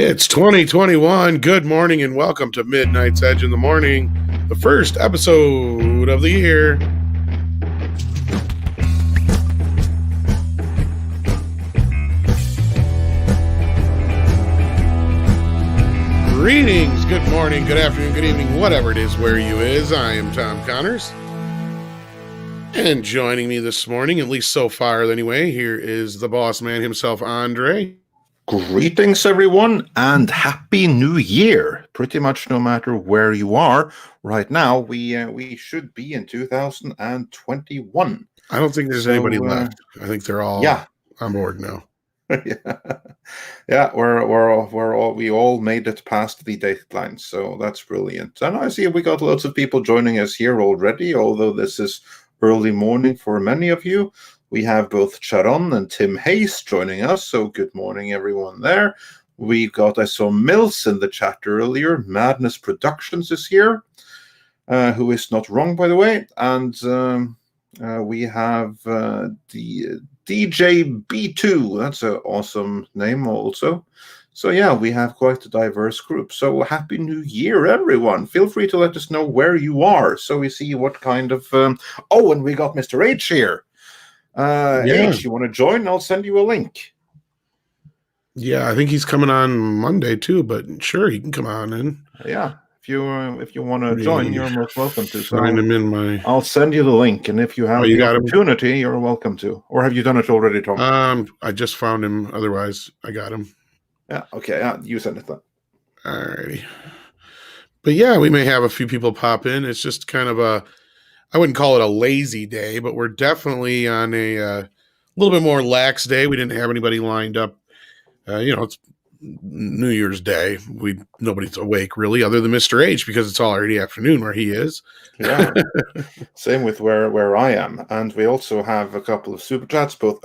It's 2021. Good morning and welcome to Midnight's Edge in the Morning, the first episode of the year. Greetings, good morning, good afternoon, good evening, whatever it is where you is. I am Tom Connors. And joining me this morning, at least so far anyway, here is the boss man himself, Andre. Greetings, everyone, and Happy New Year. Pretty much no matter where you are. Right now, we should be in 2021. I don't think there's anybody left. I think they're all on board now. We all made it past the deadline, so that's brilliant. And I see we got lots of people joining us here already, although this is early morning for many of you. We have both Sharon and Tim Hayes joining us, so good morning, everyone there. I saw Mills in the chat earlier. Madness Productions is here, who is not wrong, by the way. And we have the DJ B2. That's an awesome name also. So yeah, we have quite a diverse group. So Happy New Year, everyone. Feel free to let us know where you are so we see what kind of... and we got Mr. H here. H, you want to join? I'll send you a link. Yeah, I think he's coming on Monday too, but sure, he can come on in. Yeah, if you want to join, you're most welcome to. So find him in my... I'll send you the link, and if you have the opportunity, you're welcome to. Or have you done it already, Tom? I just found him. Otherwise, I got him. Yeah, okay. You send it then. All righty. But yeah, we may have a few people pop in. It's just kind of I wouldn't call it a lazy day, but we're definitely on a little bit more lax day. We didn't have anybody lined up. It's New Year's Day. Nobody's awake really, other than Mr. H, because it's already afternoon where he is. Yeah. Same with where I am. And we also have a couple of super chats. Both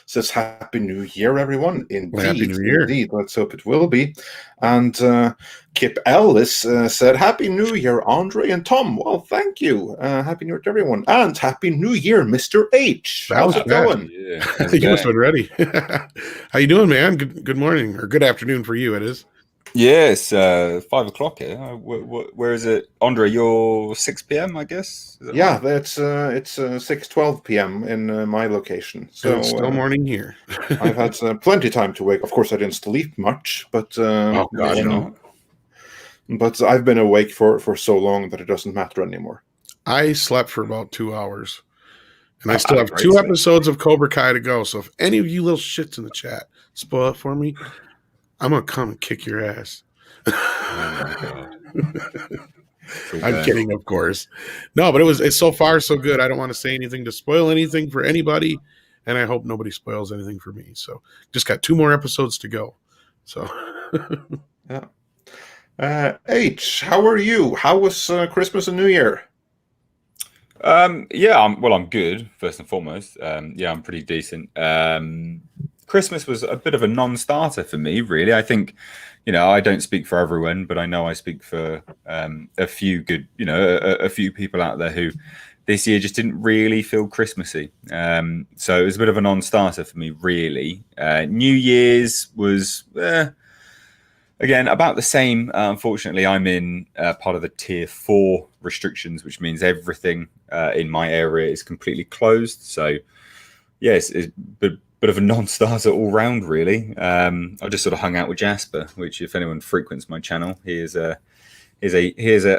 says Happy New Year, everyone. Indeed. Happy New Year. Indeed. Let's hope it will be. And Kip Ellis said, Happy New Year, Andre and Tom. Well, thank you. Happy New Year to everyone. And Happy New Year, Mr. H. How's it going? Yeah, you must have been ready. How you doing, man? Good morning, or good afternoon for you, it is. Yeah, it's 5 o'clock here. Where is it? Andre, you're 6 p.m., I guess? Yeah, right? It's 6:12 p.m. in my location. So it's still morning here. I've had plenty of time to wake. Of course, I didn't sleep much, but oh God, no. But I've been awake for so long that it doesn't matter anymore. I slept for about 2 hours, and I still have 2 episodes of Cobra Kai to go. So if any of you little shits in the chat spoil it for me, I'm going to come and kick your ass. Oh my God. I'm kidding, of course. No, but it's so far so good. I don't want to say anything to spoil anything for anybody, and I hope nobody spoils anything for me. So just got 2 more episodes to go. So yeah. H, how are you? How was Christmas and New Year? I'm good, first and foremost. I'm pretty decent. Christmas was a bit of a non-starter for me, really. I think, I don't speak for everyone, but I know I speak for a few good, a few people out there who this year just didn't really feel Christmassy. So it was a bit of a non-starter for me, really. New Year's was, again, about the same. Unfortunately, I'm in part of the tier 4 restrictions, which means everything in my area is completely closed. So, yes, it's bit of a non-starter all round, really. I just sort of hung out with Jasper, which, if anyone frequents my channel, he is a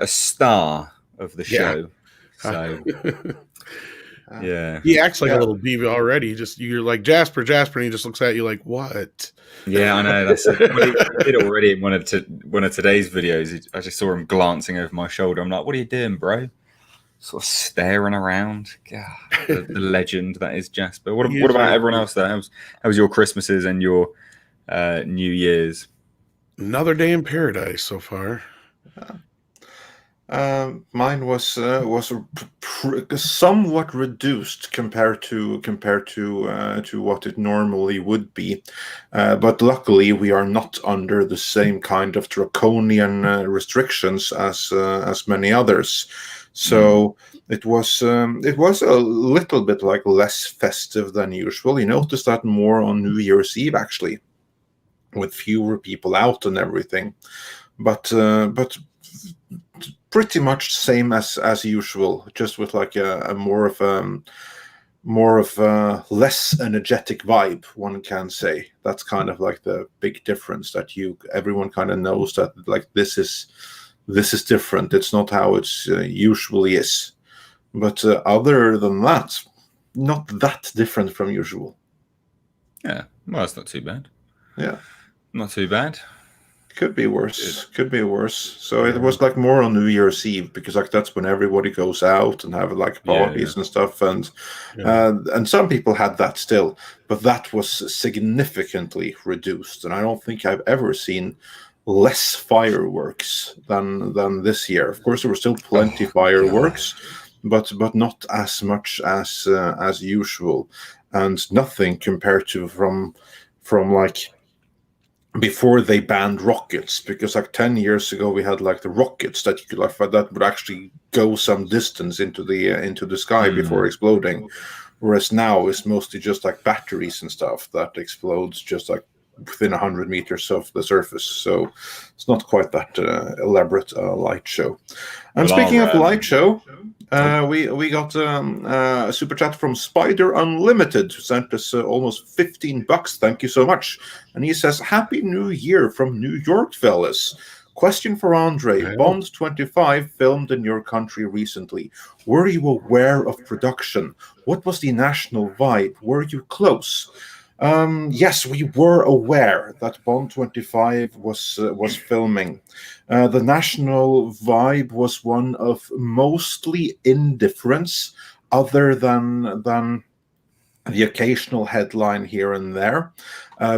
star of the show. So yeah, he acts like a little beaver already. You're like Jasper, and he just looks at you like, what? Yeah, I know. That's he did it already in one of today's videos. I just saw him glancing over my shoulder. I'm like, what are you doing, bro? Sort of staring around. God, the legend that is Jasper. What about everyone else there? How was your Christmases and your New Year's? Another day in paradise so far. Mine was somewhat reduced compared to what it normally would be, but luckily we are not under the same kind of draconian restrictions as many others. So it was a little bit like less festive than usual. You notice that more on New Year's Eve, actually. with fewer people out and everything, but pretty much same as usual, just with like a more of a less energetic vibe, one can say. That's kind of like the big difference, that everyone kind of knows that like this is different. It's not how it's usually is, but other than that, not that different from usual. Yeah, well, it's not too bad. Yeah, not too bad. Could be worse. Could be worse. So it was like more on New Year's Eve, because like that's when everybody goes out and have like parties and stuff, and some people had that still, but that was significantly reduced. And I don't think I've ever seen less fireworks than this year. Of course, there were still plenty fireworks, but not as much as usual, and nothing compared to from like before they banned rockets, because like 10 years ago we had like the rockets that you could like that would actually go some distance into the sky before exploding, whereas now it's mostly just like batteries and stuff that explodes just like within 100 meters of the surface. So it's not quite that elaborate light show. And speaking of light show, we got a super chat from Spider Unlimited, who sent us almost $15. Thank you so much. And he says, "Happy New Year from New York, fellas. Question for Andre. Bond 25 filmed in your country recently. Were you aware of production? What was the national vibe? Were you close?" Yes, we were aware that Bond 25 was filming. The national vibe was one of mostly indifference, other than the occasional headline here and there,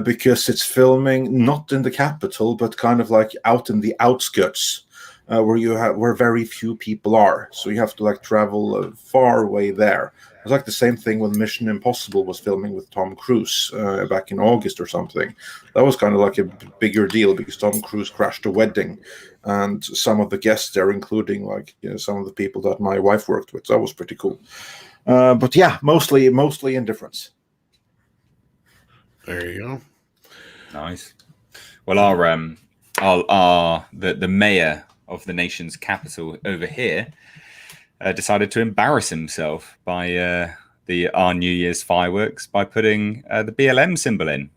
because it's filming not in the capital, but kind of like out in the outskirts, where very few people are. So you have to like travel far away there. It's like the same thing when Mission Impossible was filming with Tom Cruise back in August or something. That was kind of like a bigger deal, because Tom Cruise crashed a wedding, and some of the guests there, including like some of the people that my wife worked with. That was pretty cool. But yeah, mostly indifference. There you go. Nice. Well, the mayor of the nation's capital over here decided to embarrass himself by our New Year's fireworks by putting the BLM symbol in.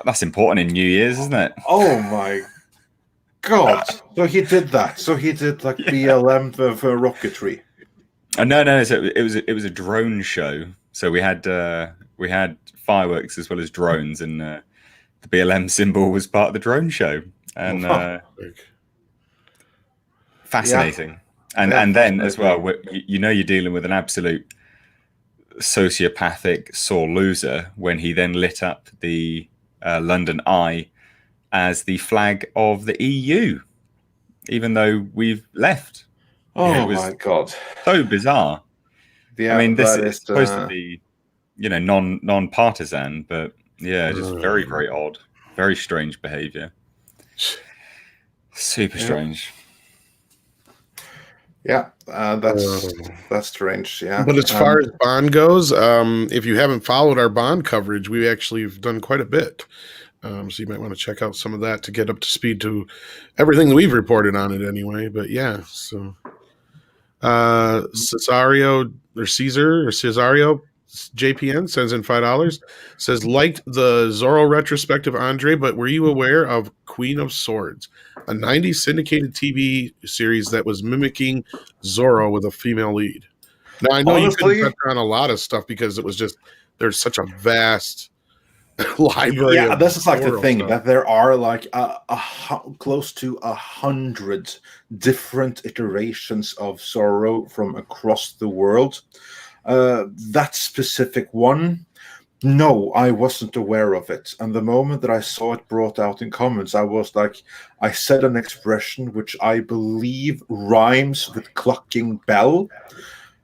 That's important in New Year's, isn't it? Oh my God! So he did that. So he did like BLM for rocketry. No. It was a drone show. So we had fireworks as well as drones, and the BLM symbol was part of the drone show. And fascinating. And then as well, you're dealing with an absolute sociopathic sore loser when he then lit up the London Eye as the flag of the EU, even though we've left. Oh my God! So bizarre. Yeah, I mean, this is supposed to be, non-partisan, but just very, very odd, very strange behavior. Super strange. Yeah, that's strange. Yeah, but as far as Bond goes, if you haven't followed our Bond coverage, we actually have done quite a bit. So you might want to check out some of that to get up to speed to everything that we've reported on it anyway. But yeah, so Cesario JPN sends in $5, says, liked the Zorro retrospective, Andre, but were you aware of Queen of Swords, a 90s syndicated TV series that was mimicking Zorro with a female lead? Now, I know you couldn't touch on a lot of stuff because it was just, there's such a vast library. Yeah, this is like the thing, that there are like close to 100 different iterations of Zorro from across the world. That specific one, no, I wasn't aware of it. And the moment that I saw it brought out in comments, I was like, I said an expression which I believe rhymes with clucking bell,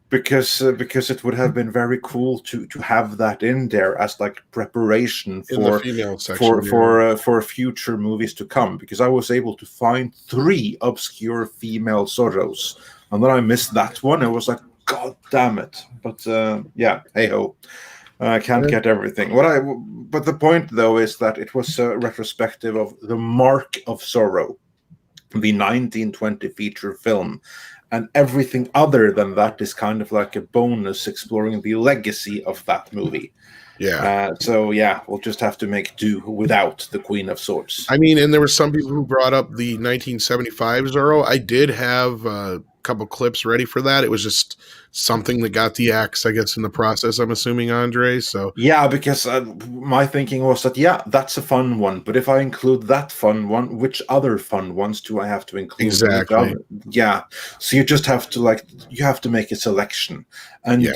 because it would have been very cool to have that in there as like preparation for for future movies to come, because I was able to find 3 obscure female Zorros, and then I missed that one. I was like, God damn it. But hey ho. I can't get everything. But the point, though, is that it was a retrospective of The Mark of Sorrow, the 1920 feature film. And everything other than that is kind of like a bonus exploring the legacy of that movie. Yeah. So we'll just have to make do without the Queen of Swords. I mean, and there were some people who brought up the 1975 Zorro. I did have a couple clips ready for that. It was just something that got the axe, I guess, in the process, I'm assuming, Andre. So yeah, because my thinking was that, that's a fun one. But if I include that fun one, which other fun ones do I have to include? exactly. So you just have to you have to make a selection. And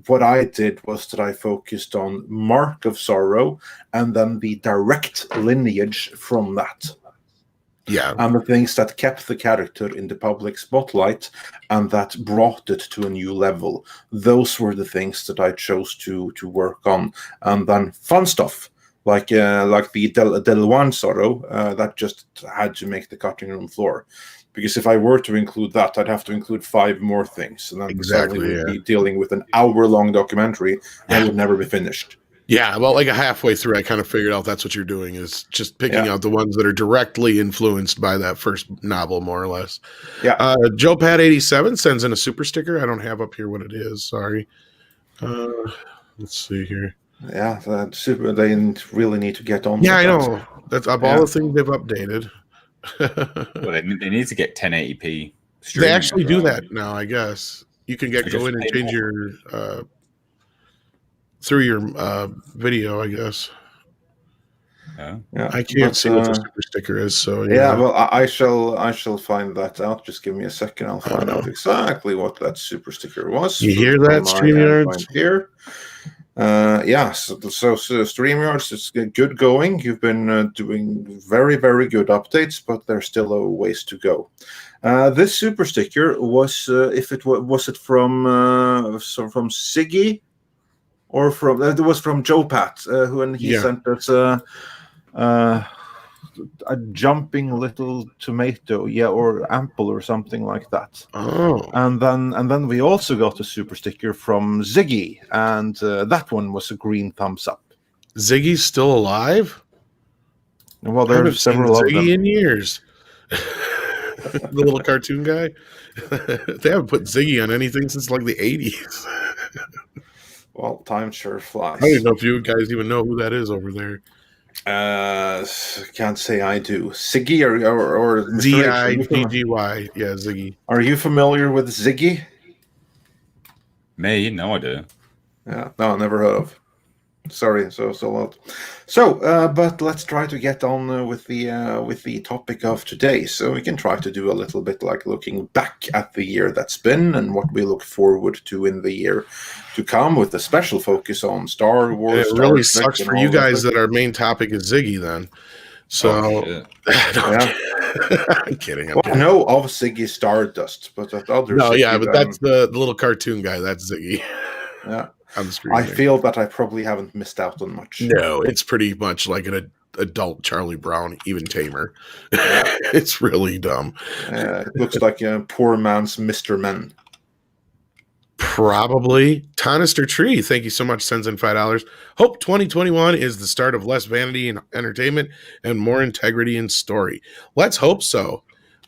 what I did was that I focused on Mark of Sorrow and then the direct lineage from that. Yeah. And the things that kept the character in the public spotlight and that brought it to a new level. Those were the things that I chose to work on. And then fun stuff, like the Del Juan Sorrow, that just had to make the cutting room floor. Because if I were to include that, I'd have to include 5 more things. And then suddenly we'd be dealing with an hour-long documentary that would never be finished. Yeah, well, like halfway through, I kind of figured out that's what you're doing, is just picking out the ones that are directly influenced by that first novel, more or less. Yeah. Joe Pat 87 sends in a super sticker. I don't have up here what it is. Sorry. Let's see here. Yeah, that super. They really need to get on. Yeah, I know. That's of all the things they've updated. Well, they need to get 1080p. They actually do that now, I guess. You can go in and change your through your video, I guess. Yeah. I can't see what the super sticker is, so well, I shall find that out. Just give me a second. I'll find out exactly what that super sticker was. You hear that, StreamYards? Here. So StreamYards, it's good going. You've been doing very, very good updates, but there's still a ways to go. This super sticker was, was it from Siggy? Or it was from Joe Pat, when he sent us a jumping little tomato, or ample or something like that. Oh, and then we also got a super sticker from Ziggy, and that one was a green thumbs up. Ziggy's still alive? Well, there's several of them. Ziggy in years. The little cartoon guy. They haven't put Ziggy on anything since like the 80s. Well, time sure flies. I don't even know if you guys even know who that is over there. Can't say I do. Ziggy or Ziggy. Yeah, Ziggy. Are you familiar with Ziggy? Me? No idea. Yeah, no, never heard of. Sorry, so lot. But let's try to get on with the topic of today. So we can try to do a little bit like looking back at the year that's been and what we look forward to in the year to come, with a special focus on Star Wars. It really sucks for you guys that our main topic is Ziggy then. So I'm kidding. I know of Ziggy Stardust, but that other but that's the little cartoon guy. That's Ziggy. Yeah. On the screen. I feel that I probably haven't missed out on much. No, it's pretty much like an adult Charlie Brown, even tamer. It's really dumb. It looks like a poor man's Mr. Men. Probably. Tonister Tree, thank you so much, sends in $5. Hope 2021 is the start of less vanity in entertainment and more integrity in story. Let's hope so.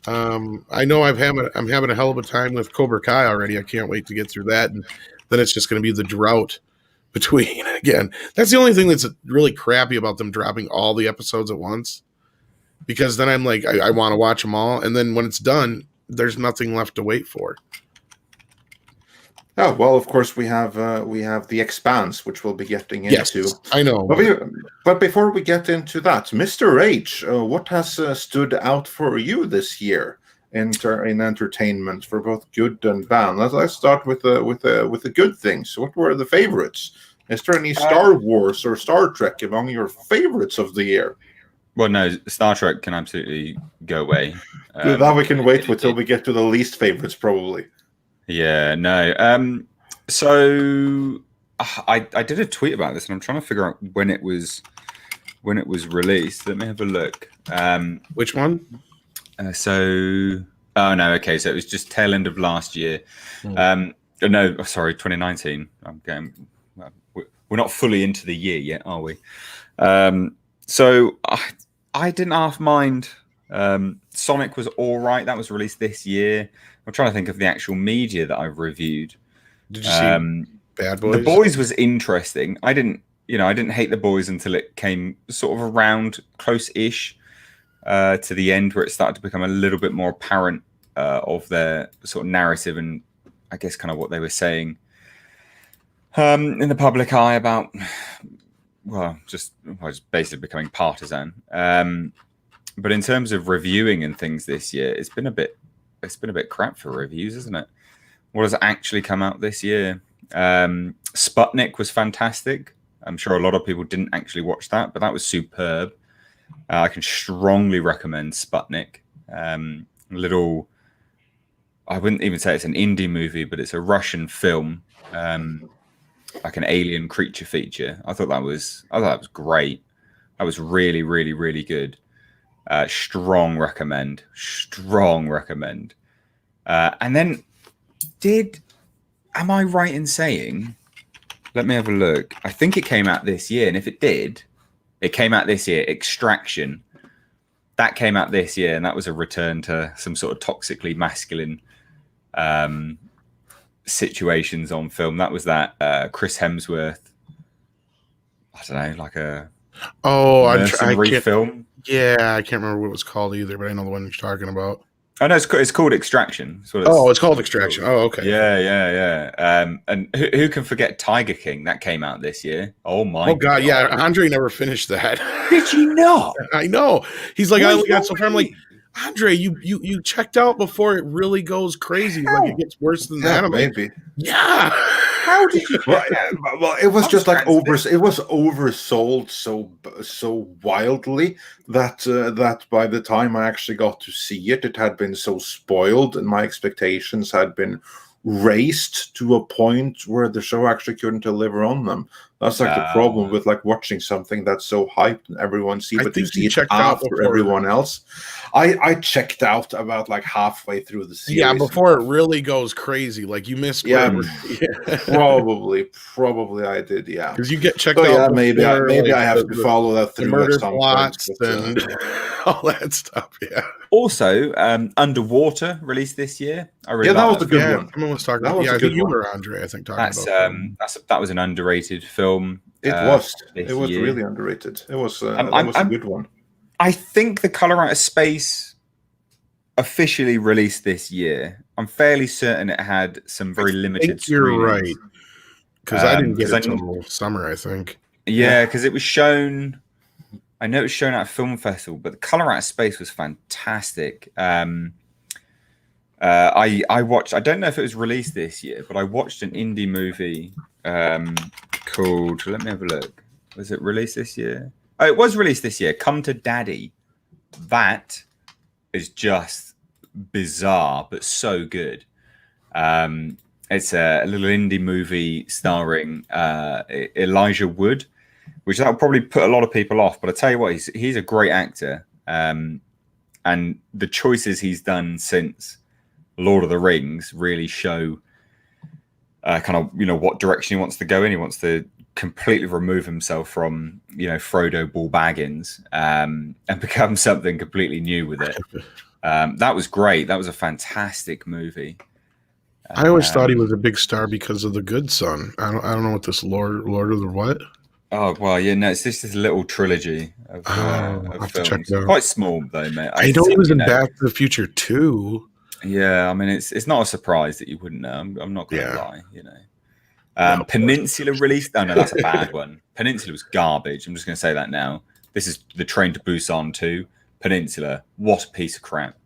I know I'm having a hell of a time with Cobra Kai already. I can't wait to get through that, and then it's just going to be the drought between again. That's the only thing that's really crappy about them dropping all the episodes at once, because then I'm like, I want to watch them all, and then when it's done, there's nothing left to wait for. Oh, well, of course we have The Expanse, which we'll be getting into. Yes, I know. But before we get into that, Mr. H, what has stood out for you this year in entertainment, for both good and bad? Let's start with the good things. What were the favorites? Is there any Star Wars or Star Trek among your favorites of the year? Well, no, Star Trek can absolutely go away. That we can wait until we get to the least favorites, probably. Yeah, no. So I did a tweet about this, and I'm trying to figure out when it was released. Let me have a look. Which one? So it was just tail end of last year. No, sorry, 2019. I'm getting we're not fully into the year yet, are we? So I didn't half mind. Sonic was all right. That was released this year. I'm trying to think of the actual media that I've reviewed. Did you see Bad Boys? The Boys was interesting. I didn't hate The Boys until it came sort of around close-ish to the end, where it started to become a little bit more apparent of their sort of narrative and I guess kind of what they were saying in the public eye about, just basically becoming partisan. But in terms of reviewing and things this year, it's been a bit crap for reviews, isn't it? What has actually come out this year? Sputnik was fantastic. I'm sure a lot of people didn't actually watch that, but that was superb. I can strongly recommend Sputnik. I wouldn't even say it's an indie movie, but it's a Russian film, like an alien creature feature. I thought that was great. That was really, really, really good. Strong recommend. And then am I right in saying, let me have a look. I think it came out this year. And if it did, it came out this year. Extraction. That came out this year. And that was a return to some sort of toxically masculine situations on film. That was that Chris Hemsworth. I don't know, like a mercenary film. Yeah, I can't remember what it was called either, but I know the one you're talking about. I know it's called Extraction. It's called Extraction. Oh, okay. Yeah. And who can forget Tiger King? That came out this year. Oh my! Oh God, yeah. Andre never finished that. Did you not? I know. He's like, I only got so far. I'm like, Andre, you checked out before it really goes crazy. Like it gets worse than that. Maybe. Yeah. How did you? Well, it was just like it was oversold so wildly that by the time I actually got to see it, it had been so spoiled, and my expectations had been raised to a point where the show actually couldn't deliver on them. That's like the problem with like watching something that's so hyped and everyone sees, but you see it after everyone else. I checked out about like halfway through the series. Yeah, before it really goes crazy. Like you missed. Probably I did. Yeah, because you get checked out. Yeah, maybe I have to follow that through. Murder plots and all that stuff. Yeah. Also, Underwater released this year. That was a good one. Someone was talking about. Yeah, I think you were Andre. I think talking about. That was an underrated film. It was really underrated. It was a good one. I think The Color Out of Space officially released this year. I'm fairly certain it had some very limited screenings. You're right. Because I didn't get it until summer, I think. Yeah, because it was shown. I know it was shown at a film festival, but The Color Out of Space was fantastic. I watched. I don't know if it was released this year, but I watched an indie movie called. Let me have a look. Was it released this year? Oh, it was released this year. Come to Daddy. That is just bizarre, but so good. It's a little indie movie starring Elijah Wood, which that'll probably put a lot of people off. But I tell you what, he's a great actor, and the choices he's done since Lord of the Rings really show kind of what direction he wants to go in. He wants to completely remove himself from Frodo Ball Baggins and become something completely new with it. That was great. That was a fantastic movie. I always thought he was a big star because of The Good Son. I don't know what this Lord of the what. Oh well, yeah, no, it's just this little trilogy of I'll have to films. check it out. Quite small though, mate. I know he was in Back to the Future 2. Yeah, I mean it's not a surprise that you wouldn't know. I'm not gonna lie, Peninsula released. Oh no, that's a bad one. Peninsula was garbage. I'm just going to say that now. This is the Train to Busan 2. Peninsula, what a piece of crap.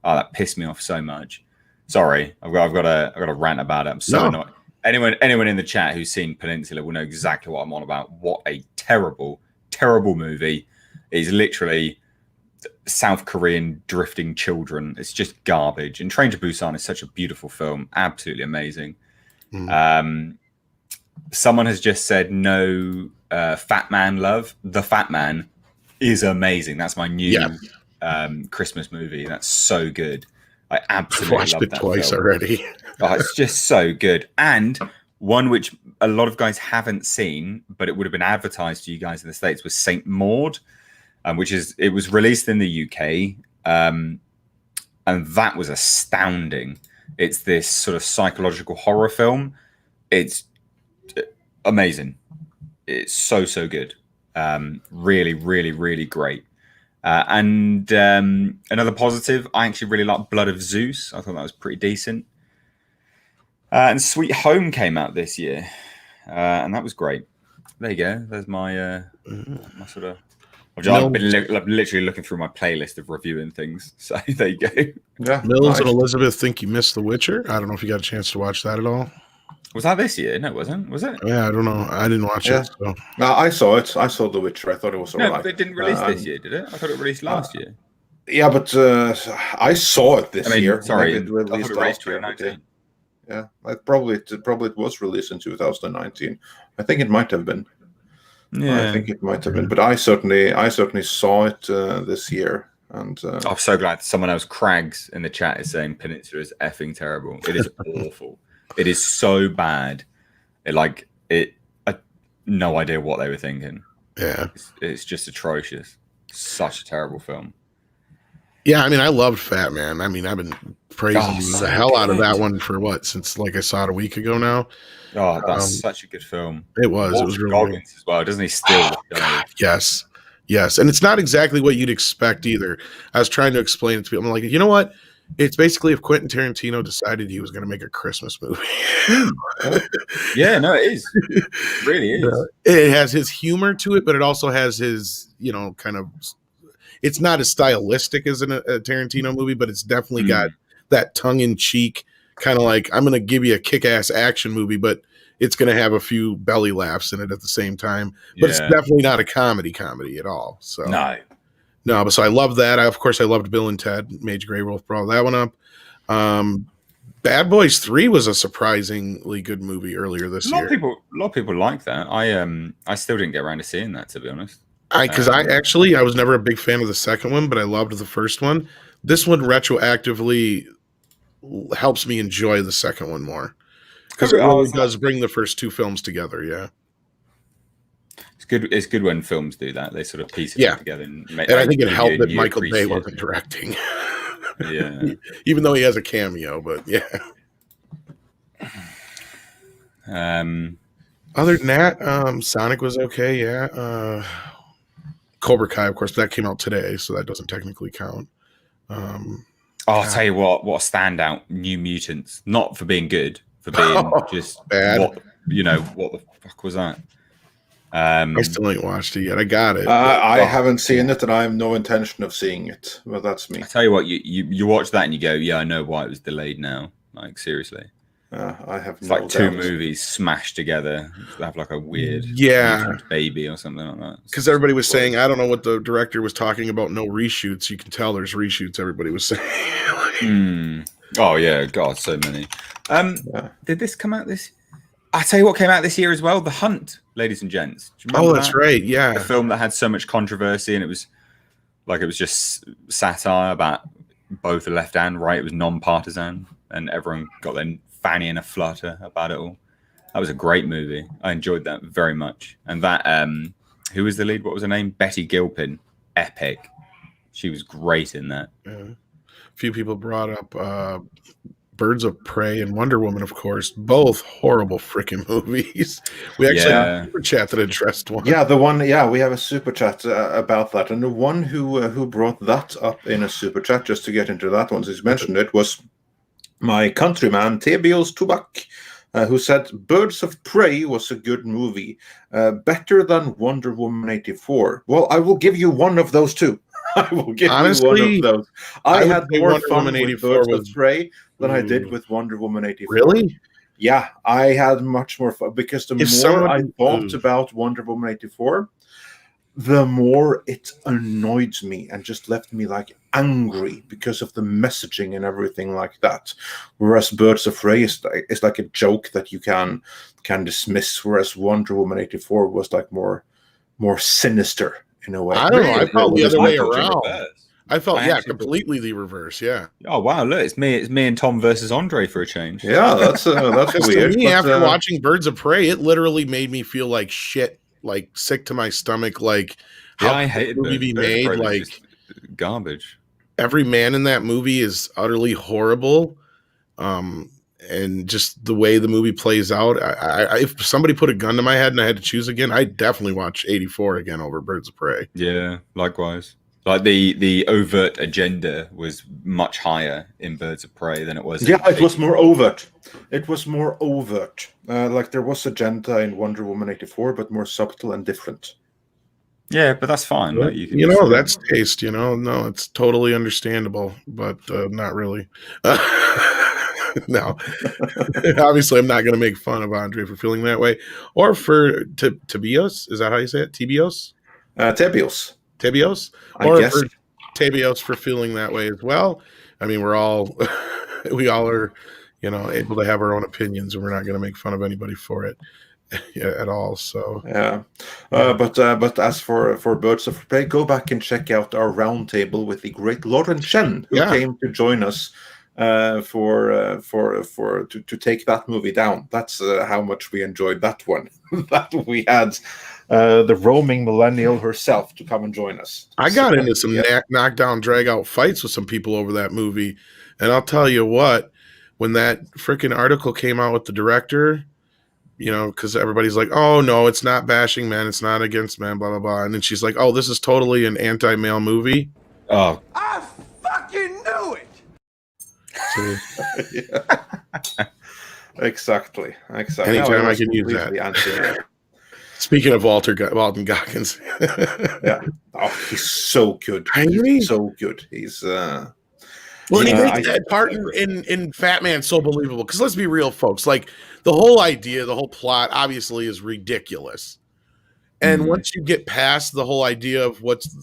Oh, that pissed me off so much. Sorry, I've got a rant about it. I'm so annoyed. Anyone in the chat who's seen Peninsula will know exactly what I'm on about. What a terrible, terrible movie. It's literally South Korean drifting children. It's just garbage. And Train to Busan is such a beautiful film. Absolutely amazing. Someone has just said no. Fat Man Love. The Fat Man is amazing. That's my new Christmas movie. That's so good. I absolutely watched love it that twice film. Already. Oh, it's just so good. And One which a lot of guys haven't seen, but it would have been advertised to you guys in the States, was Saint Maud, it was released in the UK, and that was astounding. It's this sort of psychological horror film. It's amazing. It's so good. Really, really, really great. And another positive, I actually really like Blood of Zeus. I thought that was pretty decent. And Sweet Home came out this year, and that was great. There you go. There's my my sort of. I've been literally looking through my playlist of reviewing things. So there you go. Yeah, Mills and Elizabeth think you missed The Witcher. I don't know if you got a chance to watch that at all. Was that this year? No, it wasn't. Was it? Yeah, I don't know. I didn't watch it. So. I saw it. I saw The Witcher. I thought it was all right. They didn't release this year, did it? I thought it released last year. Yeah, but I saw it this year. Sorry, it released last year. Yeah, it probably was released in 2019. I think it might have been. Yeah, I think it might have been. But I certainly saw it this year. And I'm so glad someone else, Crags, in the chat is saying Peninsula is effing terrible. It is awful. It is so bad. I no idea what they were thinking. Yeah, it's just atrocious. Such a terrible film. Yeah, I mean, I loved Fat Man. I mean, I've been praising the hell out of that one since I saw it a week ago now. Oh, that's such a good film. It was. It was really Goggins as well. Doesn't he still? Yes. And it's not exactly what you'd expect either. I was trying to explain it to people. I'm like, you know what? It's basically if Quentin Tarantino decided he was going to make a Christmas movie. Yeah, no, it is. It really is. It has his humor to it, but it also has his, kind of. It's not as stylistic as a Tarantino movie, but it's definitely got that tongue-in-cheek kind of like, I'm going to give you a kick-ass action movie, but it's going to have a few belly laughs in it at the same time. But it's definitely not a comedy at all. So no, but so I love that. Of course, I loved Bill and Ted. Major Grey Wolf brought that one up. Bad Boys 3 was a surprisingly good movie earlier this year. A lot of people like that. I still didn't get around to seeing that, to be honest. I was never a big fan of the second one, but I loved the first one. This one retroactively helps me enjoy the second one more because it really does bring the first two films together. Yeah, it's good when films do that. They sort of piece it together. And I think it helped that Michael Bay wasn't directing. Yeah, even though he has a cameo, but yeah. Other than that, Sonic was okay. Yeah. Cobra Kai, of course, that came out today, so that doesn't technically count. I'll tell you what a standout, New Mutants. Not for being good, for being just bad. What the fuck was that? I still ain't watched it yet. I got it. I haven't seen it, and I have no intention of seeing it. Well, that's me. I tell you what, you watch that and you go, yeah, I know why it was delayed now. Like, seriously. I have it's like two movies smashed together. They have like a weird baby or something like that. Because everybody was saying, I don't know what the director was talking about. No reshoots. You can tell there's reshoots. Everybody was saying. Oh yeah, God, so many. Did this come out this? I tell you what came out this year as well. The Hunt, ladies and gents. Do you remember that's right. Yeah, the film that had so much controversy, and it was just satire about both the left and right. It was non-partisan, and everyone got their fanny in a flutter about it all. That was a great movie. I enjoyed that very much. And that who was the lead? What was her name? Betty Gilpin. Epic. She was great in that. A few people brought up Birds of Prey and Wonder Woman, of course. Both horrible freaking movies. We actually have a super chat that addressed one. Yeah, the one. Yeah, we have a super chat about that, and the one who brought that up in a super chat, just to get into that one, since you mentioned it, was my countryman, Tebios Tubak, who said, Birds of Prey was a good movie, better than Wonder Woman 84. Well, I will give you one of those two. I will give you one of those. I had more fun with Birds of Prey than I did with Wonder Woman 84. Really? Yeah, I had much more fun, because the more I thought about Wonder Woman 84, the more it annoyed me and just left me like angry because of the messaging and everything like that. Whereas Birds of Prey is like a joke that you can dismiss, whereas Wonder Woman 84 was like more sinister in a way. I don't know. I felt the other way around. I felt completely the reverse. Yeah. Oh wow! Look, it's me and Tom versus Andre for a change. Yeah, that's weird. To me, after watching Birds of Prey, it literally made me feel like shit, like sick to my stomach. Like how I hated the movie be made. Like garbage. Every man in that movie is utterly horrible. And just the way the movie plays out, if somebody put a gun to my head and I had to choose again, I'd definitely watch 84 again over Birds of Prey. Yeah, likewise. Like the overt agenda was much higher in Birds of Prey than it was. Yeah, it was more overt. It was more overt. Like there was agenda in Wonder Woman 84, but more subtle and different. Yeah, but that's fine. Like, that's taste. No, it's totally understandable, but not really. No, obviously, I'm not going to make fun of Andre for feeling that way, or for Tebios. Is that how you say it? Tebios. Tebios, or for Tebios for feeling that way as well. I mean, we all are, able to have our own opinions, and we're not going to make fun of anybody for it at all. So yeah. But as for Birds of Prey, go back and check out our roundtable with the great Lauren Chen, who came to join us to take that movie down. That's how much we enjoyed that one. That we had the roaming millennial herself to come and join us. I got into some knockdown, drag out fights with some people over that movie, and I'll tell you what, when that freaking article came out with the director, because everybody's like, oh no, it's not bashing men, it's not against men, blah blah blah, and then she's like, oh, this is totally an anti-male movie. Oh, I fucking knew it. Exactly. Anytime I can use that. Speaking of Walton Goggins, yeah, he's so good. He's so good. He's well, and he makes that part in Fat Man so believable. Because let's be real, folks. Like the whole idea, the whole plot, obviously is ridiculous. And once you get past the whole idea of what's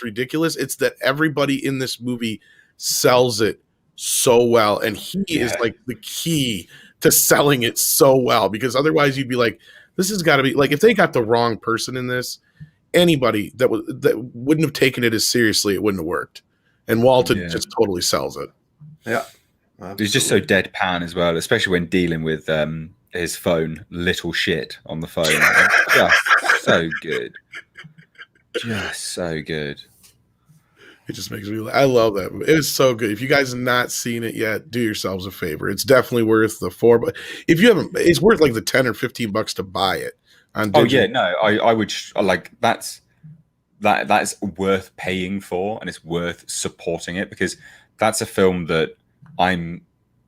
ridiculous, it's that everybody in this movie sells it so well, and he is like the key to selling it so well, because otherwise you'd be like, this has got to be like, if they got the wrong person in this, anybody that wouldn't have taken it as seriously, it wouldn't have worked. And Walton just totally sells it. Yeah, he's just so deadpan as well, especially when dealing with his phone, little shit on the phone. Just so good, just so good. It just makes me. I love that. It was so good. If you guys have not seen it yet, do yourselves a favor. It's definitely worth the $4. But if you haven't, it's worth like the $10 or $15 to buy it on digital. Oh yeah, no, I would like that's worth paying for, and it's worth supporting it, because that's a film that I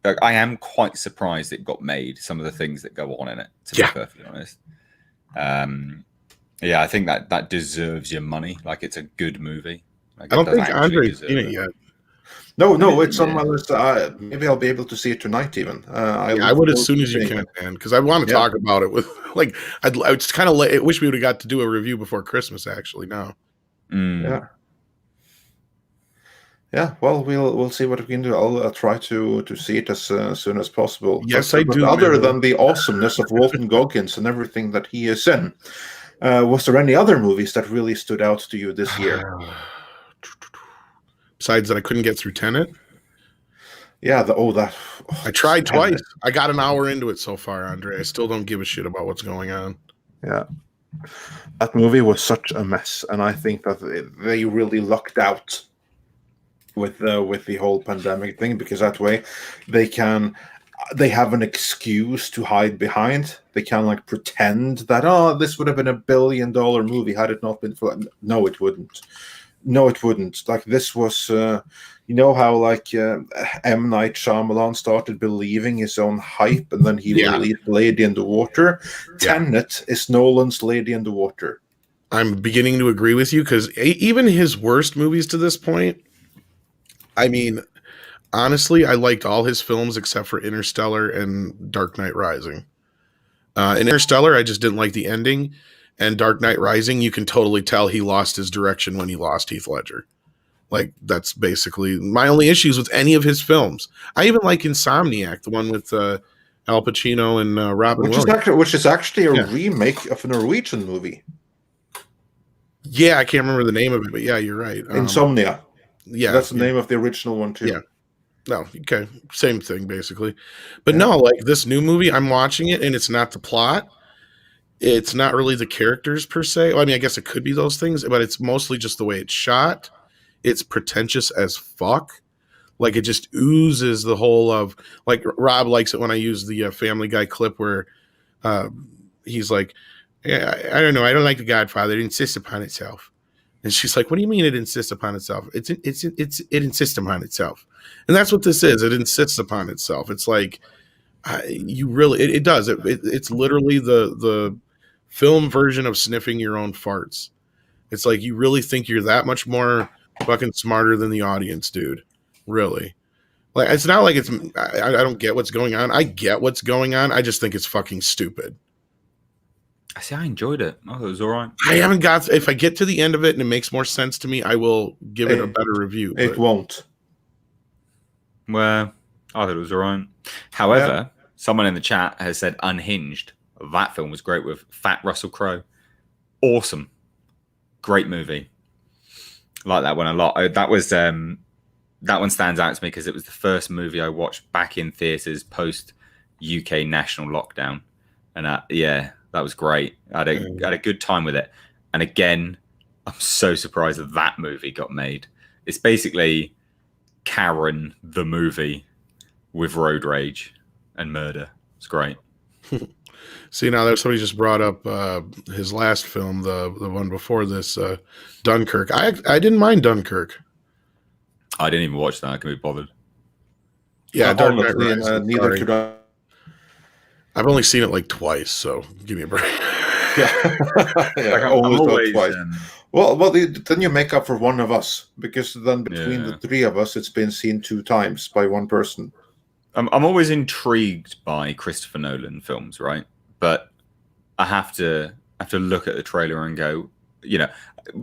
am quite surprised it got made. Some of the things that go on in it, to be perfectly honest. I think that deserves your money. Like, it's a good movie. Like, I don't think Andre's seen it yet. No, it's on my list. Maybe I'll be able to see it tonight. Even I would as soon as you can, man, because I want to talk about it with like. I just kind of wish we would have got to do a review before Christmas. Actually, now. Yeah. Well, we'll see what we can do. I'll try to see it as soon as possible. Yes, I do. Other than the awesomeness of Walton Goggins and everything that he is in, was there any other movies that really stood out to you this year? Besides that, I couldn't get through Tenet. Yeah, I tried twice. I got an hour into it so far, Andre. I still don't give a shit about what's going on. Yeah, that movie was such a mess, and I think that they really lucked out with the whole pandemic thing, because that way they have an excuse to hide behind. They can like pretend that this would have been $1 billion movie had it not been for. No, it wouldn't. Like, this was, how like M. Night Shyamalan started believing his own hype, and then he released Lady in the Water. Tenet is Nolan's Lady in the Water. I'm beginning to agree with you, because even his worst movies to this point, I mean, honestly, I liked all his films except for Interstellar and Dark Knight Rising. In Interstellar, I just didn't like the ending. And Dark Knight Rising, you can totally tell he lost his direction when he lost Heath Ledger. Like, that's basically my only issues with any of his films. I even like Insomniac, the one with Al Pacino and Robin Williams. Which is actually a remake of a Norwegian movie. Yeah, I can't remember the name of it, but yeah, you're right. Insomnia. Yeah, That's the name of the original one too. Yeah. No, okay, same thing basically. But no, like this new movie, I'm watching it, and it's not the plot. It's not really the characters per se. Well, I mean, I guess it could be those things, but it's mostly just the way it's shot. It's pretentious as fuck. Like it just oozes the whole of like Rob likes it when I use the Family Guy clip where uh, he's like, yeah, I don't know, I don't like The Godfather. It insists upon itself, and she's like, "What do you mean it insists upon itself? It insists upon itself," and that's what this is. It insists upon itself. It's like you really, it does. It's literally the film version of sniffing your own farts. It's like you really think you're that much more fucking smarter than the audience, dude. Really. Like it's not like it's I don't get what's going on. I get what's going on. I just think it's fucking stupid. I see. I enjoyed it. Oh, it was all right. I haven't got. If I get to the end of it and it makes more sense to me, I will give it a better review. It won't. Well, I thought it was all right. However, someone in the chat has said Unhinged. That film was great with Fat Russell Crowe. Awesome. Great movie. Like that one a lot. That one stands out to me because it was the first movie I watched back in theaters post UK national lockdown, and that was great. I had a good time with it. And again, I'm so surprised that movie got made. It's basically Karen the movie with road rage and murder. It's great. See, now there's somebody just brought up his last film, the one before this, Dunkirk. I didn't mind Dunkirk. I didn't even watch that. I can be bothered. Yeah, Dark Knight Rises, neither could I. I've only seen it like twice, so give me a break. I'm always twice. Well, then you make up for one of us, because then between the three of us, it's been seen 2 times by one person. I'm always intrigued by Christopher Nolan films, right? But I have to look at the trailer and go,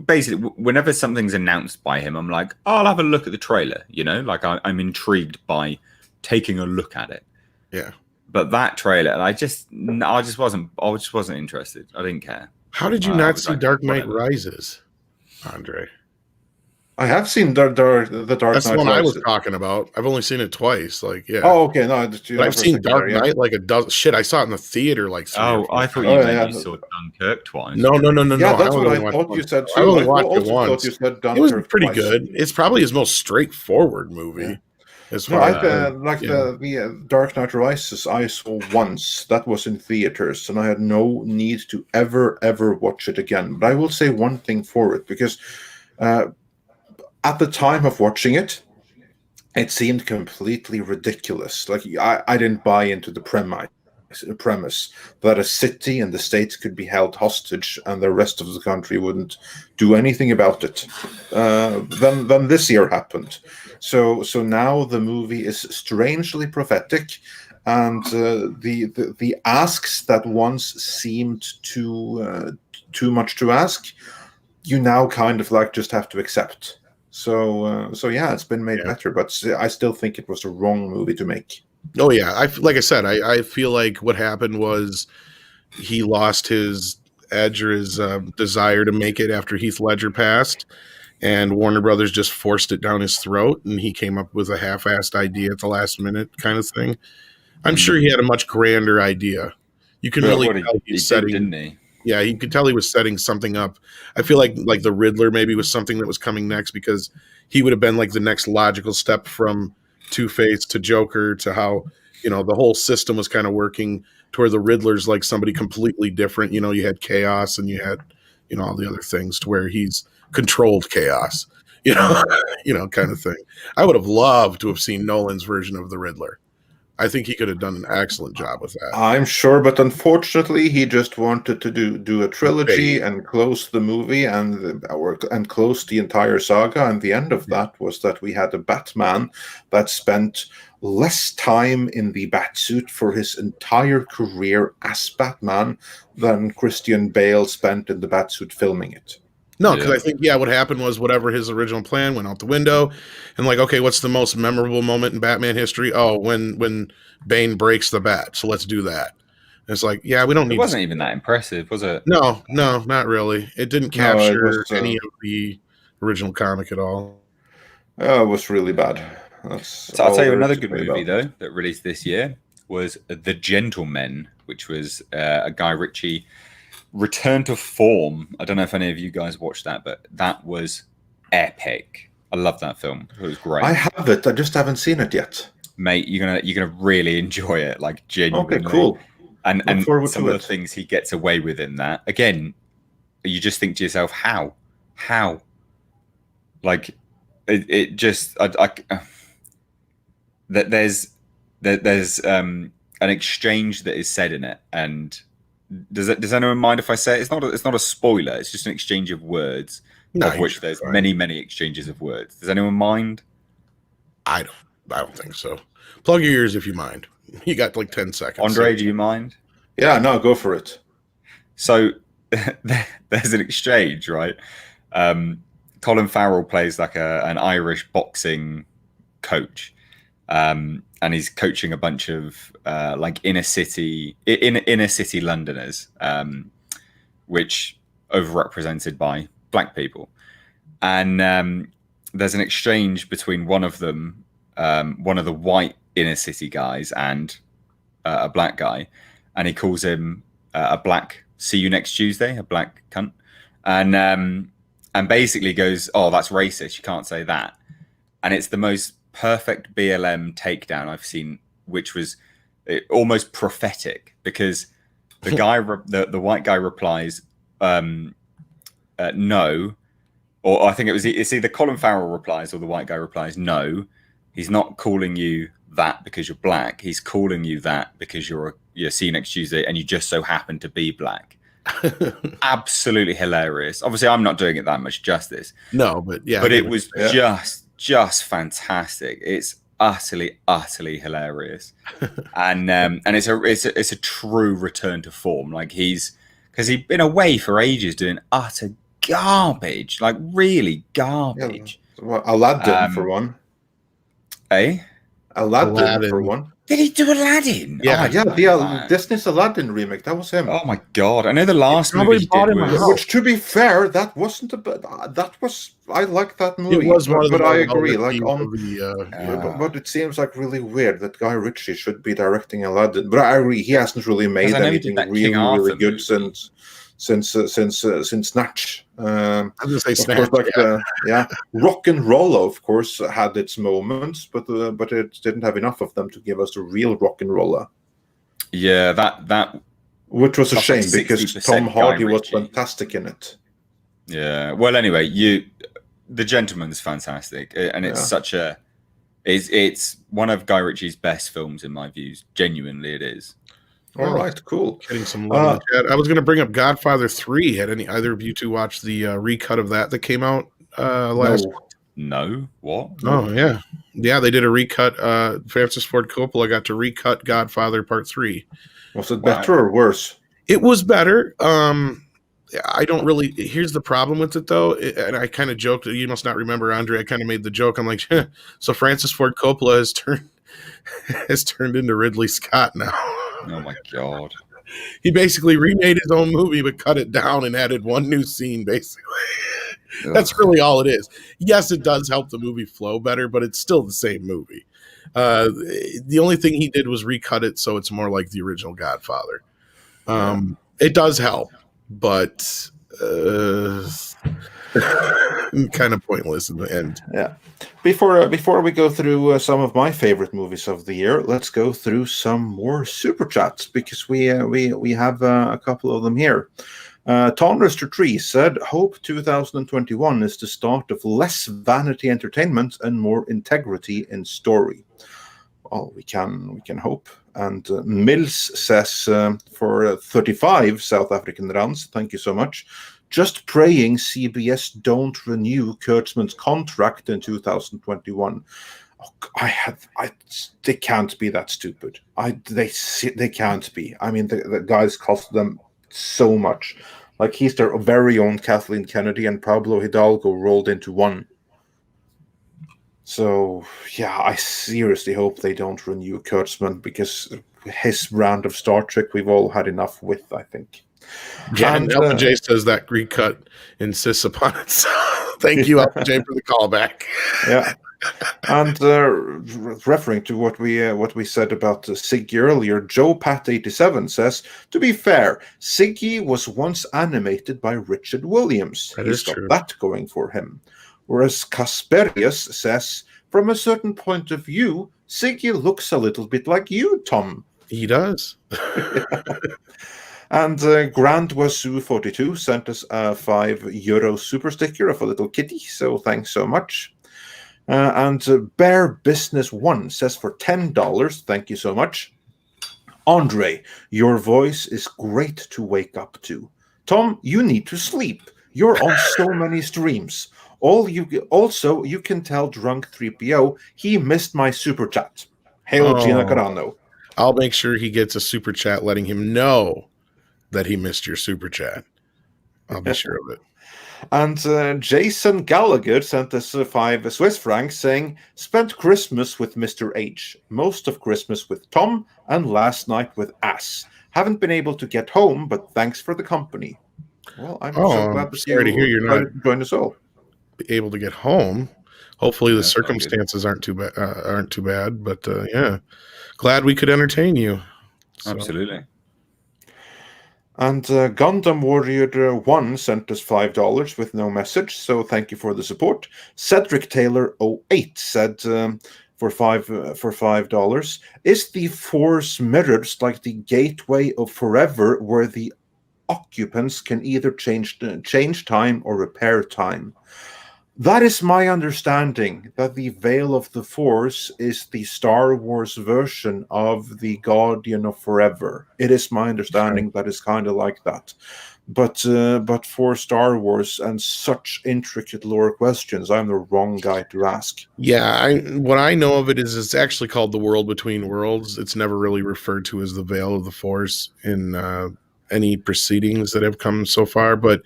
basically, whenever something's announced by him, I'm like, oh, I'll have a look at the trailer, like I'm intrigued by taking a look at it. Yeah. But that trailer, I just wasn't interested. I didn't care. How did you not see Dark Knight Rises, Andre? I have seen the Dark Knight. That's the one I was talking about. I've only seen it twice. Like, yeah. Oh, okay. No, I've seen Dark Knight like a dozen. Shit, I saw it in the theater like 3 or 4 I thought you saw Dunkirk twice. No. Yeah, that's what I thought you said too. I only watched it once. It was pretty good. It's probably his most straightforward movie. Yeah. As far the Dark Knight Rises, I saw once. That was in theaters, and I had no need to ever watch it again. But I will say one thing for it, because at the time of watching it, it seemed completely ridiculous. Like I didn't buy into the premise that a city and the state could be held hostage and the rest of the country wouldn't do anything about it. Then this year happened. So now the movie is strangely prophetic, and the asks that once seemed too much to ask, you now kind of like just have to accept. So yeah, it's been made better, but I still think it was the wrong movie to make. Oh yeah, like I said, I feel like what happened was he lost his edge or his desire to make it after Heath Ledger passed, and Warner Brothers just forced it down his throat, and he came up with a half-assed idea at the last minute kind of thing. I'm sure he had a much grander idea. You can really tell he's setting, didn't he? Yeah, you could tell he was setting something up. I feel like the Riddler maybe was something that was coming next, because he would have been like the next logical step from Two-Face to Joker to how, the whole system was kind of working to where the Riddler's like somebody completely different. You had chaos and you had, all the other things to where he's controlled chaos, kind of thing. I would have loved to have seen Nolan's version of the Riddler. I think he could have done an excellent job with that. I'm sure, but unfortunately, he just wanted to do a trilogy and close the movie and close the entire saga. And the end of that was that we had a Batman that spent less time in the Batsuit for his entire career as Batman than Christian Bale spent in the Batsuit filming it. No, because I think, what happened was whatever his original plan went out the window, and like, okay, what's the most memorable moment in Batman history? Oh, when Bane breaks the bat, so let's do that. And it's like, we don't need. It wasn't even that impressive, was it? No, not really. It didn't capture any of the original comic at all. It was really bad. So I'll tell you another good movie movie though that released this year was The Gentlemen, which was a Guy Ritchie return to form. I don't know if any of you guys watched that, but that was epic. I love that film. It was great. I have it. I just haven't seen it yet. Mate, you're gonna really enjoy it, like genuinely. Okay, cool. And some of the things he gets away with in that. Again, you just think to yourself, how? Like it just that there's an exchange that is said in it, and does anyone mind if I say it? It's not a spoiler. It's just an exchange of words, of which there's many exchanges of words. Does anyone mind? I don't think so. Plug your ears if you mind. You got like 10 seconds. Andre, do you mind? Yeah, no, go for it. So there's an exchange, right? Colin Farrell plays like an Irish boxing coach, and he's coaching a bunch of like inner city Londoners, which overrepresented by black people. And there's an exchange between one of them, one of the white inner city guys, and a black guy, and he calls him a black "see you next Tuesday," a black cunt, and basically goes, "Oh, that's racist. You can't say that." And it's the most perfect BLM takedown I've seen, which was almost prophetic, because the guy, the white guy replies, "No," or I think it's either Colin Farrell replies or the white guy replies, "No, he's not calling you that because you're black. He's calling you that because you're see you next Tuesday and you just so happen to be black." Absolutely hilarious. Obviously, I'm not doing it that much justice. No, but yeah, but it was just fantastic. It's utterly hilarious, and it's a true return to form. Like because he'd been away for ages doing utter garbage, like really garbage. Yeah, well, Aladdin for one. Aladdin for one. Did he do Aladdin? Yeah, Disney's Aladdin remake. That was him. Oh my god! I know the last movie he did was. Which, to be fair, that wasn't a bad. That was. I like that movie. It was but I agree. Like but it seems like really weird that Guy Ritchie should be directing Aladdin. But I agree, he hasn't really made anything really good since Snatch. I was gonna say Snatch. Rock and Roll, of course, had its moments, but it didn't have enough of them to give us a real rock and roller. Yeah, that which was a shame because Tom Hardy was fantastic in it. Yeah. Well, anyway, The Gentleman's fantastic, and it's it's one of Guy Ritchie's best films in my views. Genuinely, it is. All right, cool. Getting some love in the chat. I was going to bring up Godfather 3. Had either of you two watched the recut of that came out last? No. What? Oh yeah, they did a recut. Francis Ford Coppola got to recut Godfather Part 3. Was it better or worse? It was better. I don't really. Here's the problem with it though, and I kind of joked. You must not remember, Andre. I kind of made the joke. I'm like, so Francis Ford Coppola has turned into Ridley Scott now. Oh my god! He basically remade his own movie, but cut it down and added one new scene. Basically, that's really all it is. Yes, it does help the movie flow better, but it's still the same movie. The only thing he did was recut it so it's more like the original Godfather. It does help, but kind of pointless in the end. Yeah. Before we go through some of my favorite movies of the year, let's go through some more super chats because we have a couple of them here. Tonrister Tree said, "Hope 2021 is the start of less vanity entertainment and more integrity in story." Well, we can hope. And Mills says, for 35 South African rands, thank you so much. "Just praying CBS don't renew Kurtzman's contract in 2021. Oh, they can't be that stupid. They can't be. I mean, the guys cost them so much. Like, he's their very own Kathleen Kennedy and Pablo Hidalgo rolled into one. So, yeah, I seriously hope they don't renew Kurtzman because his brand of Star Trek we've all had enough with, I think. Yeah, and Alpha J says that recut insists upon it. So thank you, Alpha J, for the callback. Yeah. And referring to what we said about Siggy earlier, Joe Pat 87 says, to be fair, Siggy was once animated by Richard Williams. That He's is got true. that going for him. Whereas Casperius says, from a certain point of view, Siggy looks a little bit like you, Tom. He does. And Grand Wazoo 42 sent us a €5 super sticker of a little kitty, so thanks so much. And Bear Business 1 says for $10, thank you so much. Andre, your voice is great to wake up to. Tom, you need to sleep. You're on so many streams. Also, you can tell Drunk 3PO he missed my super chat. Hail Gina Carano. I'll make sure he gets a super chat letting him know that he missed your super chat. I'll be sure of it. And Jason Gallagher sent us 5 Swiss francs saying, spent Christmas with Mr. H, most of Christmas with Tom, and last night with Ass. Haven't been able to get home, but thanks for the company. Well, I'm so glad that sorry to hear you're not joined us all. Able to get home. Hopefully the circumstances aren't too bad, but yeah, glad we could entertain you. So. Absolutely. And Gundam Warrior 1 sent us $5 with no message, so thank you for the support. Cedric Taylor 08 said for $5, is the Force mirrored like the gateway of forever, where the occupants can either change time or repair time? That is my understanding, that the Veil of the Force is the Star Wars version of the Guardian of Forever. It is my understanding that it's kind of like that. But for Star Wars and such intricate lore questions, I'm the wrong guy to ask. Yeah, what I know of it is it's actually called the World Between Worlds. It's never really referred to as the Veil of the Force in any proceedings that have come so far, but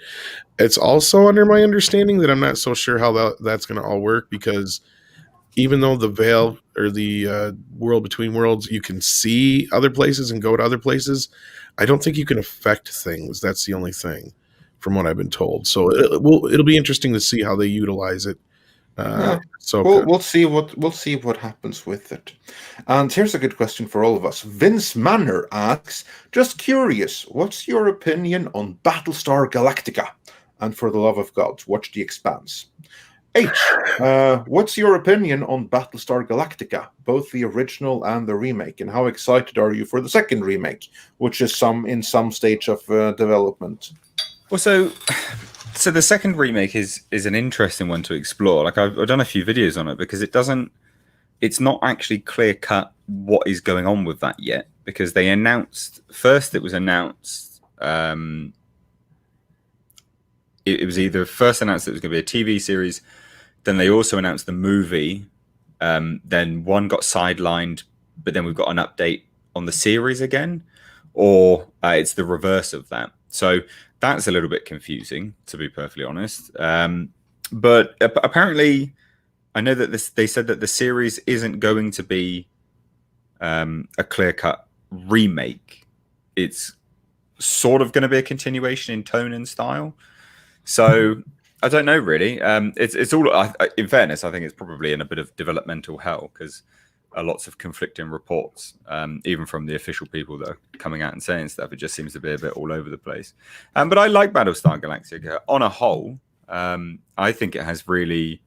it's also under my understanding that I'm not so sure how that's going to all work, because even though the veil or the world between worlds, you can see other places and go to other places, I don't think you can affect things. That's the only thing from what I've been told. So it'll be interesting to see how they utilize it. So we'll see what happens with it. And here's a good question for all of us. Vince Manor asks, just curious, what's your opinion on Battlestar Galactica? And for the love of God, watch The Expanse. H, what's your opinion on Battlestar Galactica, both the original and the remake, and how excited are you for the second remake, which is in some stage of development? Well, so the second remake is an interesting one to explore. Like I've done a few videos on it, because it's not actually clear cut what is going on with that yet, because they announced first. It was announced. It was either first announced that it was going to be a TV series, then they also announced the movie. Then one got sidelined, but then we've got an update on the series again, or it's the reverse of that. So that's a little bit confusing, to be perfectly honest. But apparently, I know that they said that the series isn't going to be a clear-cut remake. It's sort of going to be a continuation in tone and style. So I don't know really. It's all. In fairness, I think it's probably in a bit of developmental hell, because lots of conflicting reports, even from the official people that are coming out and saying stuff. It just seems to be a bit all over the place. But I like Battlestar Galactica on a whole. I think it has really.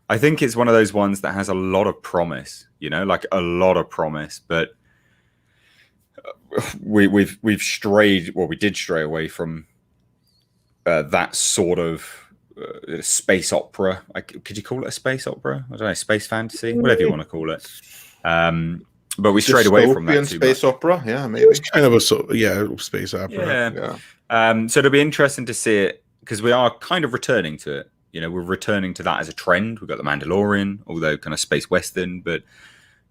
I think it's one of those ones that has a lot of promise. Like a lot of promise, but we've strayed. Well, we did stray away from that sort of space opera. Could you call it a space opera? I don't know, space fantasy, whatever you want to call it. But we strayed away from that. Space opera, yeah, maybe. It's kind of a space opera. Yeah. So it'll be interesting to see it, because we are kind of returning to it. We're returning to that as a trend. We've got the Mandalorian, although kind of space western. But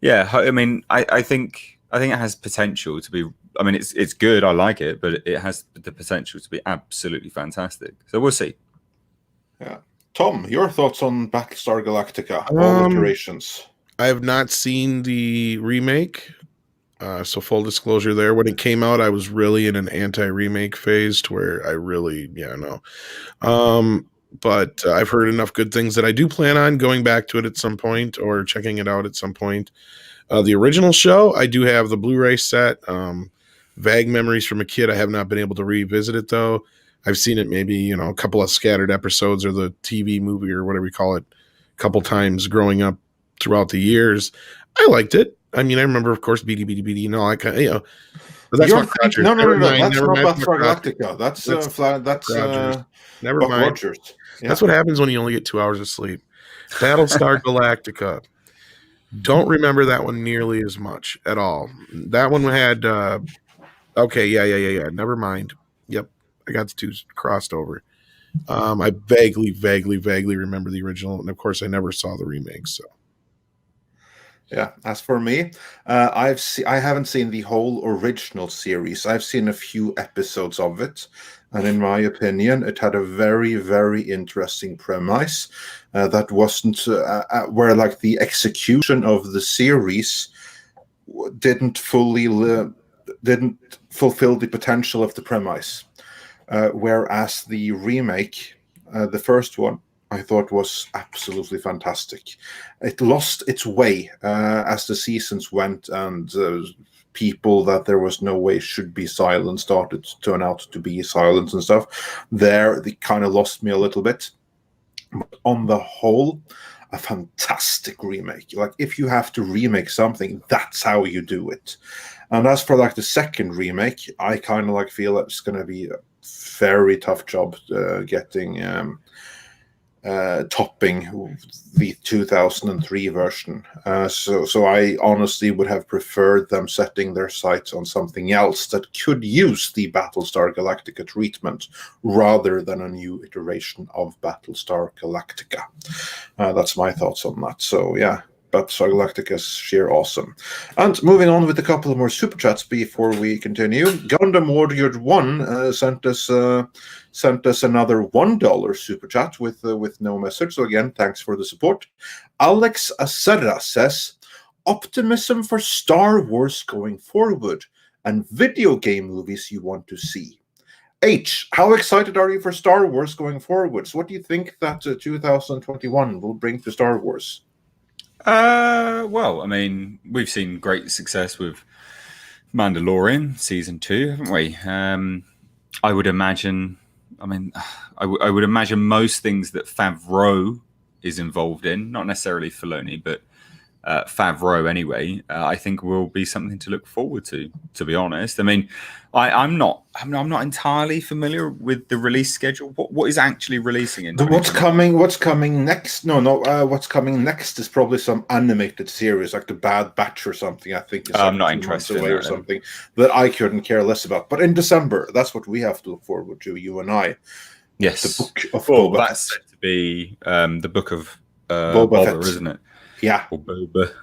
yeah, I mean, I think it has potential to be. I mean, it's good. I like it, but it has the potential to be absolutely fantastic. So we'll see. Yeah, Tom, your thoughts on Battlestar Galactica? All iterations. I have not seen the remake, so full disclosure there. When it came out, I was really in an anti-remake phase, to where I really, but I've heard enough good things that I do plan on going back to it at some point or checking it out at some point. The original show, I do have the Blu-ray set. Vague memories from a kid. I have not been able to revisit it though. I've seen it maybe, a couple of scattered episodes or the TV movie or whatever you call it a couple times growing up throughout the years. I liked it. I mean, I remember, of course, BD and all that kind of, but that's Buck Rogers. No. That's not Battlestar Galactica. That's Never Buck mind. Rogers. Yeah. That's what happens when you only get 2 hours of sleep. Battlestar Galactica. Don't remember that one nearly as much at all. That one had okay, yeah. Never mind. Yep, I got the two crossed over. I vaguely remember the original, and of course, I never saw the remake. So, yeah. As for me, I haven't seen the whole original series. I've seen a few episodes of it, and in my opinion, it had a very, very interesting premise that wasn't where like the execution of the series didn't fulfill the potential of the premise, whereas the remake, the first one, I thought was absolutely fantastic. It lost its way as the seasons went, and people that there was no way should be silent started to turn out to be silent and stuff. They kind of lost me a little bit. But on the whole, a fantastic remake. Like, if you have to remake something, that's how you do it. And as for like the second remake, I kind of like feel it's going to be a very tough job getting topping the 2003 version. So I honestly would have preferred them setting their sights on something else that could use the Battlestar Galactica treatment rather than a new iteration of Battlestar Galactica. That's my thoughts on that. So yeah, Battlestar Galactica is sheer awesome. And moving on with a couple of more super chats before we continue. Gundam Warrior 1 sent us another $1 super chat with no message. So again, thanks for the support. Alex Acerra says, optimism for Star Wars going forward and video game movies you want to see. H, how excited are you for Star Wars going forwards? What do you think that 2021 will bring to Star Wars? Well, I mean, we've seen great success with Mandalorian season 2, haven't we? I would imagine. I mean, I would imagine most things that Favreau is involved in, not necessarily Filoni, but Favreau anyway, I think will be something to look forward to be honest. I mean, I'm not entirely familiar with the release schedule. What is actually releasing in what's coming next? What's coming next is probably some animated series like The Bad Batch or something. I think I'm not interested in that, or something that I couldn't care less about. But in December, that's what we have to look forward to, you and I. Yes, the book of Boba that's said to be the book of Boba, isn't it? Yeah. Or Boba.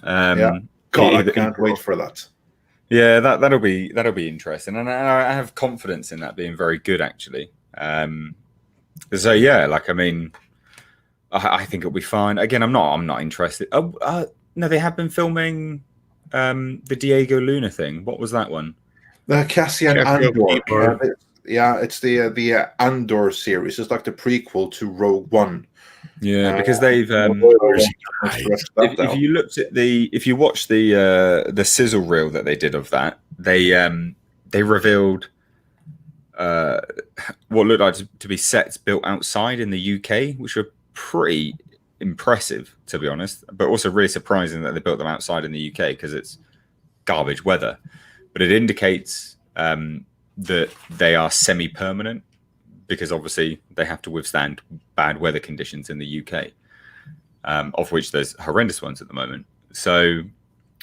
Yeah. God, I can't wait for that. Yeah, that'll be interesting, and I have confidence in that being very good, actually. So yeah, like I mean, I think it'll be fine. Again, I'm not interested. No, they have been filming the Diego Luna thing. What was that one? Cassian Andor. Yeah, it's the Andor series. It's like the prequel to Rogue One. Yeah, because they've if you watch the sizzle reel that they did of that, they revealed what looked like to be sets built outside in the UK, which were pretty impressive, to be honest, but also really surprising that they built them outside in the UK because it's garbage weather. But it indicates that they are semi-permanent, because obviously they have to withstand bad weather conditions in the UK, of which there's horrendous ones at the moment. So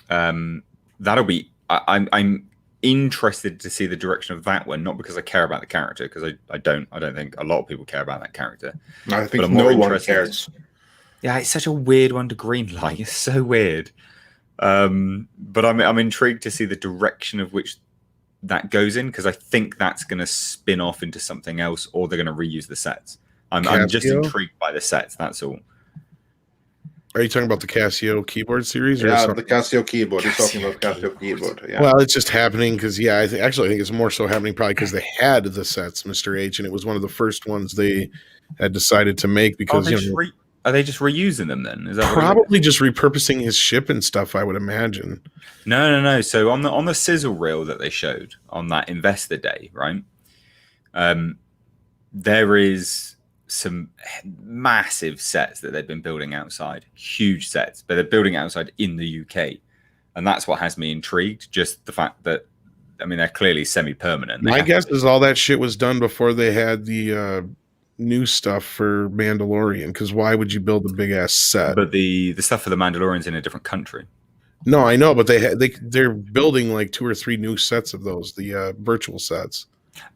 that'll be. I'm interested to see the direction of that one, not because I care about the character, because I don't think a lot of people care about that character. I think no one cares. Yeah, it's such a weird one to greenlight. It's so weird. But I'm intrigued to see the direction of which that goes in, because I think that's going to spin off into something else, or they're going to reuse the sets. I'm just intrigued by the sets. That's all. Are you talking about the Casio keyboard series? Or Yeah, something? the Casio keyboard. He's talking about Casio keyboard. Yeah. Well, it's just happening because, yeah, I think it's more so happening probably because they had the sets, Mr. H, and it was one of the first ones they had decided to make because, are they just reusing them then? Is that probably just repurposing his ship and stuff, I would imagine. No. So on the sizzle reel that they showed on that investor day, right? There is some massive sets that they've been building outside, huge sets, but they're building outside in the UK. And that's what has me intrigued. Just the fact that, I mean, they're clearly semi-permanent. My guess is all that shit was done before they had the new stuff for Mandalorian. Because why would you build a big ass set? But the stuff for the Mandalorian's in a different country. No, I know, but they're building like 2 or 3 new sets of those, the virtual sets.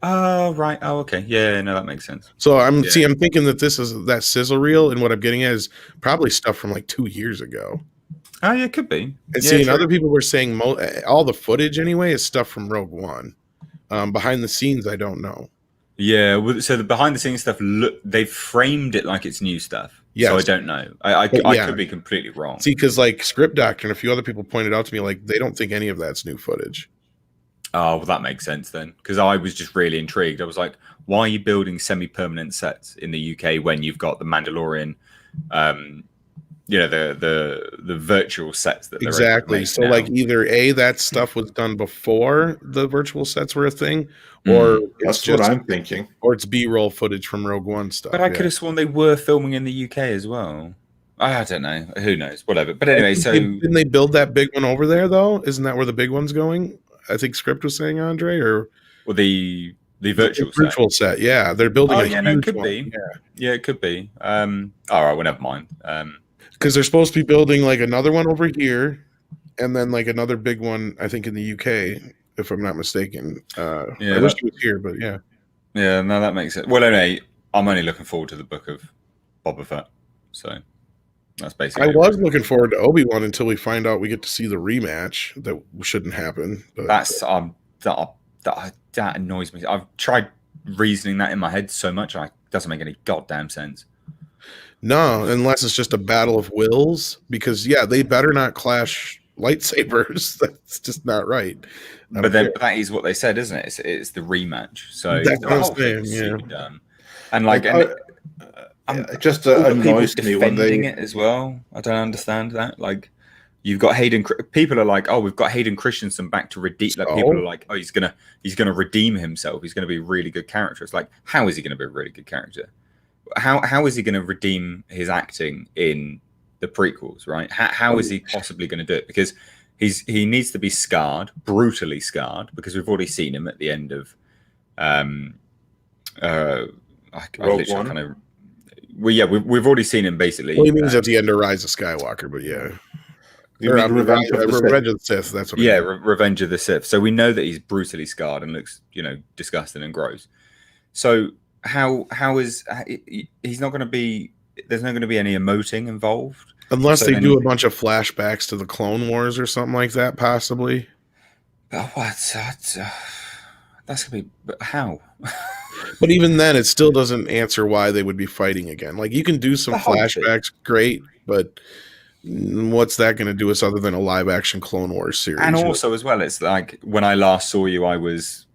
Oh, right. Oh, okay. Yeah, no, that makes sense. So I'm thinking that this is that sizzle reel, and what I'm getting at is probably stuff from like 2 years ago. Oh, yeah, it could be. And seeing other people were saying all the footage anyway is stuff from Rogue One. Behind the scenes, I don't know. Yeah, so the behind the scenes stuff, they've framed it like it's new stuff. Yes. So I don't know. I could be completely wrong. See, because like Script Doctor and a few other people pointed out to me, like they don't think any of that's new footage. Oh, well, that makes sense then, because I was just really intrigued. I was like, why are you building semi-permanent sets in the UK when you've got the Mandalorian, the virtual sets that exactly. So now, like either that stuff was done before the virtual sets were a thing, or that's just what I'm thinking, or it's B-roll footage from Rogue One stuff. But I could have sworn they were filming in the UK as well. I don't know. Who knows? Whatever. But anyway, so didn't they build that big one over there though? Isn't that where the big one's going? I think Script was saying, Andre, or the virtual set. Yeah, they're building. It could be. Yeah, it could be. All right, well, never mind. Because they're supposed to be building like another one over here, and then like another big one, I think in the UK, if I'm not mistaken. I wish it was here, but yeah. Yeah, no, that makes sense. Well, anyway, I'm only looking forward to the book of Boba Fett. So that's basically. I was looking forward to Obi-Wan until we find out we get to see the rematch. That shouldn't happen. But that's that annoys me. I've tried reasoning that in my head so much, it doesn't make any goddamn sense. No, unless it's just a battle of wills, because they better not clash lightsabers. That's just not right. But that is what they said, isn't it? It's the rematch. So that's what I'm saying. Yeah, done. And like, it just annoys me when they it as well. I don't understand that. Like, you've got Hayden. People are like, "Oh, we've got Hayden Christensen back to redeem." Like, people are like, "Oh, he's gonna redeem himself. He's gonna be a really good character." It's like, how is he gonna be a really good character? How is he going to redeem his acting in the prequels, right? How is he possibly going to do it? Because he needs to be scarred, brutally scarred, because we've already seen him at the end of Rogue One. We've already seen him basically. Well, he means at the end of Rise of Skywalker, but yeah. Revenge of the Sith. That's what. Revenge of the Sith. So we know that he's brutally scarred and looks, disgusting and gross. So how is he's not going to be? There's not going to be any emoting involved unless they do a bunch of flashbacks to the Clone Wars or something like that, possibly. But that's gonna be how. But even then, it still doesn't answer why they would be fighting again. Like, you can do some flashbacks, great, but what's that going to do us other than a live action Clone Wars series? And also, as well, it's like when I last saw you, I was,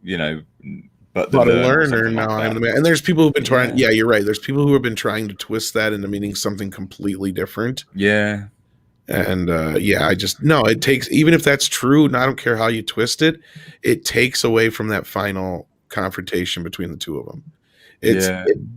but a learner now I'm the man. And there's people who've been trying. Yeah, you're right. There's people who have been trying to twist that into meaning something completely different. Yeah. And it takes, even if that's true, and I don't care how you twist it, it takes away from that final confrontation between the two of them. It's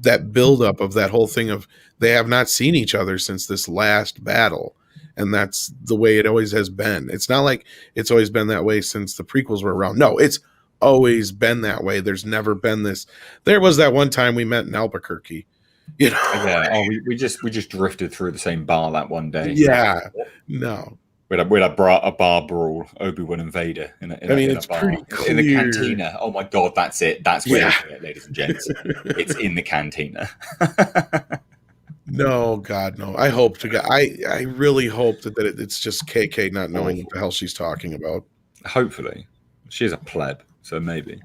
that buildup of that whole thing of they have not seen each other since this last battle. And that's the way it always has been. It's not like it's always been that way since the prequels were around. No, it's always been that way. There's never been this. There was that one time we met in Albuquerque. Yeah. Oh, we just drifted through the same bar that one day. Yeah. No. We had a bar brawl, Obi-Wan and Vader it's bar. Pretty clear. In the cantina. Oh my god, that's it. That's where it, ladies and gents. It's in the cantina. No, God, no. I hope to God. I really hope that it's just KK not knowing what the hell she's talking about. Hopefully. She is a pleb, so maybe.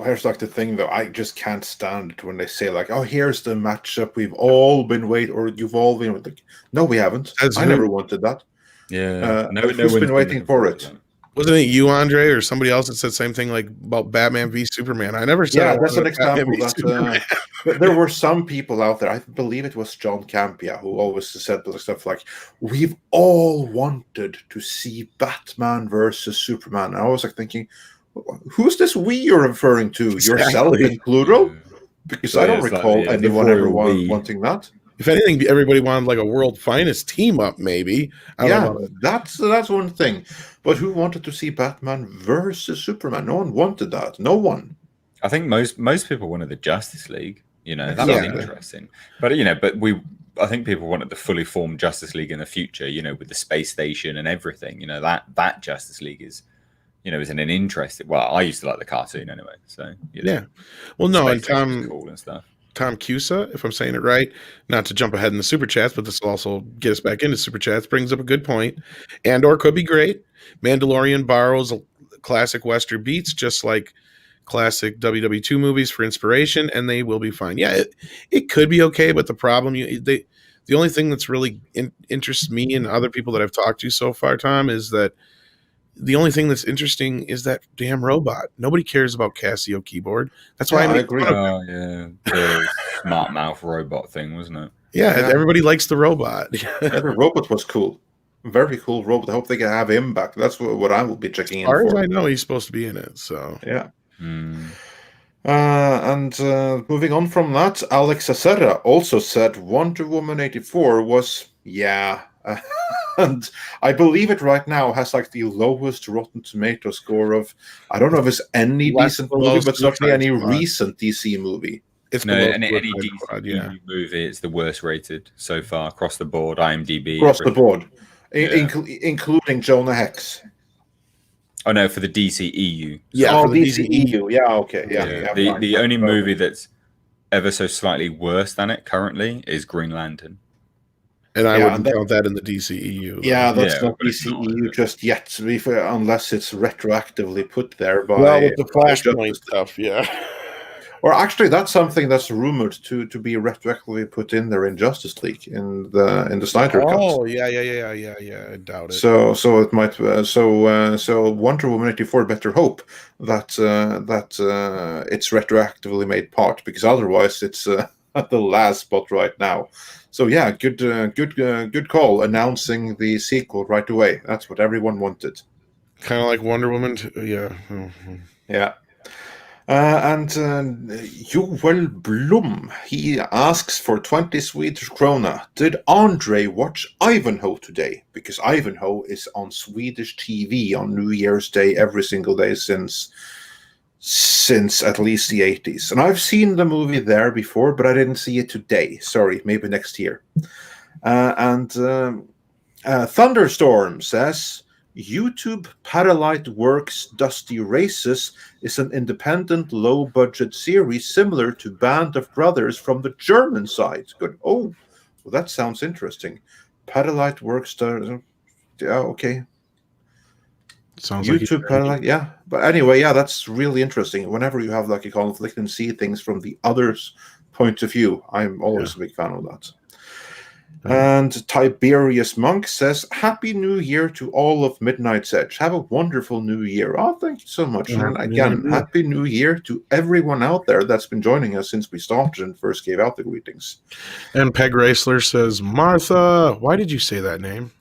Here's like the thing though, I just can't stand it when they say like, "Oh, here's the matchup we've all been waiting," or "You've all been like." No, we haven't. That's I who? never wanted that. Yeah, no Who's one's been waiting looking for forward it? to that. Wasn't it you, Andre, or somebody else that said the same thing like about Batman v Superman? I never said I Yeah, that's wanted an a Batman example v that Superman. there were some people out there. I believe it was John Campia who always said stuff like, "We've all wanted to see Batman versus Superman." And I was like thinking, who's this "we" you're referring to? Yourself Exactly. and Plural? Yeah. Because Well, I yeah, don't it's like, recall yeah, the anyone ever royal we. wanting that. If anything, everybody wanted like a world finest team up, maybe. I don't Yeah, know. that's one thing. But who wanted to see Batman versus Superman? No one wanted that. No one. I think most people wanted the Justice League. You know, that was Exactly. interesting. But I think people wanted the fully formed Justice League in the future. You know, with the space station and everything. You know, that Justice League is, isn't an interesting. Well, I used to like the cartoon anyway. So Yeah. Well, no, and space station was cool and stuff. Tom Cusa, if I'm saying it right, not to jump ahead in the super chats, but this will also get us back into super chats, brings up a good point. Andor could be great. Mandalorian borrows classic Western beats, just like classic WW2 movies for inspiration, and they will be fine. Yeah, it could be okay, but the problem, the only thing that's really interests me and other people that I've talked to so far, Tom, is that the only thing that's interesting is that damn robot. Nobody cares about Casio keyboard. That's why I agree. Oh yeah, the smart mouth robot thing, wasn't it? Yeah, everybody likes the robot. Yeah, the robot was cool. Very cool robot. I hope they can have him back. That's what I will be checking in As far for. as I know, he's supposed to be in it. So Yeah. Mm. And moving on from that, Alex Acera also said Wonder Woman 84 was, and I believe it right now has like the lowest Rotten Tomato score of, I don't know if it's any Less decent below movie, but certainly any Suicide Squad. recent DC movie. it's No, below any Suicide DC Squad, yeah. movie, it's the worst rated so far across the board. IMDb, Across the board, Yeah. including Jonah Hex. Oh no, for the DCEU. Yeah, Oh, for the DCEU. Yeah, okay. Yeah. The only movie that's ever so slightly worse than it currently is Green Lantern. And I Yeah, wouldn't count that in the DCEU. Though. Yeah, that's Yeah, not but it's not, DCEU is it? just yet, to be fair, unless it's retroactively put there by. Well, with the by Flashpoint Justice. stuff, yeah. Or actually, that's something that's rumored to be retroactively put in there in Justice League in the Snyder Cut. Oh, yeah. I doubt it. So it might. So Wonder Woman 84 better hope that it's retroactively made part, because otherwise it's at the last spot right now. So yeah, good call announcing the sequel right away. That's what everyone wanted. Kind of like Wonder Woman. Yeah. Yeah. And Joel Blum, he asks for 20 Swedish krona. Did Andre watch Ivanhoe today? Because Ivanhoe is on Swedish TV on New Year's Day every single day since at least the 80s. And I've seen the movie there before, but I didn't see it today. Sorry, maybe next year. And Thunderstorm says, YouTube Paralite Works Dusty Races is an independent, low-budget series similar to Band of Brothers from the German side. Good. Oh, well, that sounds interesting. Paralite Works. Yeah, okay. Sounds YouTube like Paralite. Yeah, but anyway, yeah, that's really interesting. Whenever you have like a conflict and see things from the other's point of view, I'm always a big fan of that. And Tiberius Monk says, Happy New Year to all of Midnight's Edge. Have a wonderful new year. Oh, thank you so much. And again, Happy New Year to everyone out there that's been joining us since we started and first gave out the greetings. And Peg Raceler says, Martha, why did you say that name?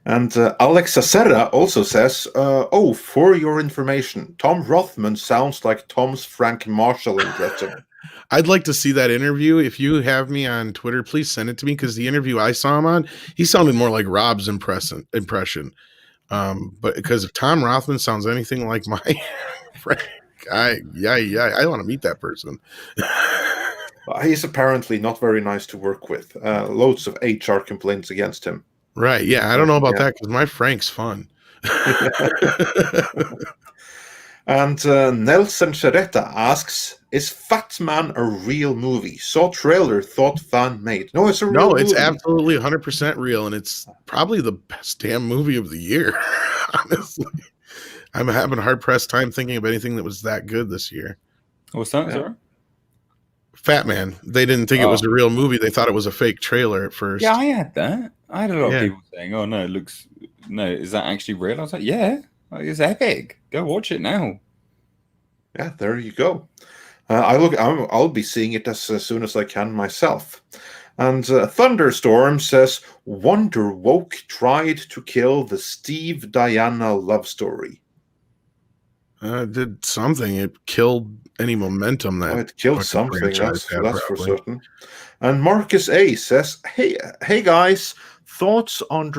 And Alex Acera also says, for your information, Tom Rothman sounds like Tom's Frank Marshall impression. I'd like to see that interview. If you have me on Twitter, please send it to me, because the interview I saw him on, he sounded more like Rob's impression. But because if Tom Rothman sounds anything like my Frank, I want to meet that person. He's apparently not very nice to work with. Loads of HR complaints against him. Right. Yeah. I don't know about that, because my Frank's fun. And Nelson Charetta asks, is Fat Man a real movie? Saw trailer, thought fan made. No, it's a real movie. No, it's absolutely 100% real, and it's probably the best damn movie of the year, honestly. I'm having a hard-pressed time thinking of anything that was that good this year. What's that, sorry? Fat Man. They didn't think it was a real movie. They thought it was a fake trailer at first. Yeah, I had that. I had a lot of people saying, "Oh no, is that actually real?" I was like, "Yeah, it's epic. Go watch it now." Yeah, there you go. I'll be seeing it as soon as I can myself. And Thunderstorm says Wonder Woke tried to kill the Steve Diana love story. It did something. It killed any momentum that it killed something. That's for certain. And Marcus A says, "Hey guys, thoughts on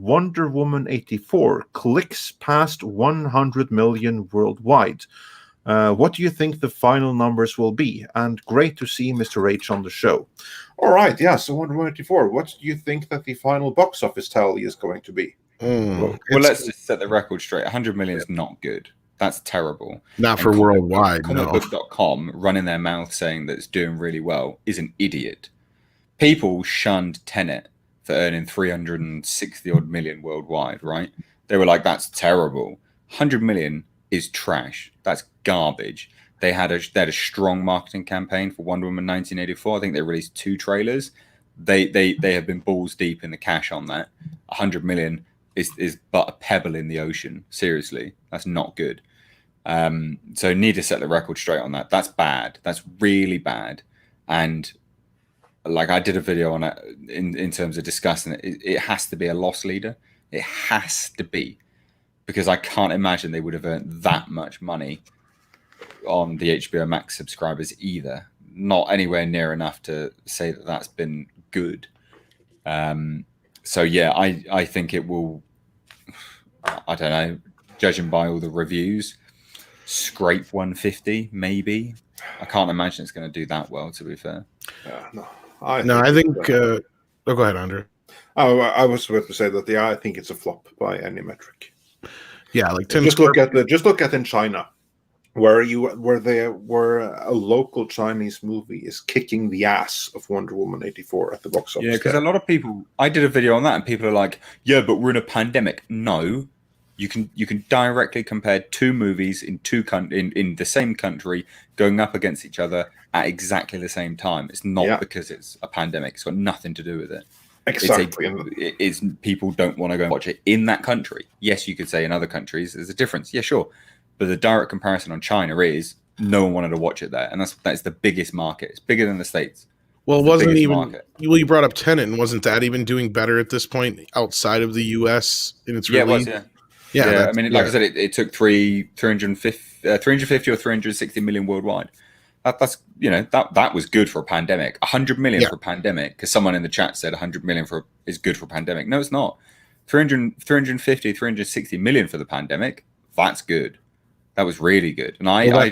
Wonder Woman 84 clicks past 100 million worldwide. What do you think the final numbers will be? And great to see Mr. H on the show." All right, yeah. So Wonder Woman 84. What do you think that the final box office tally is going to be? Well, let's just set the record straight. 100 million is not good. That's terrible. Not for worldwide. Comicbook.com running their mouth saying that it's doing really well is an idiot. People shunned Tenet for earning 360 odd million worldwide, right? They were like, that's terrible. 100 million is trash. That's garbage. They had a strong marketing campaign for Wonder Woman 1984. I think they released 2 trailers. They have been balls deep in the cash on that. 100 million is but a pebble in the ocean. Seriously, that's not good. So need to set the record straight on that. That's bad. That's really bad. And like I did a video on it in terms of discussing it. It has to be a loss leader. It has to be, because I can't imagine they would have earned that much money on the HBO Max subscribers either. Not anywhere near enough to say that that's been good. So yeah, I think it will, I don't know, judging by all the reviews, scrape 150 maybe. I can't imagine it's going to do that well, to be fair. I think go ahead, Andre. I was about to say that I think it's a flop by any metric. Yeah, like Tim. Just look at in China, where a local Chinese movie is kicking the ass of Wonder Woman 84 at the box office. Yeah, because a lot of people, I did a video on that, and people are like, "Yeah, but we're in a pandemic." No, you can directly compare 2 movies in the same country going up against each other at exactly the same time. It's not because it's a pandemic. It's got nothing to do with it. Exactly. It's people don't want to go and watch it in that country. Yes, you could say in other countries there's a difference. Yeah, sure. But the direct comparison on China is no one wanted to watch it there. And that's the biggest market. It's bigger than the States. Well, it wasn't even market. Well, you brought up Tenet, and wasn't that even doing better at this point outside of the US in its release? It was, yeah. I mean, like I said, it took 350 or 360 million worldwide. That's that was good for a pandemic. 100 million for a pandemic, because someone in the chat said 100 million is good for a pandemic. No, it's not. 350, 360 million for the pandemic. That's good. That was really good. And I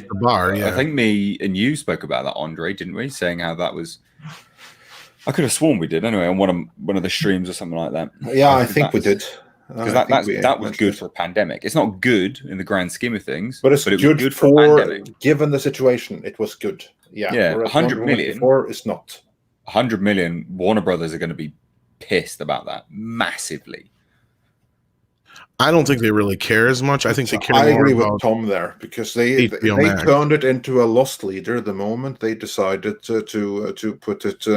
think me and you spoke about that, Andre, didn't we? Saying how that was. I could have sworn we did anyway on one of the streams or something like that. Yeah, I think we did. Because that was good for a pandemic. It's not good in the grand scheme of things, but it was good for a pandemic. Given the situation, it was good. Yeah, 100 million. Is not 100 million. Warner Brothers are going to be pissed about that massively. I don't think they really care as much. I think they care more. I agree with Tom there, because they turned it into a loss leader the moment they decided to put it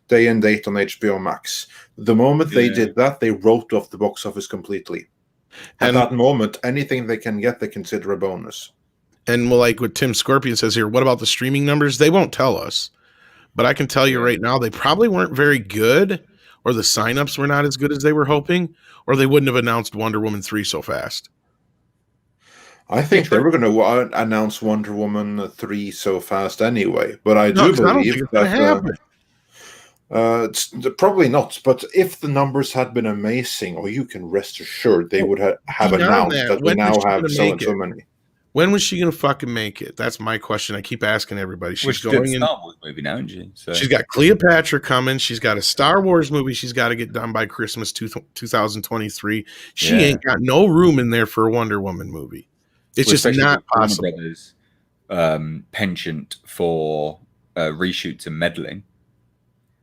day and date on HBO Max. The moment they did that, they wrote off the box office completely. At that moment, anything they can get, they consider a bonus. And like what Tim Scorpion says here, what about the streaming numbers? They won't tell us. But I can tell you right now, they probably weren't very good, or the signups were not as good as they were hoping, or they wouldn't have announced Wonder Woman 3 so fast. I think they were going to announce Wonder Woman 3 so fast anyway, but I do believe that it's probably not. But if the numbers had been amazing, or you can rest assured they would have announced that we now have so and so many. When was she going to fucking make it? That's my question. I keep asking everybody. She's going in Star Wars movie now, isn't she? So. She's got Cleopatra coming. She's got a Star Wars movie she's got to get done by Christmas 2023. She ain't got no room in there for a Wonder Woman movie. It's just not possible. Brothers, penchant for reshoots and meddling.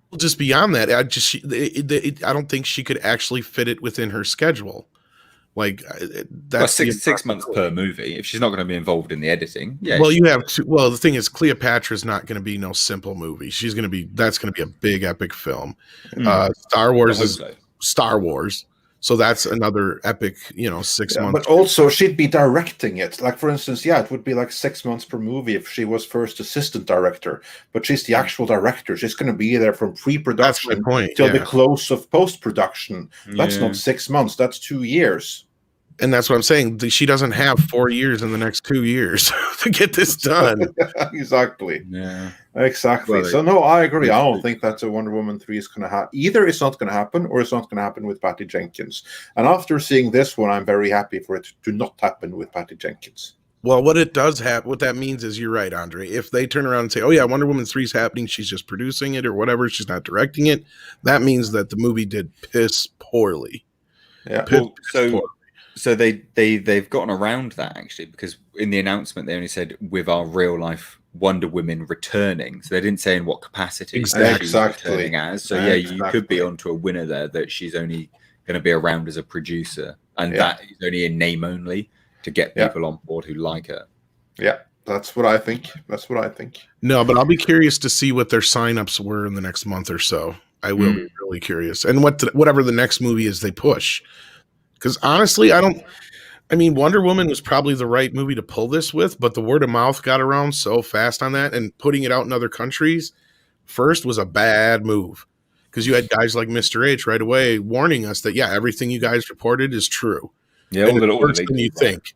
Well, just beyond that, I don't think she could actually fit it within her schedule. Like that's well, 6 months per movie. If she's not going to be involved in the editing, yeah. Well, you have to. Well, the thing is, Cleopatra's not going to be no simple movie. That's going to be a big epic film. Star Wars is Star Wars, so that's another epic. 6 months. But also, she'd be directing it. Like, for instance, it would be like 6 months per movie if she was first assistant director. But she's the actual director. She's going to be there from pre-production till the close of post-production. That's not 6 months. That's 2 years. And that's what I'm saying. She doesn't have 4 years in the next 2 years to get this done. Exactly. Yeah. Exactly. So, no, I agree. I don't think that a Wonder Woman 3 is going to happen. Either it's not going to happen or it's not going to happen with Patty Jenkins. And after seeing this one, I'm very happy for it to not happen with Patty Jenkins. Well, what that means is you're right, Andre. If they turn around and say, oh, yeah, Wonder Woman 3 is happening, she's just producing it or whatever, she's not directing it, that means that the movie did piss poorly. Yeah. So they've gotten around that, actually, because in the announcement they only said with our real life Wonder Women returning. So they didn't say in what capacity she's returning as. So you could be onto a winner there that she's only going to be around as a producer, and that is only in name only to get people on board who like her. Yeah, that's what I think. No, but I'll be curious to see what their signups were in the next month or so. I will be really curious, and whatever the next movie is they push. Because honestly, Wonder Woman was probably the right movie to pull this with, but the word of mouth got around so fast on that, and putting it out in other countries first was a bad move. Because you had guys like Mr. H right away warning us that, everything you guys reported is true. Yeah, and it's worse than you think.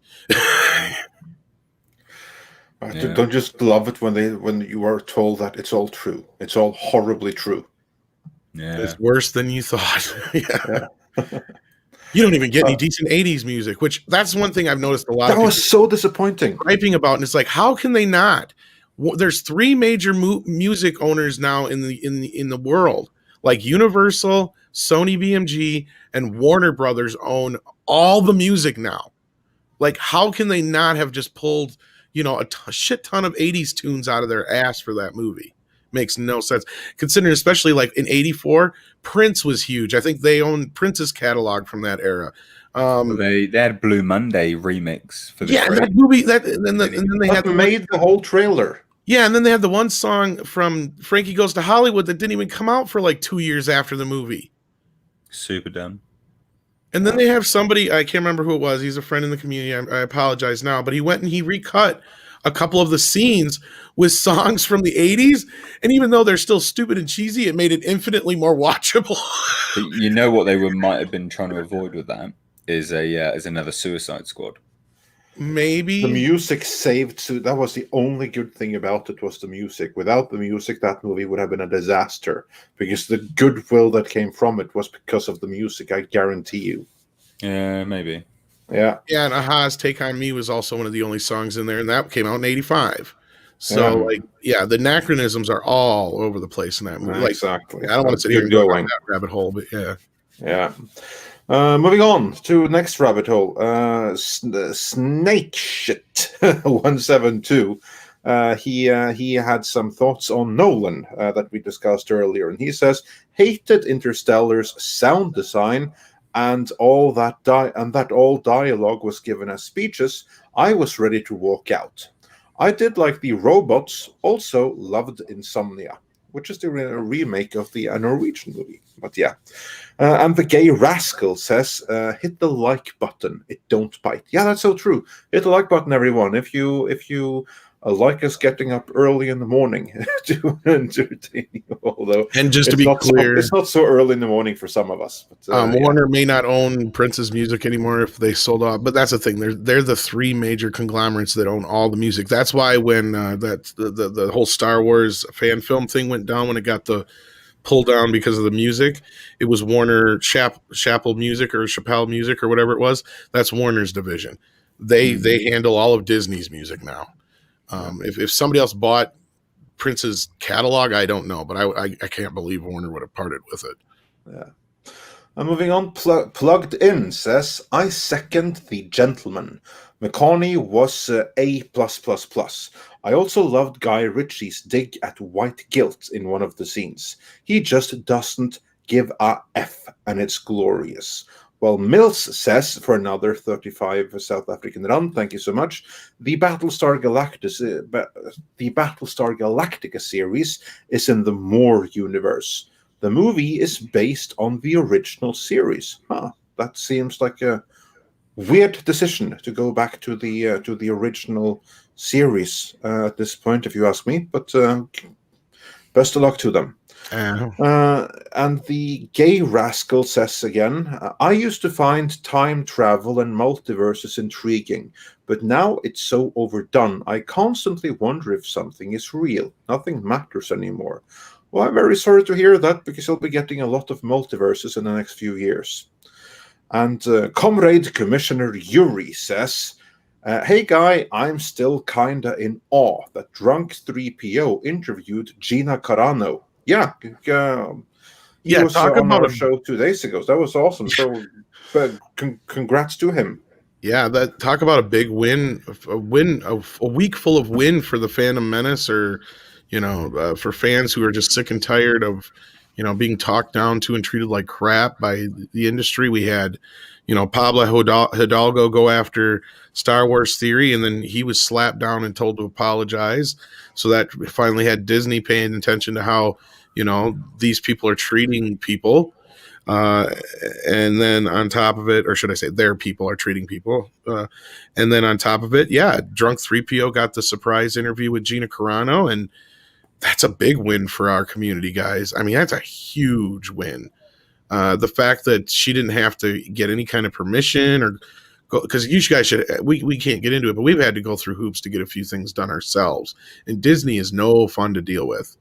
Don't just love it when you are told that it's all true. It's all horribly true. Yeah. It's worse than you thought. You don't even get any decent 80s music, which that's one thing I've noticed a lot. That was so disappointing. Griping about, and it's like, how can they not? There's 3 major music owners now in the world, like Universal, Sony BMG, and Warner Brothers own all the music now. Like, how can they not have just pulled, a shit ton of 80s tunes out of their ass for that movie? Makes no sense, considering especially like in '84, Prince was huge. I think they owned Prince's catalog from that era. They had Blue Monday remix for the that movie. And then they had made the whole trailer. Yeah, and then they had the one song from Frankie Goes to Hollywood that didn't even come out for like 2 years after the movie. Super dumb. And then they have somebody, I can't remember who it was. He's a friend in the community. I apologize now, but he went and he recut a couple of the scenes with songs from the 80s, and even though they're still stupid and cheesy, it made it infinitely more watchable. But what they might have been trying to avoid with that is another Suicide Squad. Maybe the music saved. So that was the only good thing about it, was the music. Without the music, that movie would have been a disaster, because the goodwill that came from it was because of the music. I guarantee you. Yeah, maybe. Yeah, and Aha's Take On Me was also one of the only songs in there, and that came out in '85. So, the anachronisms are all over the place in that movie. Exactly. I don't want to sit here and go down that rabbit hole, but yeah. Moving on to next rabbit hole. Snake Shit 172. He had some thoughts on Nolan that we discussed earlier, and he says hated Interstellar's sound design. And all dialogue was given as speeches. I was ready to walk out. I did like the robots. Also loved Insomnia, which is the remake of the Norwegian movie. But and the gay rascal says, "Hit the like button. It don't bite." Yeah, that's so true. Hit the like button, everyone. If you like us getting up early in the morning to entertain you, although, and just to be clear, it's not so early in the morning for some of us. But, Warner may not own Prince's music anymore if they sold off, but that's the thing. They're the 3 major conglomerates that own all the music. That's why when the whole Star Wars fan film thing went down, when it got the pull down because of the music, it was Warner Chappell Music or Chappelle Music or whatever it was. That's Warner's division. They handle all of Disney's music now. If somebody else bought Prince's catalog, I don't know, but I can't believe Warner would have parted with it. Yeah. Moving on, Plugged In says, I second the gentleman. McCartney was A+++. I also loved Guy Ritchie's dig at white guilt in one of the scenes. He just doesn't give a F, and it's glorious. Well, Mills says, for another 35 South African run, thank you so much. The Battlestar Galactica series is in the Moore universe. The movie is based on the original series. That seems like a weird decision to go back to the original series at this point, if you ask me. But best of luck to them. And the gay rascal says again, I used to find time travel and multiverses intriguing, but now it's so overdone. I constantly wonder if something is real. Nothing matters anymore. Well, I'm very sorry to hear that, because you'll be getting a lot of multiverses in the next few years. And Comrade Commissioner Yuri says, hey guy, I'm still kinda in awe that Drunk 3PO interviewed Gina Carano. Yeah, he was on our show 2 days ago. So that was awesome. So, congrats to him. Yeah, talk about a big win, a week full of win for the Phantom Menace, or for fans who are just sick and tired of being talked down to and treated like crap by the industry. We had Pablo Hidalgo go after Star Wars Theory, and then he was slapped down and told to apologize. So that finally had Disney paying attention to how these people are treating people. And then on top of it, or should I say their people are treating people. And then on top of it, Drunk 3PO got the surprise interview with Gina Carano, and that's a big win for our community, guys. I mean, that's a huge win. The fact that she didn't have to get any kind of permission or go, because you guys we can't get into it, but we've had to go through hoops to get a few things done ourselves. And Disney is no fun to deal with.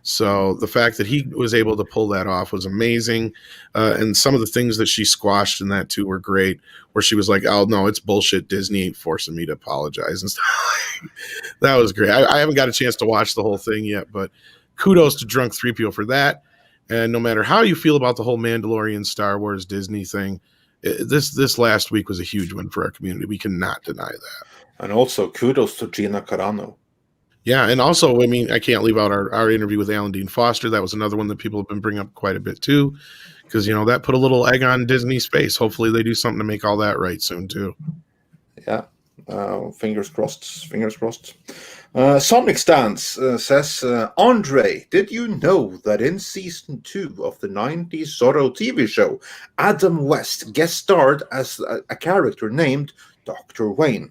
So the fact that he was able to pull that off was amazing. And some of the things that she squashed in that too were great, where she was like, oh no, it's bullshit. Disney ain't forcing me to apologize and stuff. That was great. I haven't got a chance to watch the whole thing yet, but kudos to Drunk 3PO for that. And no matter how you feel about the whole Mandalorian, Star Wars, Disney thing, this last week was a huge win for our community. We cannot deny that. And also kudos to Gina Carano. Yeah, and also, I mean, I can't leave out our interview with Alan Dean Foster. That was another one that people have been bringing up quite a bit too, because that put a little egg on Disney's face. Hopefully, they do something to make all that right soon too. Yeah, fingers crossed. Fingers crossed. Sonic Stance says, Andre, did you know that in season 2 of the 90s Zorro TV show, Adam West guest starred as a character named Dr. Wayne?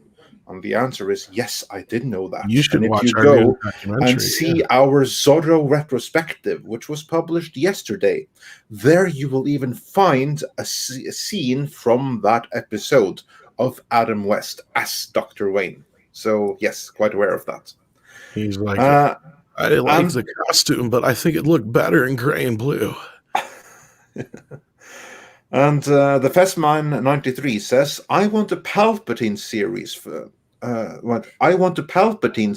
And the answer is yes, I did know that. You should watch our new documentary and see our Zorro retrospective, which was published yesterday. There you will even find a scene from that episode of Adam West as Dr. Wayne. So yes, quite aware of that. He's like, I like the costume, but I think it looked better in gray and blue. And the Festman 93 says, I want a Palpatine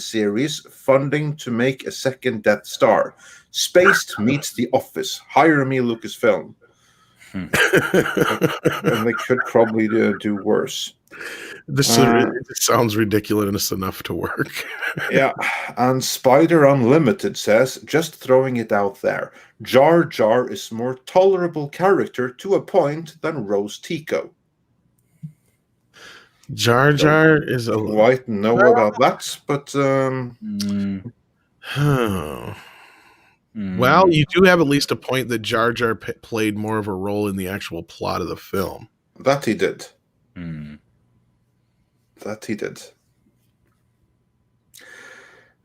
series funding to make a second Death Star. Spaced meets The Office. Hire me, Lucasfilm. And they could probably do worse. This sounds ridiculous enough to work. Yeah, and Spider Unlimited says, just throwing it out there, Jar Jar is more tolerable character to a point than Rose Tico. Jar Jar is a quite know about that, but well, you do have at least a point that Jar Jar played more of a role in the actual plot of the film. That he did. That he did.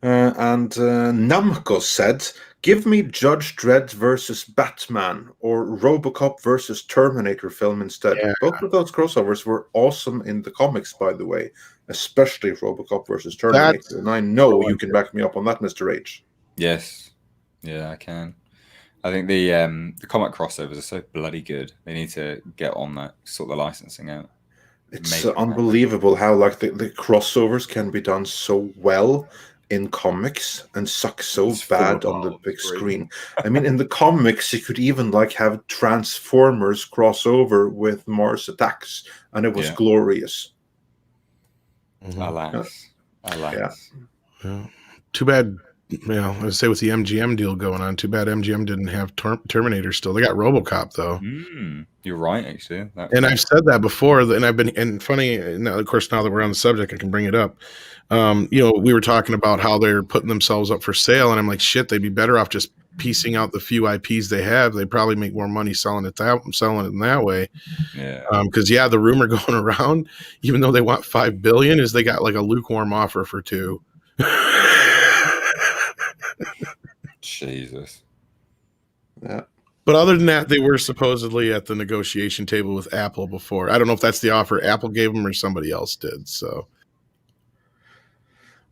And Namco said, give me Judge Dredd versus Batman or RoboCop versus Terminator film instead. Yeah. Both of those crossovers were awesome in the comics, by the way, especially RoboCop versus Terminator. And I know you can back me up on that, Mr. H. Yes. Yeah, I can. I think the comic crossovers are so bloody good. They need to get on that, sort the licensing out. It's unbelievable how the crossovers can be done so well in comics and suck so bad on the big screen. I mean, in the comics, you could even have Transformers crossover with Mars Attacks, and it was glorious. Alas. Yeah. Yeah. Too bad Yeah, I say with the MGM deal going on, too bad MGM didn't have Terminator still. They got RoboCop though. You're right, actually. And I've said that before, and funny, now, of course, now that we're on the subject, I can bring it up. We were talking about how they're putting themselves up for sale, and I'm like, shit, they'd be better off just piecing out the few IPs they have. They probably make more money selling it in that way. Yeah. Because the rumor going around, even though they want $5 billion, is they got like a lukewarm offer for $2 billion. Jesus. Yeah. But other than that, they were supposedly at the negotiation table with Apple before. I don't know if that's the offer Apple gave them or somebody else did. So,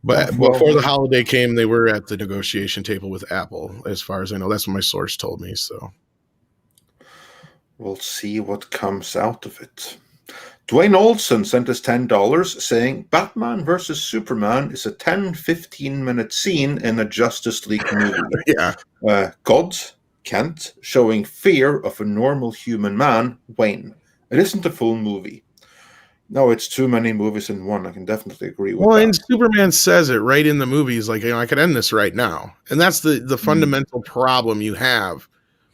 but before the holiday came, they were at the negotiation table with Apple, as far as I know. That's what my source told me. So, we'll see what comes out of it. Dwayne Olson sent us $10 saying Batman versus Superman is a 10-15 minute scene in a Justice League movie. Yeah. God, Kent, showing fear of a normal human man, Wayne. It isn't a full movie. No, it's too many movies in one. I can definitely agree with that. Well, and Superman says it right in the movie. He's like, I could end this right now. And that's the fundamental problem you have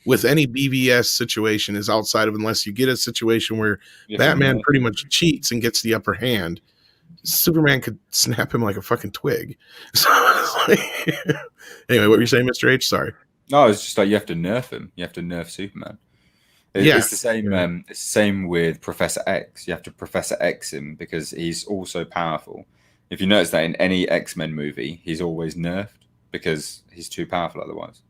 with any BVS situation is outside of, unless you get a situation where Batman pretty much cheats and gets the upper hand, Superman could snap him like a fucking twig. So anyway, what were you saying, Mr. H? Sorry. No, it's just like you have to nerf him. You have to nerf Superman. It's the same. It's the same with Professor X. You have to Professor X him because he's also powerful. If you notice that in any X-Men movie, he's always nerfed because he's too powerful otherwise.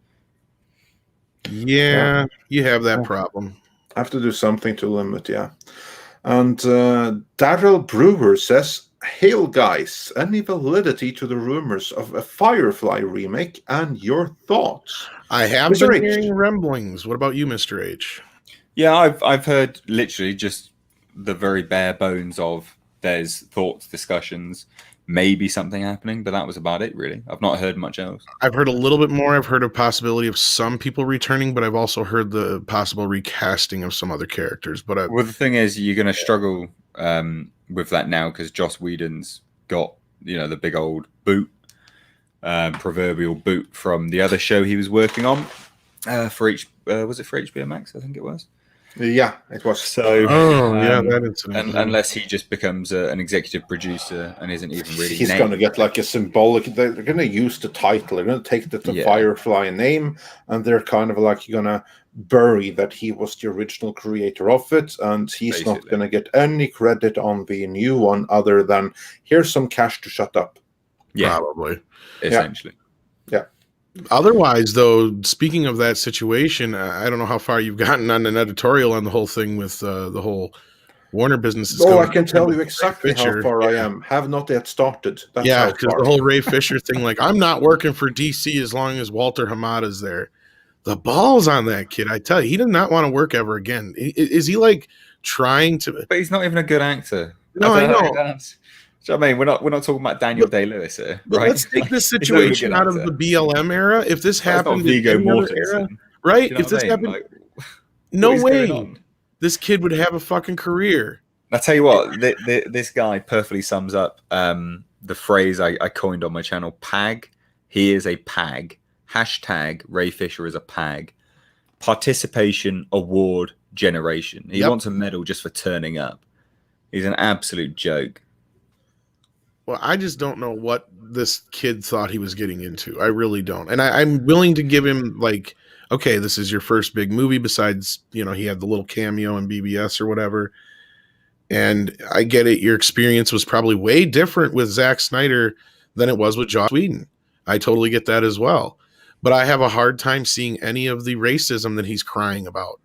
Yeah, you have that problem. I have to do something to limit, yeah. And Daryl Brewer says, "Hail guys, any validity to the rumors of a Firefly remake and your thoughts?" I have been hearing rumblings. What about you, Mr. H? Yeah, I've heard literally just the very bare bones of there's thoughts, discussions, maybe something happening, but that was about it, really. I've not heard much else. I've heard a little bit more. I've heard a possibility of some people returning, but I've also heard the possible recasting of some other characters. But well, the thing is, you're going to struggle with that now because Joss Whedon's got the big old boot, proverbial boot from the other show he was working on was it for HBO Max? I think it was. Yeah, it was. So, that incident. Unless he just becomes an executive producer and isn't even really. He's going to get like a symbolic. They're going to use the title. They're going to take the Firefly name, and they're kind of like going to bury that he was the original creator of it, and he's not going to get any credit on the new one other than here's some cash to shut up. Yeah, probably. Essentially. Yeah. Otherwise, though, speaking of that situation, I don't know how far you've gotten on an editorial on the whole thing with the whole Warner business. I can tell you exactly how far I am. Have not yet started. That's because the whole Ray Fisher thing, like, I'm not working for DC as long as Walter Hamada's there. The balls on that kid, I tell you, he did not want to work ever again. Is he like trying to? But he's not even a good actor. No, I know. So, I mean, we're not talking about Daniel Day-Lewis here, right? Let's take this situation out of the BLM era. If this happened in any other era, right? If this happened, no way this kid would have a fucking career. I'll tell you what, this guy perfectly sums up the phrase I coined on my channel, PAG. He is a PAG. Hashtag Ray Fisher is a PAG. Participation Award Generation. He wants a medal just for turning up. He's an absolute joke. Well, I just don't know what this kid thought he was getting into. I really don't. And I'm willing to give him, like, okay, this is your first big movie besides, he had the little cameo in BBS or whatever. And I get it. Your experience was probably way different with Zack Snyder than it was with Joss Whedon. I totally get that as well. But I have a hard time seeing any of the racism that he's crying about.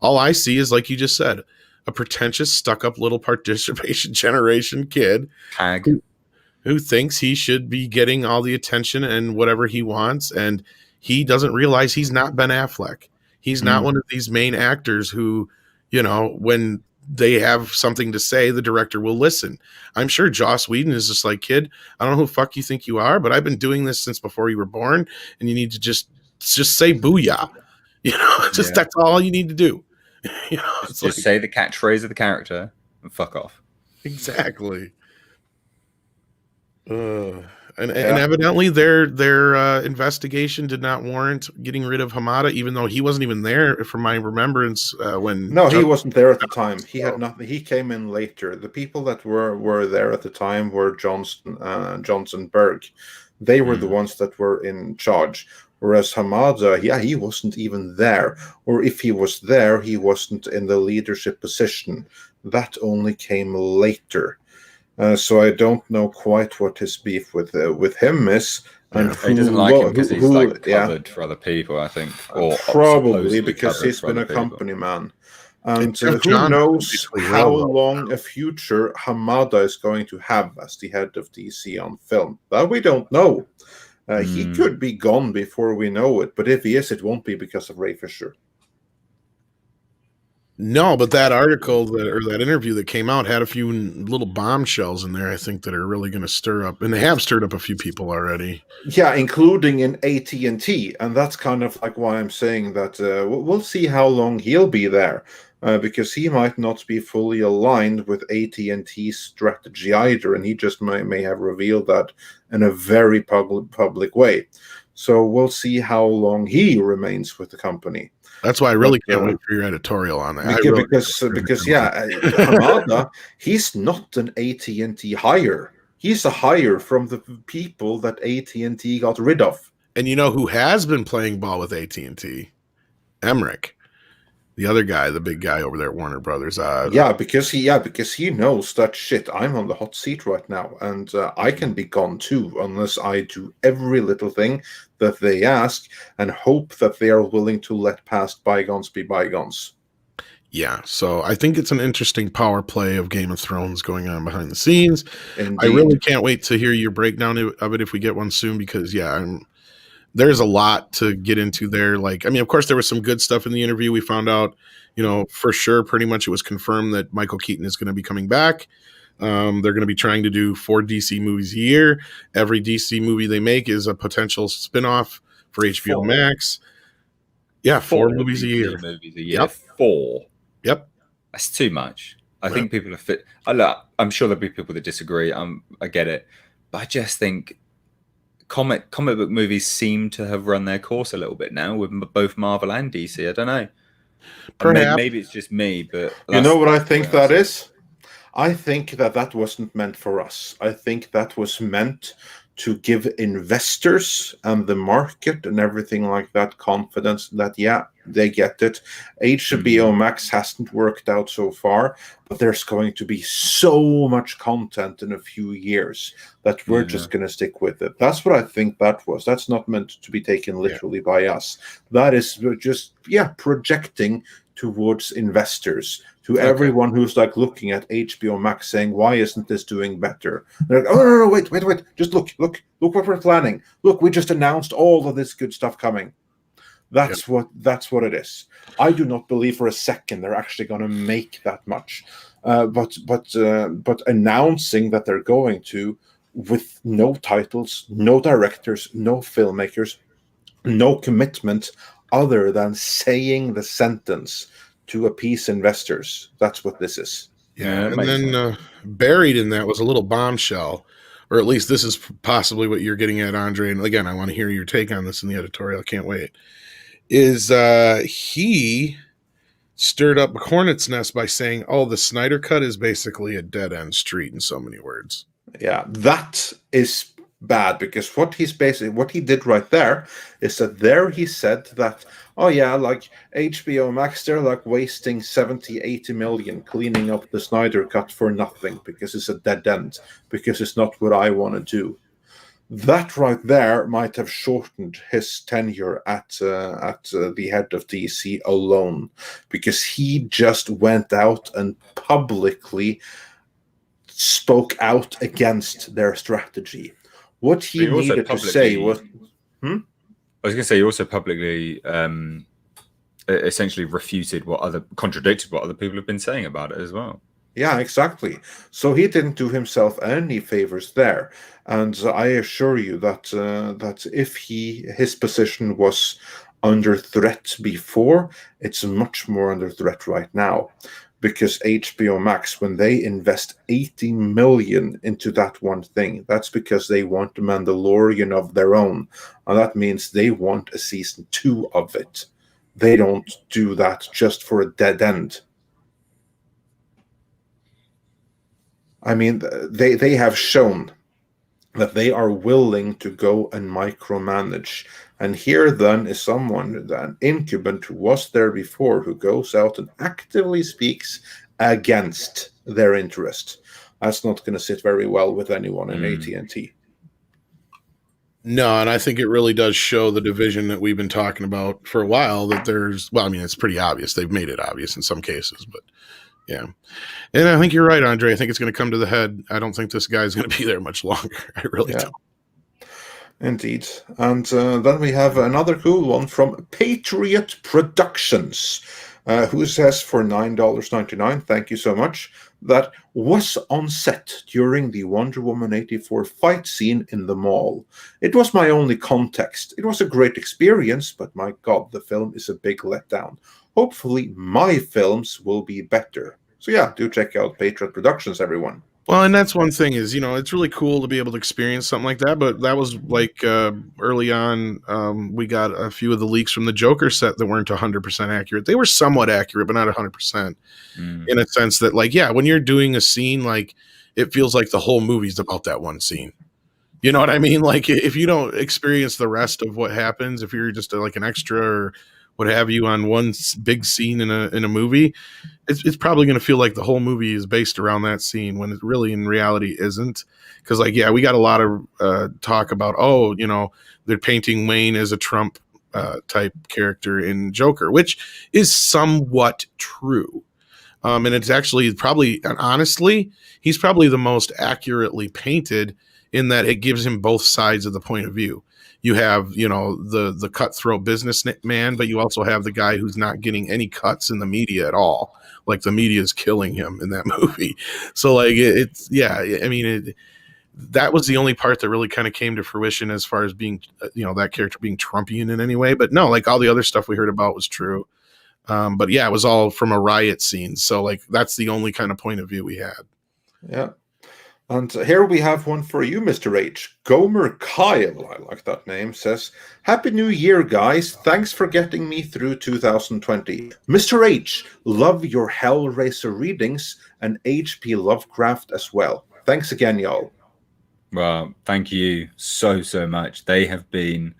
All I see is, like you just said, a pretentious, stuck-up little participation generation kid who thinks he should be getting all the attention and whatever he wants, and he doesn't realize he's not Ben Affleck. He's not one of these main actors who, when they have something to say, the director will listen. I'm sure Joss Whedon is just like, kid, I don't know who the fuck you think you are, but I've been doing this since before you were born, and you need to just say booyah. That's all you need to do. Just say the catchphrase of the character and fuck off. Exactly. And evidently their investigation did not warrant getting rid of Hamada, even though he wasn't even there, from my remembrance. When he wasn't there at the time. He had nothing. He came in later. The people that were there at the time were Johnson Berg. They were the ones that were in charge. Whereas Hamada, he wasn't even there. Or if he was there, he wasn't in the leadership position. That only came later. So I don't know quite what his beef with him is. And he doesn't like him because he's like covered for other people, I think. Or probably because he's been a company man. And who knows how long a future Hamada is going to have as the head of DC on film. That we don't know. He could be gone before we know it, but if he is, it won't be because of Ray Fisher. No, but that article that interview that came out had a few little bombshells in there, I think, that are really going to stir up, and they have stirred up a few people already. Yeah, including in AT&T, and that's kind of like why I'm saying that we'll see how long he'll be there, because he might not be fully aligned with AT&T's strategy either, and he just may have revealed that in a very public way. So we'll see how long he remains with the company. That's why I really can't wait for your editorial on that. Because Hamada, he's not an AT&T hire. He's a hire from the people that AT&T got rid of. And you know who has been playing ball with AT&T? Emmerich. The other guy, the big guy over there at Warner Brothers. Because he knows that shit. I'm on the hot seat right now, and I can be gone too unless I do every little thing that they ask and hope that they are willing to let past bygones be bygones. Yeah, so I think it's an interesting power play of Game of Thrones going on behind the scenes. Indeed. I really can't wait to hear your breakdown of it if we get one soon, because there's a lot to get into there. Like, I mean, of course, there was some good stuff in the interview. We found out, for sure, pretty much it was confirmed that Michael Keaton is going to be coming back. They're going to be trying to do 4 DC movies a year. Every DC movie they make is a potential spinoff for HBO Max. Yeah, 4 movies a year. Yep. 4. Yep. That's too much. I think people are fit. I'm sure there'll be people that disagree. I get it. But I just think comic book movies seem to have run their course a little bit now with both Marvel and DC. I don't know. Maybe it's just me, but you know what I think that is? I think that wasn't meant for us. I think that was meant to give investors and the market and everything like that confidence that, they get it. HBO Max hasn't worked out so far, but there's going to be so much content in a few years that we're just going to stick with it. That's what I think that was. That's not meant to be taken literally by us. That is just, projecting towards investors, to everyone who's like looking at HBO Max saying, why isn't this doing better? They're like, oh, no, wait. Just look what we're planning. Look, we just announced all of this good stuff coming. That's what it is. I do not believe for a second they're actually going to make that much. But announcing that they're going to, with no titles, no directors, no filmmakers, no commitment other than saying the sentence to appease investors. That's what this is. Yeah, and then buried in that was a little bombshell, or at least this is possibly what you're getting at, Andre. And again, I want to hear your take on this in the editorial. I can't wait. Is he stirred up a hornet's nest by saying, the Snyder Cut is basically a dead-end street in so many words. Yeah, that is bad, because what he did right there is that there he said that, like HBO Max, they're like wasting 70-80 million cleaning up the Snyder Cut for nothing because it's a dead end, because it's not what I want to do. That right there might have shortened his tenure at the head of DC alone, because he just went out and publicly spoke out against their strategy. What he needed to say was... I was going to say, he also publicly essentially contradicted what other people have been saying about it as well. Yeah, exactly. So he didn't do himself any favors there. And I assure you that if his position was under threat before, it's much more under threat right now. because HBO Max, when they invest 80 million into that one thing, that's because they want the Mandalorian of their own. And that means they want a season 2 of it. They don't do that just for a dead end. I mean, they have shown that they are willing to go and micromanage. And here then is someone, an incumbent who was there before, who goes out and actively speaks against their interest. That's not going to sit very well with anyone in AT&T. No, and I think it really does show the division that we've been talking about for a while, that there's, well, I mean, it's pretty obvious. They've made it obvious in some cases, but yeah. And I think you're right, Andre. I think it's going to come to the head. I don't think this guy's going to be there much longer. I really don't. Indeed. And then we have another cool one from Patriot Productions, who says for $9.99, thank you so much, that was on set during the Wonder Woman 84 fight scene in the mall. It was my only context. It was a great experience, but my God, the film is a big letdown. Hopefully my films will be better. So yeah, do check out Patriot Productions, everyone. Well, and that's one thing is, it's really cool to be able to experience something like that. But that was like early on, we got a few of the leaks from the Joker set that weren't 100% accurate. They were somewhat accurate, but not 100% in a sense that, like, yeah, when you're doing a scene, like, it feels like the whole movie's about that one scene. You know what I mean? Like, if you don't experience the rest of what happens, if you're just like an extra or what have you on one big scene in a movie, it's probably going to feel like the whole movie is based around that scene when it really in reality isn't. Because, like, yeah, we got a lot of talk about, they're painting Wayne as a Trump type character in Joker, which is somewhat true. And it's actually probably, and honestly, he's probably the most accurately painted in that it gives him both sides of the point of view. You have, the cutthroat businessman, but you also have the guy who's not getting any cuts in the media at all. Like, the media is killing him in that movie. So, like, that was the only part that really kind of came to fruition as far as being, that character being Trumpian in any way. But no, like, all the other stuff we heard about was true. But yeah, it was all from a riot scene. So, like, that's the only kind of point of view we had. Yeah. And here we have one for you, Mr. H. Gomer Kyle, I like that name, says, Happy New Year, guys. Thanks for getting me through 2020. Mr. H, love your Hellraiser readings and H.P. Lovecraft as well. Thanks again, y'all. Well, thank you so much. They have been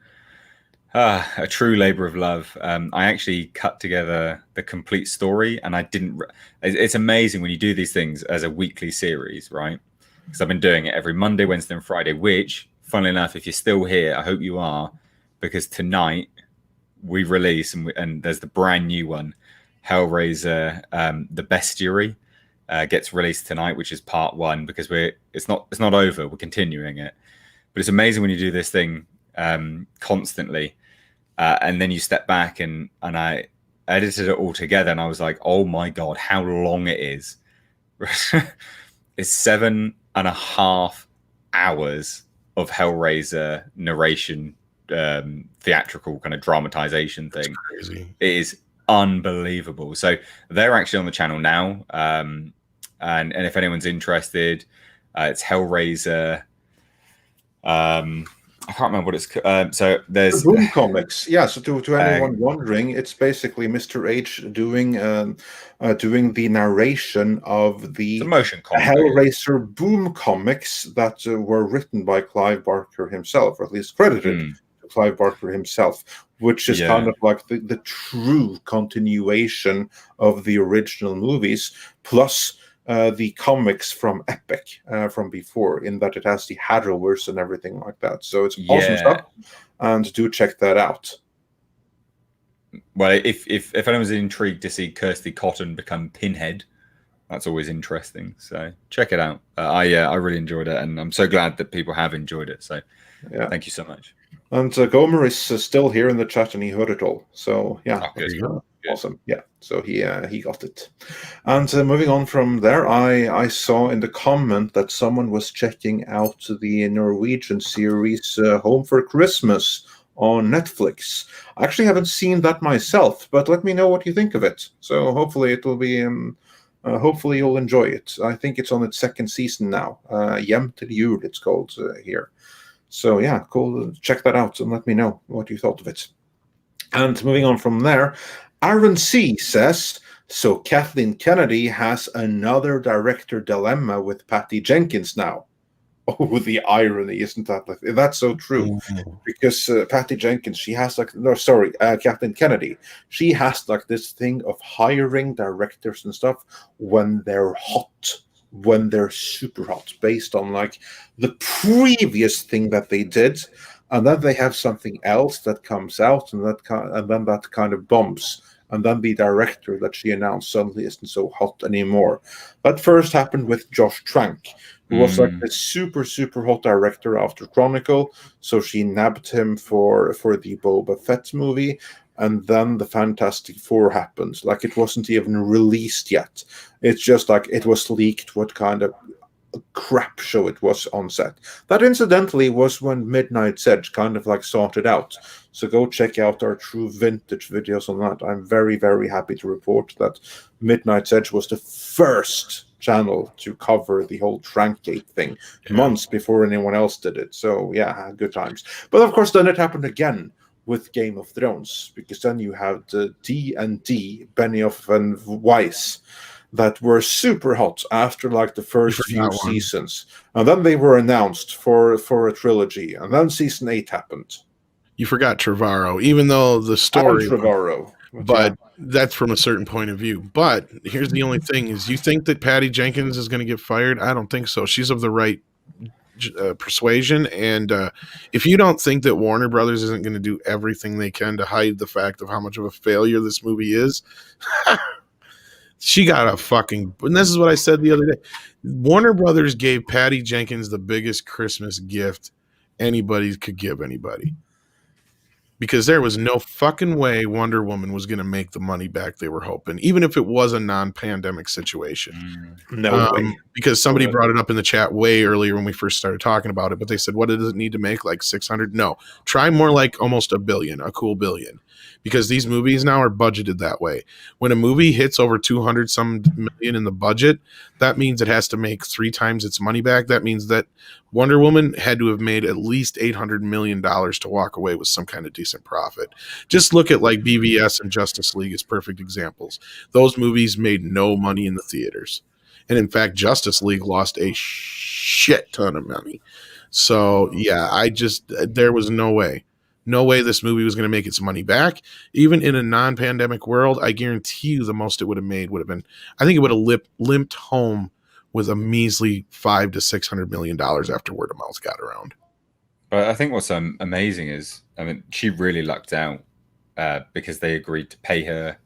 a true labor of love. I actually cut together the complete story, and I didn't. It's amazing when you do these things as a weekly series, right? Because I've been doing it every Monday, Wednesday, and Friday, which, funnily enough, if you're still here, I hope you are, because tonight we release, and there's the brand new one, Hellraiser, The Bestiary, gets released tonight, which is part 1, because it's not over, we're continuing it. But it's amazing when you do this thing constantly, and then you step back, and I edited it all together, and I was like, oh my God, how long it is. It's 7.5 hours of Hellraiser narration, theatrical kind of dramatization thing. That's crazy. It is unbelievable. So they're actually on the channel now, and if anyone's interested, it's Hellraiser. I can't remember what it's. So there's the Boom Comics. Yeah. So to anyone wondering, it's basically Mr. H doing the narration of the motion comic. Hellraiser Boom Comics that were written by Clive Barker himself, or at least credited to Clive Barker himself, which is kind of like the true continuation of the original movies, plus the comics from Epic from before, in that it has the Hadrowers and everything like that. So it's awesome stuff, and do check that out. Well, if anyone's intrigued to see Kirsty Cotton become Pinhead, that's always interesting. So check it out. I really enjoyed it, and I'm so glad that people have enjoyed it. So thank you so much. And Gomer is still here in the chat, and he heard it all. So yeah, awesome. Yeah, so he got it. And moving on from there, I saw in the comment that someone was checking out the Norwegian series Home for Christmas on Netflix. I actually haven't seen that myself, but let me know what you think of it. So hopefully it will be Hopefully you'll enjoy it. I think it's on its second season now. Hjem til jul, it's called here. So yeah, cool. Check that out and let me know what you thought of it. And moving on from there, Aaron C. says, so Kathleen Kennedy has another director dilemma with Patty Jenkins now. Oh, the irony, isn't that? That's so true. Because Patty Jenkins, Kathleen Kennedy, she has like this thing of hiring directors and stuff when they're hot, when they're super hot, based on like the previous thing that they did, and then they have something else that comes out, and then that kind of bombs. And then the director that she announced suddenly isn't so hot anymore. That first happened with Josh Trank, who was like the super, super hot director after Chronicle. So she nabbed him for the Boba Fett movie. And then the Fantastic Four happened. Like, it wasn't even released yet. It's just like it was leaked what kind of crap show it was on set. That incidentally was when Midnight's Edge kind of like sorted out. So go check out our true vintage videos on that. I'm very, very happy to report that Midnight's Edge was the first channel to cover the whole Trankgate thing months before anyone else did it. So yeah, good times. But of course, then it happened again with Game of Thrones, because then you have the D&D, Benioff and Weiss, that were super hot after like the first few seasons. And then they were announced for a trilogy. And then season 8 happened. You forgot Trevorrow, even though the story... Trevorrow. But that's from a certain point of view. But here's the only thing is, you think that Patty Jenkins is going to get fired? I don't think so. She's of the right persuasion. And if you don't think that Warner Brothers isn't going to do everything they can to hide the fact of how much of a failure this movie is... She got a fucking... And this is what I said the other day. Warner Brothers gave Patty Jenkins the biggest Christmas gift anybody could give anybody. Because there was no fucking way Wonder Woman was going to make the money back they were hoping, even if it was a non-pandemic situation. No way. Because somebody brought it up in the chat way earlier when we first started talking about it, but they said, what does it need to make? Like 600? No. Try more like almost $1 billion, a cool $1 billion. Because these movies now are budgeted that way. When a movie hits over 200 some million in the budget, that means it has to make 3 times its money back. That means that Wonder Woman had to have made at least $800 million to walk away with some kind of decent profit. Just look at like BVS and Justice League as perfect examples. Those movies made no money in the theaters. And in fact, Justice League lost a shit ton of money. So yeah, there was no way. No way this movie was going to make its money back. Even in a non-pandemic world, I guarantee you the most it would have made would have been, I think it would have limped home with a measly $500 to $600 million after word of mouth got around. But I think what's amazing is, I mean, she really lucked out because they agreed to pay her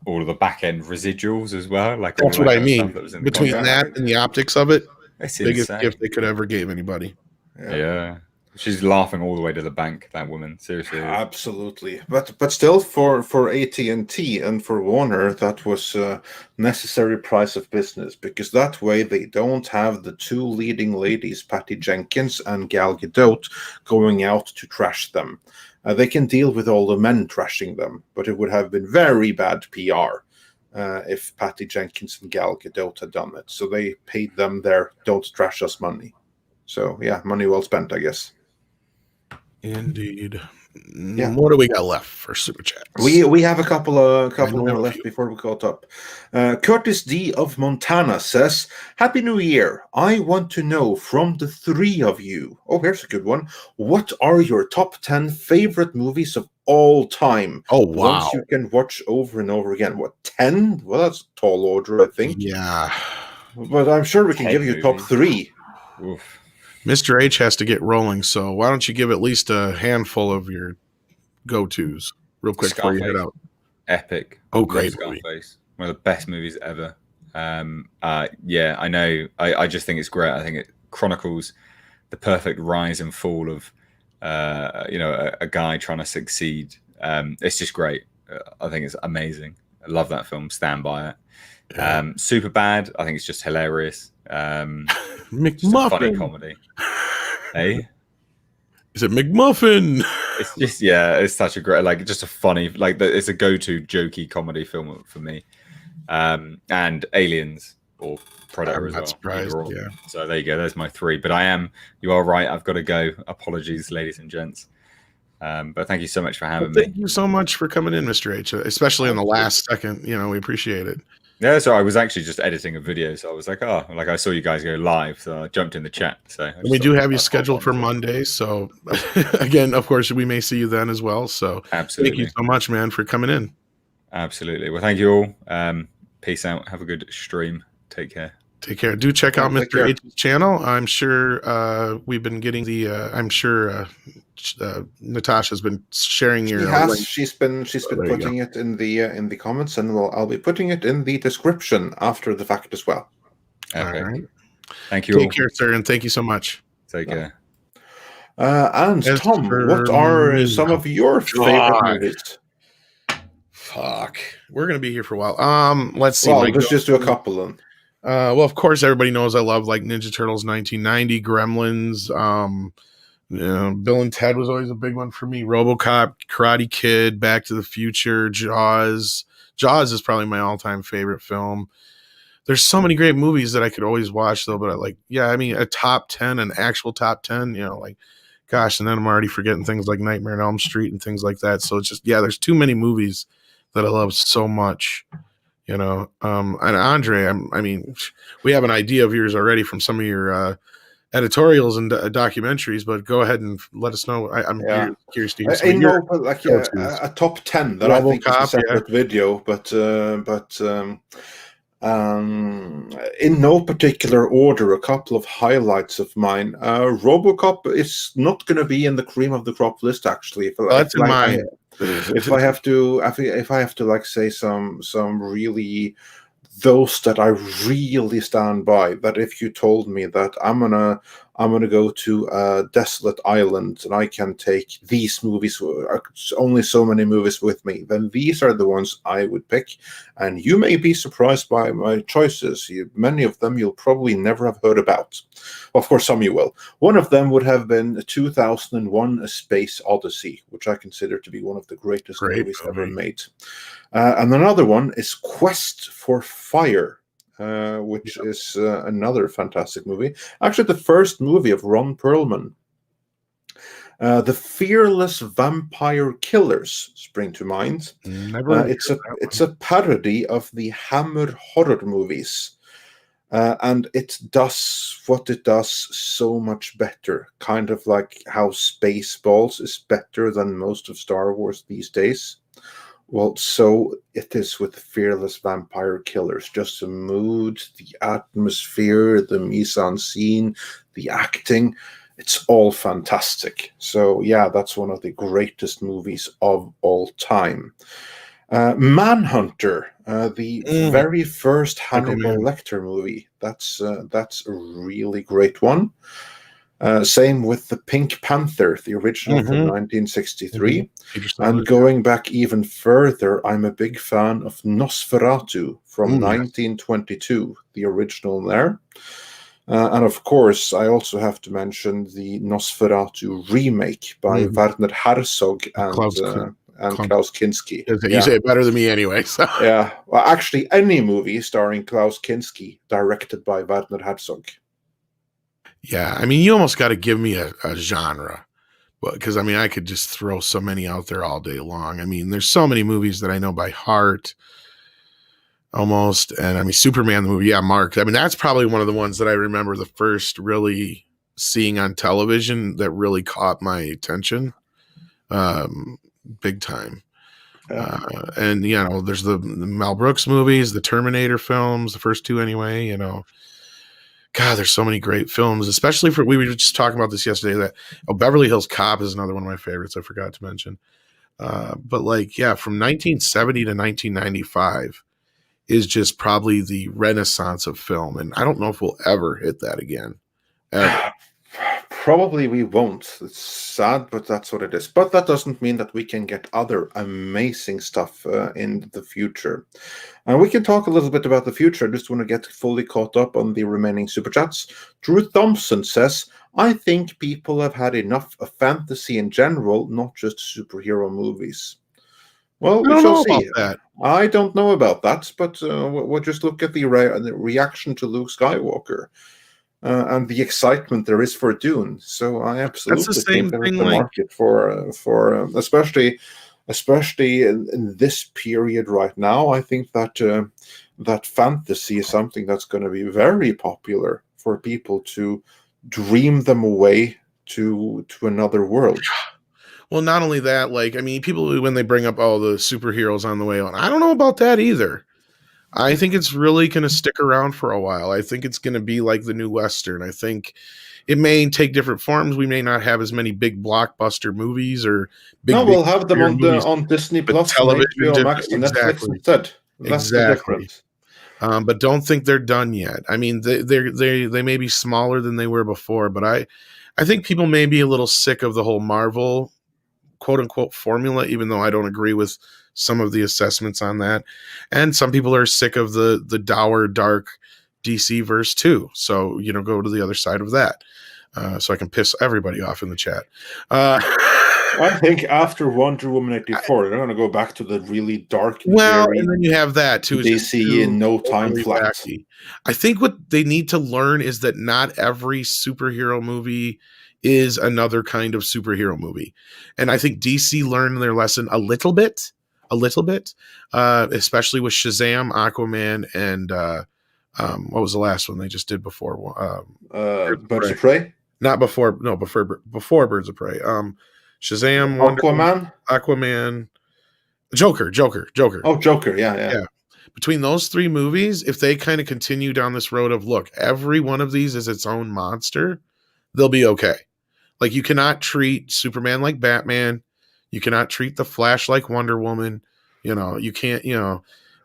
all of the back end residuals as well. Like that's what I mean. Between that and the optics of it, it's biggest insane. gift they could ever give anybody. Yeah. She's laughing all the way to the bank, that woman. Seriously. Absolutely. But still, for AT&T and for Warner, that was a necessary price of business, because that way they don't have the 2 leading ladies, Patty Jenkins and Gal Gadot, going out to trash them. They can deal with all the men trashing them, but it would have been very bad PR if Patty Jenkins and Gal Gadot had done it. So they paid them their "don't trash us" money. So yeah, money well spent, I guess. Indeed. Yeah. What do we got left for super chats? We have a couple more left before we caught up. Curtis D of Montana says, "Happy New Year. I want to know from the 3 of you." Oh, here's a good one. What are your top 10 favorite movies of all time? Oh, wow. Ones you can watch over and over again. What, 10? Well, that's a tall order, I think. Yeah. But I'm sure we can give you top 3. Oof. Mr. H has to get rolling, so why don't you give at least a handful of your go-tos real quick before you head out. Epic. Oh, great Scarface. movie. One of the best movies ever. Yeah, I know. I just think it's great. I think it chronicles the perfect rise and fall of a guy trying to succeed. It's just great. I think it's amazing. I love that film. Stand by it. Yeah. Super Bad. I think it's just hilarious. Just a funny comedy. Hey, is it McMuffin? It's just it's such a great, like, just a funny, like, it's a go-to jokey comedy film for me. and Aliens or Predator as well. Surprised, yeah. So there you go. There's my 3. But you are right. I've got to go. Apologies, ladies and gents. But thank you so much for having me. Thank you so much for coming in, Mr. H, especially in the last second. We appreciate it. Yeah, so I was actually just editing a video, so I was like, I saw you guys go live, so I jumped in the chat. So we do have you scheduled for Monday, so again, of course, we may see you then as well. So absolutely, thank you so much, man, for coming in. Absolutely. Well, thank you all. Peace out. Have a good stream. Take care. Take care. Do check out Mr. H's channel. I'm sure we've been getting the. I'm sure Natasha's been sharing your. She's been putting it in the comments, and I'll be putting it in the description after the fact as well. Okay. All right. Thank you. Take care, sir, and thank you so much. Take care. And Tom, what are some of your favorite movies? Fuck, we're gonna be here for a while. Let's see. Well, let's just do a couple of them. Well, of course, everybody knows I love like Ninja Turtles 1990, Gremlins. Bill and Ted was always a big one for me. RoboCop, Karate Kid, Back to the Future, Jaws. Jaws is probably my all-time favorite film. There's so many great movies that I could always watch, though. But a top 10, an actual top 10, gosh, and then I'm already forgetting things like Nightmare on Elm Street and things like that. So it's just, there's too many movies that I love so much. And Andre, we have an idea of yours already from some of your editorials and documentaries, but go ahead and let us know. I'm curious to hear. A top 10 that I think is a separate video, but in no particular order, a couple of highlights of mine. RoboCop is not going to be in the cream of the crop list, actually. That's in mine. If I have to like say some really those that I really stand by, that if you told me that I'm gonna go to a desolate island and I can take these movies, only so many movies with me, then these are the ones I would pick. And you may be surprised by my choices. Many of them you'll probably never have heard about. Of course, some you will. One of them would have been 2001: A Space Odyssey, which I consider to be one of the greatest movies ever made. And another one is Quest for Fire, which is another fantastic movie. Actually, the first movie of Ron Perlman. The Fearless Vampire Killers spring to mind. It's a parody of the Hammer horror movies. And it does what it does so much better, kind of like how Spaceballs is better than most of Star Wars these days. Well, so it is with Fearless Vampire Killers. Just the mood, the atmosphere, the mise-en-scene, the acting. It's all fantastic. So, that's one of the greatest movies of all time. Manhunter, the very first Hannibal Lecter movie. That's a really great one. Same with the Pink Panther, the original from 1963. And going back even further, I'm a big fan of Nosferatu from 1922, the original there. And of course, I also have to mention the Nosferatu remake by Werner Herzog and Klaus Kinski. You say it better than me anyway. So. Yeah. Well, actually, any movie starring Klaus Kinski, directed by Werner Herzog. Yeah, you almost got to give me a genre, because I could just throw so many out there all day long. There's so many movies that I know by heart, almost, and Superman the movie, Mark. That's probably one of the ones that I remember the first really seeing on television that really caught my attention, big time. And there's the Mel Brooks movies, the Terminator films, the first two anyway. God, there's so many great films, especially we were just talking about this yesterday, that Beverly Hills Cop is another one of my favorites I forgot to mention. But from 1970 to 1995 is just probably the renaissance of film. And I don't know if we'll ever hit that again. Ever. Probably we won't. It's sad, but that's what it is. But that doesn't mean that we can get other amazing stuff in the future. And we can talk a little bit about the future. I just want to get fully caught up on the remaining super chats. Drew Thompson says, I think people have had enough of fantasy in general, not just superhero movies. Well, we shall see. I don't know about that, but we'll just look at the reaction to Luke Skywalker and the excitement there is for Dune. So I absolutely think there is a market for especially in this period right now. I think that that fantasy is something that's going to be very popular for people to dream them away to another world. Well, not only that, like, I mean, people, when they bring up, oh, the superheroes on the way on, I don't know about that either. I think it's really going to stick around for a while. I think it's going to be like the new Western. I think it may take different forms. We may not have as many big blockbuster movies or big. No, we'll have them on movies, on Disney Plus, television, and HBO Max, and Netflix instead. That's the difference. But don't think they're done yet. I mean, they may be smaller than they were before, but I think people may be a little sick of the whole Marvel quote unquote formula, even though I don't agree with some of the assessments on that. And some people are sick of the dour, dark DC verse too. So, go to the other side of that. So I can piss everybody off in the chat. I think after Wonder Woman 84, they're going to go back to the really dark. And then you have that too. DC in no time flat. I think what they need to learn is that not every superhero movie is another kind of superhero movie. And I think DC learned their lesson a little bit, especially with Shazam, Aquaman, and what was the last one they just did before? Birds of Prey? Not before, no, before Birds of Prey. Shazam, Aquaman, Joker. Oh, Joker, yeah. Between those three movies, if they kind of continue down this road of, look, every one of these is its own monster, they'll be okay. Like, you cannot treat Superman like Batman. You cannot treat the Flash like Wonder Woman. You can't,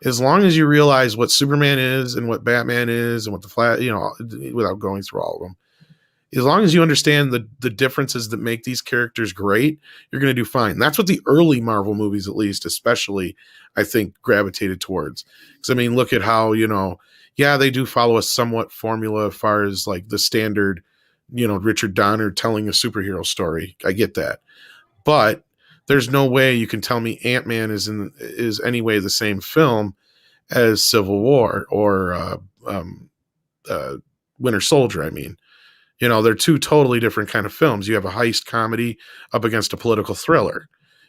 as long as you realize what Superman is and what Batman is and what the Flash, without going through all of them, as long as you understand the differences that make these characters great, you're going to do fine. That's what the early Marvel movies, at least, especially, I think, gravitated towards. Because, I mean, look at how, they do follow a somewhat formula as far as, like, the standard, Richard Donner telling a superhero story. I get that. But there's no way you can tell me Ant-Man is anyway the same film as Civil War or Winter Soldier, I mean. They're two totally different kind of films. You have a heist comedy up against a political thriller,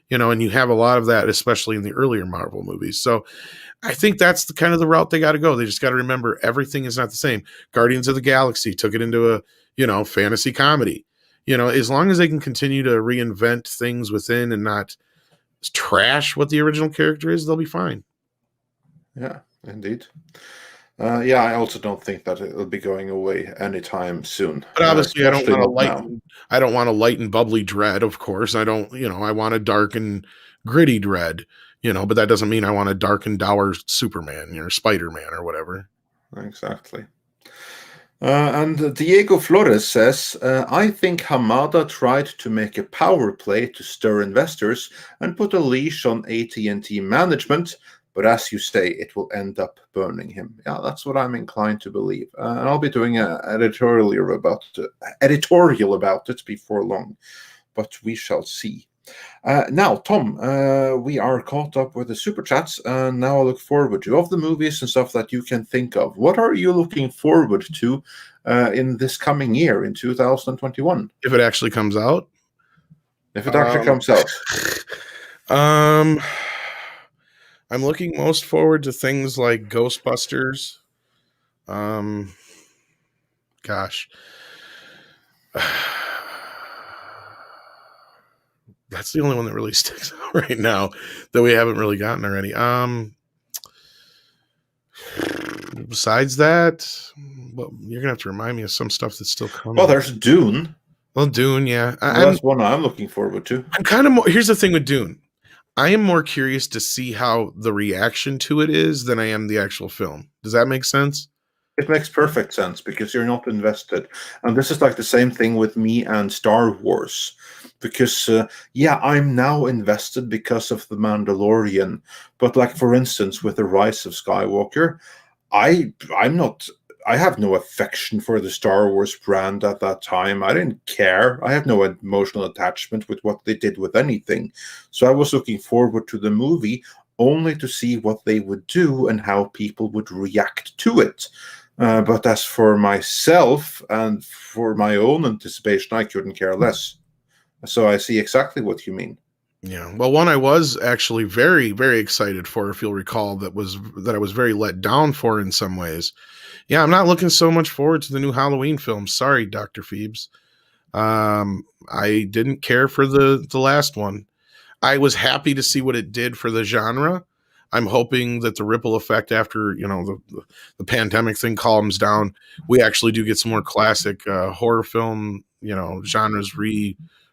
and you have a lot of that, especially in the earlier Marvel movies. So I think that's the kind of the route they got to go. They just got to remember everything is not the same. Guardians of the Galaxy took it into a, fantasy comedy. As long as they can continue to reinvent things within and not trash what the original character is, they'll be fine. Yeah, indeed. I also don't think that it'll be going away anytime soon. But obviously, I don't want a light and bubbly Dread, of course. I don't, I want a dark and gritty Dread, but that doesn't mean I want a dark and dour Superman, or Spider-Man or whatever. Exactly. And Diego Flores says, I think Hamada tried to make a power play to stir investors and put a leash on AT&T management. But as you say, it will end up burning him. Yeah, that's what I'm inclined to believe. And I'll be doing an editorial about it before long. But we shall see. Now, Tom, we are caught up with the super chats. And now I look forward to of the movies and stuff that you can think of. What are you looking forward to in this coming year, in 2021? If it actually comes out? If it actually comes out. I'm looking most forward to things like Ghostbusters. Gosh. That's the only one that really sticks out right now that we haven't really gotten already. Besides that, well, you're going to have to remind me of some stuff that's still coming. Well, there's Dune. Well, Dune, yeah. That's one I'm looking forward to. I'm kind of more, here's the thing with Dune. I am more curious to see how the reaction to it is than I am the actual film. Does that make sense? It makes perfect sense because you're not invested. And this is like the same thing with me and Star Wars. Because, I'm now invested because of The Mandalorian. But like, for instance, with The Rise of Skywalker, I have no affection for the Star Wars brand at that time. I didn't care. I have no emotional attachment with what they did with anything. So I was looking forward to the movie only to see what they would do and how people would react to it. But as for myself and for my own anticipation, I couldn't care less. So I see exactly what you mean. Yeah. Well, one I was actually very, very excited for, if you'll recall, that I was very let down for in some ways. Yeah, I'm not looking so much forward to the new Halloween film. Sorry, Dr. Phoebes. I didn't care for the last one. I was happy to see what it did for the genre. I'm hoping that the ripple effect after, the pandemic thing calms down, we actually do get some more classic horror film, genres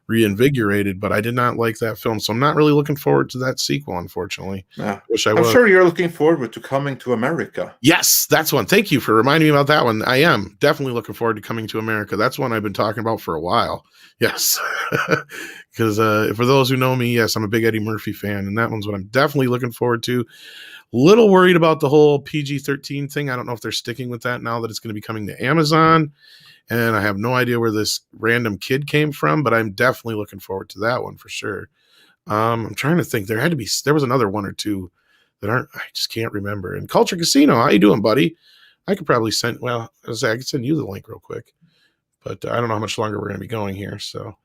reinvigorated, but I did not like that film. So I'm not really looking forward to that sequel, unfortunately. Yeah. Wish I I'm was. sure you're looking forward to Coming to America. Yes, that's one. Thank you for reminding me about that one. I am definitely looking forward to Coming to America. That's one I've been talking about for a while. Yes. Because for those who know me, yes, I'm a big Eddie Murphy fan, and that one's what I'm definitely looking forward to. Little worried about the whole PG-13 thing. I don't know if they're sticking with that now that it's going to be coming to Amazon. And I have no idea where this random kid came from, but I'm definitely looking forward to that one for sure. I'm trying to think. There was another one or two that I just can't remember. And Culture Casino, how you doing, buddy? I could probably I could send you the link real quick, but I don't know how much longer we're going to be going here. So,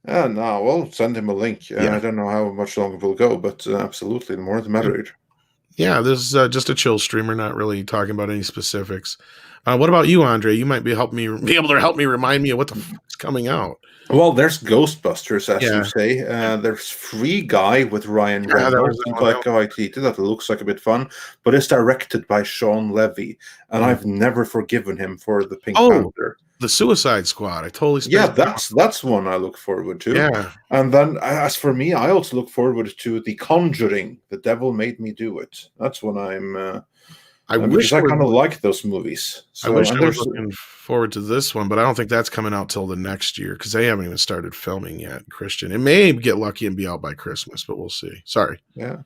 No, we'll send him a link. Yeah. I don't know how much longer we'll go, but absolutely, the more the merrier. Yeah, this is just a chill streamer, not really talking about any specifics. What about you, Andre? You might be able to help me remind me of what the fuck's coming out. Well, there's Ghostbusters, as Yeah. you say. There's Free Guy with Ryan Reynolds and Taika Waititi. That looks like a bit fun, but it's directed by Sean Levy, and I've never forgiven him for the Pink Panther. The Suicide Squad. I totally that's one I look forward to. Yeah. And then, as for me, I also look forward to The Conjuring. The Devil Made Me Do It. That's one I wish I kind of like those movies. So, I wish I was looking forward to this one, but I don't think that's coming out till the next year because they haven't even started filming yet, Christian. It may get lucky and be out by Christmas, but we'll see. Sorry. Yeah.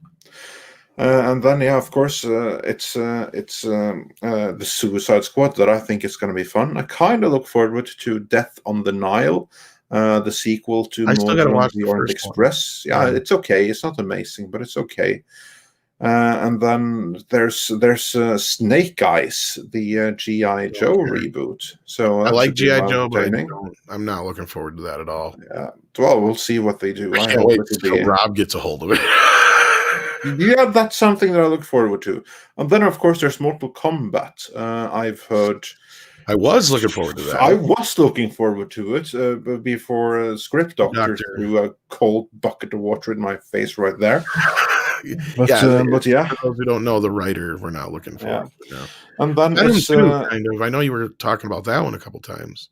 And then, of course, it's the Suicide Squad that I think is going to be fun. I kind of look forward to Death on the Nile, the sequel to the Orient Express. Yeah, it's okay. It's not amazing, but it's okay. And then there's Snake Eyes, the G.I. Joe reboot. So I like G.I. Joe, but I'm not looking forward to that at all. Yeah. Well, we'll see what they do. I can't wait until Rob gets a hold of it. Yeah, that's something that I look forward to. And then, of course, there's Mortal Kombat. I've heard. I was looking forward to that. I was looking forward to it before Script Doctor threw a cold bucket of water in my face right there. But yeah, for those who don't know, the writer, we're not looking forward to now. And then it's kind of. I know you were talking about that one a couple times.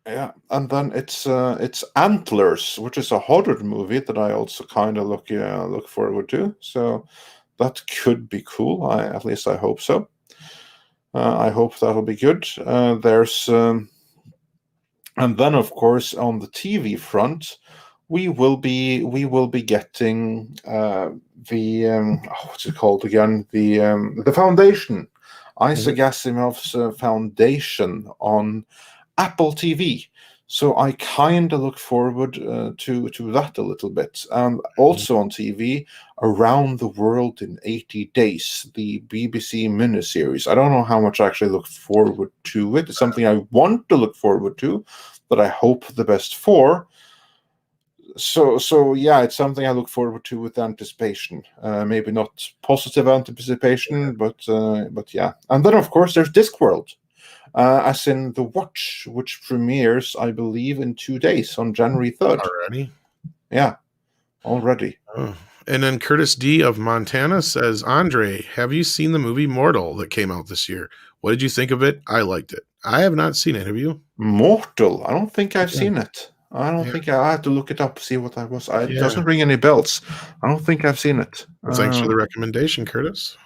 Yeah, and then it's Antlers, which is a horror movie that I also kind of look forward to. So that could be cool. At least I hope so. I hope that'll be good. There's and then of course on the TV front, we will be getting the what's it called again? The Foundation, Isaac Asimov's Foundation on Apple TV. So I kind of look forward to that a little bit. And also on TV, Around the World in 80 Days, the BBC miniseries. I don't know how much I actually look forward to it. It's something I want to look forward to, but I hope the best for. So yeah, it's something I look forward to with anticipation. Maybe not positive anticipation, but yeah. And then of course there's Discworld. As in The Watch, which premieres, I believe, in 2 days on January 3rd. Already? Yeah, already. Oh. And then Curtis D. of Montana says, Andre, have you seen the movie Mortal that came out this year? What did you think of it? I liked it. I have not seen it. Have you? Mortal? I don't think I've seen it. I don't think I had to look it up, see what that was. It doesn't ring any bells. I don't think I've seen it. Thanks for the recommendation, Curtis.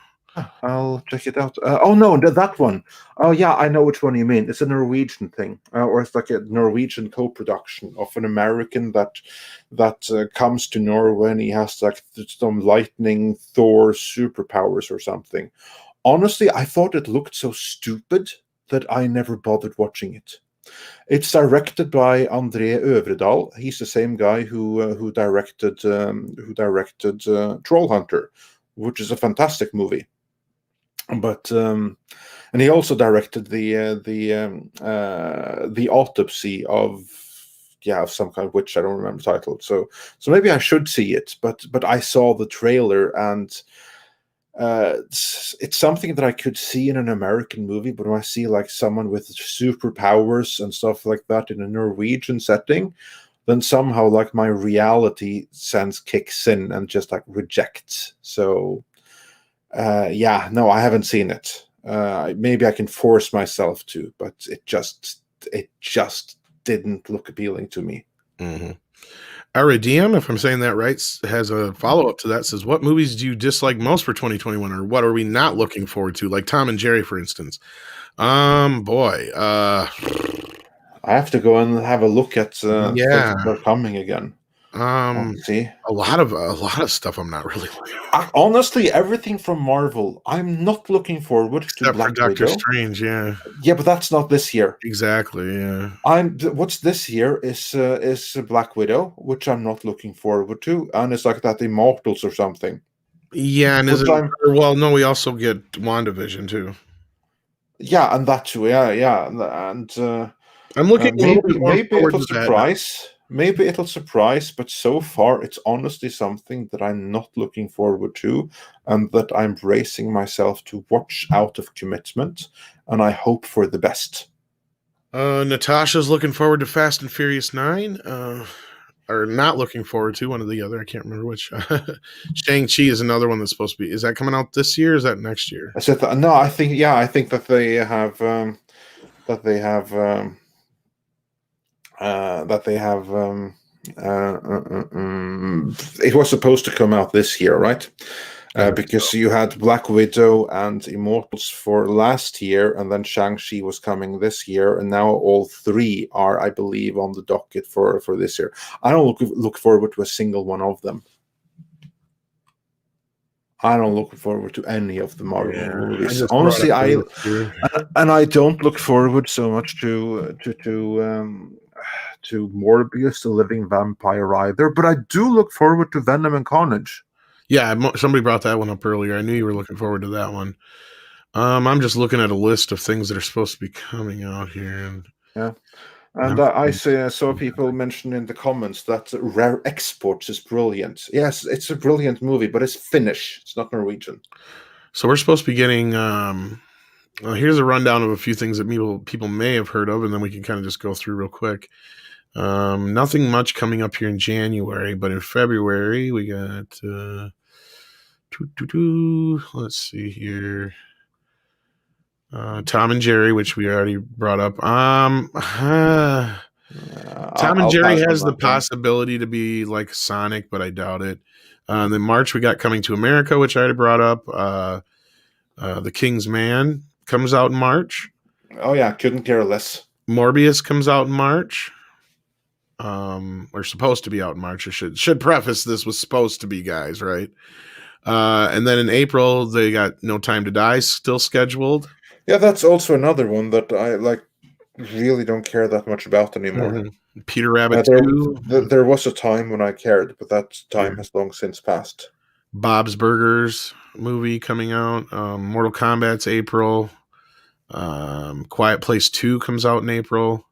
I'll check it out. Oh no, that one. Oh yeah, I know which one you mean. It's a Norwegian thing, or it's like a Norwegian co-production of an American that comes to Norway and he has like some lightning Thor superpowers or something. Honestly, I thought it looked so stupid that I never bothered watching it. It's directed by André Øvredal. He's the same guy who directed Trollhunter, which is a fantastic movie. But and he also directed the autopsy of some kind of witch. I don't remember the title. So maybe I should see it. But I saw the trailer, and it's something that I could see in an American movie. But when I see like someone with superpowers and stuff like that in a Norwegian setting, then somehow like my reality sense kicks in and just like rejects. So no, I haven't seen it. Maybe I can force myself to, but it just didn't look appealing to me. Mm-hmm. Iridium, if I'm saying that right, has a follow-up to that. Says, what movies do you dislike most for 2021, or what are we not looking forward to? Like Tom and Jerry, for instance. I have to go and have a look at things that are coming again. See, a lot of stuff I'm not really looking for. Honestly, everything from Marvel, I'm not looking forward to Black Widow. Doctor Strange, yeah, but that's not this year. Exactly, yeah. What's this year is Black Widow, which I'm not looking forward to, and it's like that Immortals or something. Yeah, and no, we also get WandaVision too. Yeah, and that too. Yeah, and I'm looking maybe it'll surprise. Maybe it'll surprise, but so far it's honestly something that I'm not looking forward to, and that I'm bracing myself to watch out of commitment, and I hope for the best. Natasha's looking forward to Fast and Furious 9, or not looking forward to, one or the other. I can't remember which. Shang-Chi is another one that's supposed to be. Is that coming out this year, or is that next year? I think that they have it was supposed to come out this year, right? Because you had Black Widow and Immortals for last year, and then Shang-Chi was coming this year, and now all three are, I believe, on the docket for this year. I don't look forward to a single one of them. I don't look forward to any of the Marvel movies. Honestly, I don't look forward so much to Morbius, the Living Vampire, either. But I do look forward to Venom and Carnage. Yeah, somebody brought that one up earlier. I knew you were looking forward to that one. I'm just looking at a list of things that are supposed to be coming out here. And I saw people mention in the comments that Rare Exports is brilliant. Yes, it's a brilliant movie, but it's Finnish. It's not Norwegian. So we're supposed to be getting... here's a rundown of a few things that people may have heard of, and then we can kind of just go through real quick. Nothing much coming up here in January, but in February we got... let's see here... Tom and Jerry, which we already brought up. Tom and Jerry has the possibility to be like Sonic, but I doubt it. Then March we got Coming to America, which I already brought up. The King's Man comes out in March. Oh yeah, couldn't care less. Morbius comes out in March. Or supposed to be out in March. I should preface this was supposed to be, guys, right? And then in April they got No Time to Die still scheduled. Yeah, that's also another one that I really don't care that much about anymore. Mm-hmm. Peter Rabbit 2. There was a time when I cared, but that time has long since passed. Bob's Burgers movie coming out. Mortal Kombat's April. Quiet Place 2 comes out in April.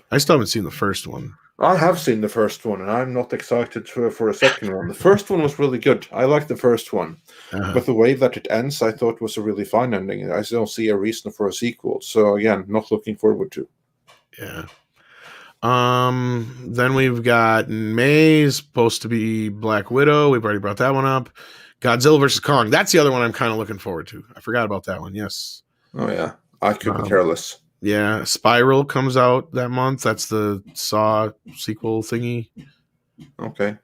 I still haven't seen the first one. I have seen the first one, and I'm not excited for a second one. The first one was really good. I liked the first one. But the way that it ends, I thought was a really fine ending. I don't see a reason for a sequel. So, again, not looking forward to. Yeah. Then we've got May supposed to be Black Widow. We've already brought that one up. Godzilla vs. Kong. That's the other one I'm kind of looking forward to. I forgot about that one. Yes. Oh, yeah. I couldn't care less. Yeah, Spiral comes out that month. That's the Saw sequel thingy. Okay.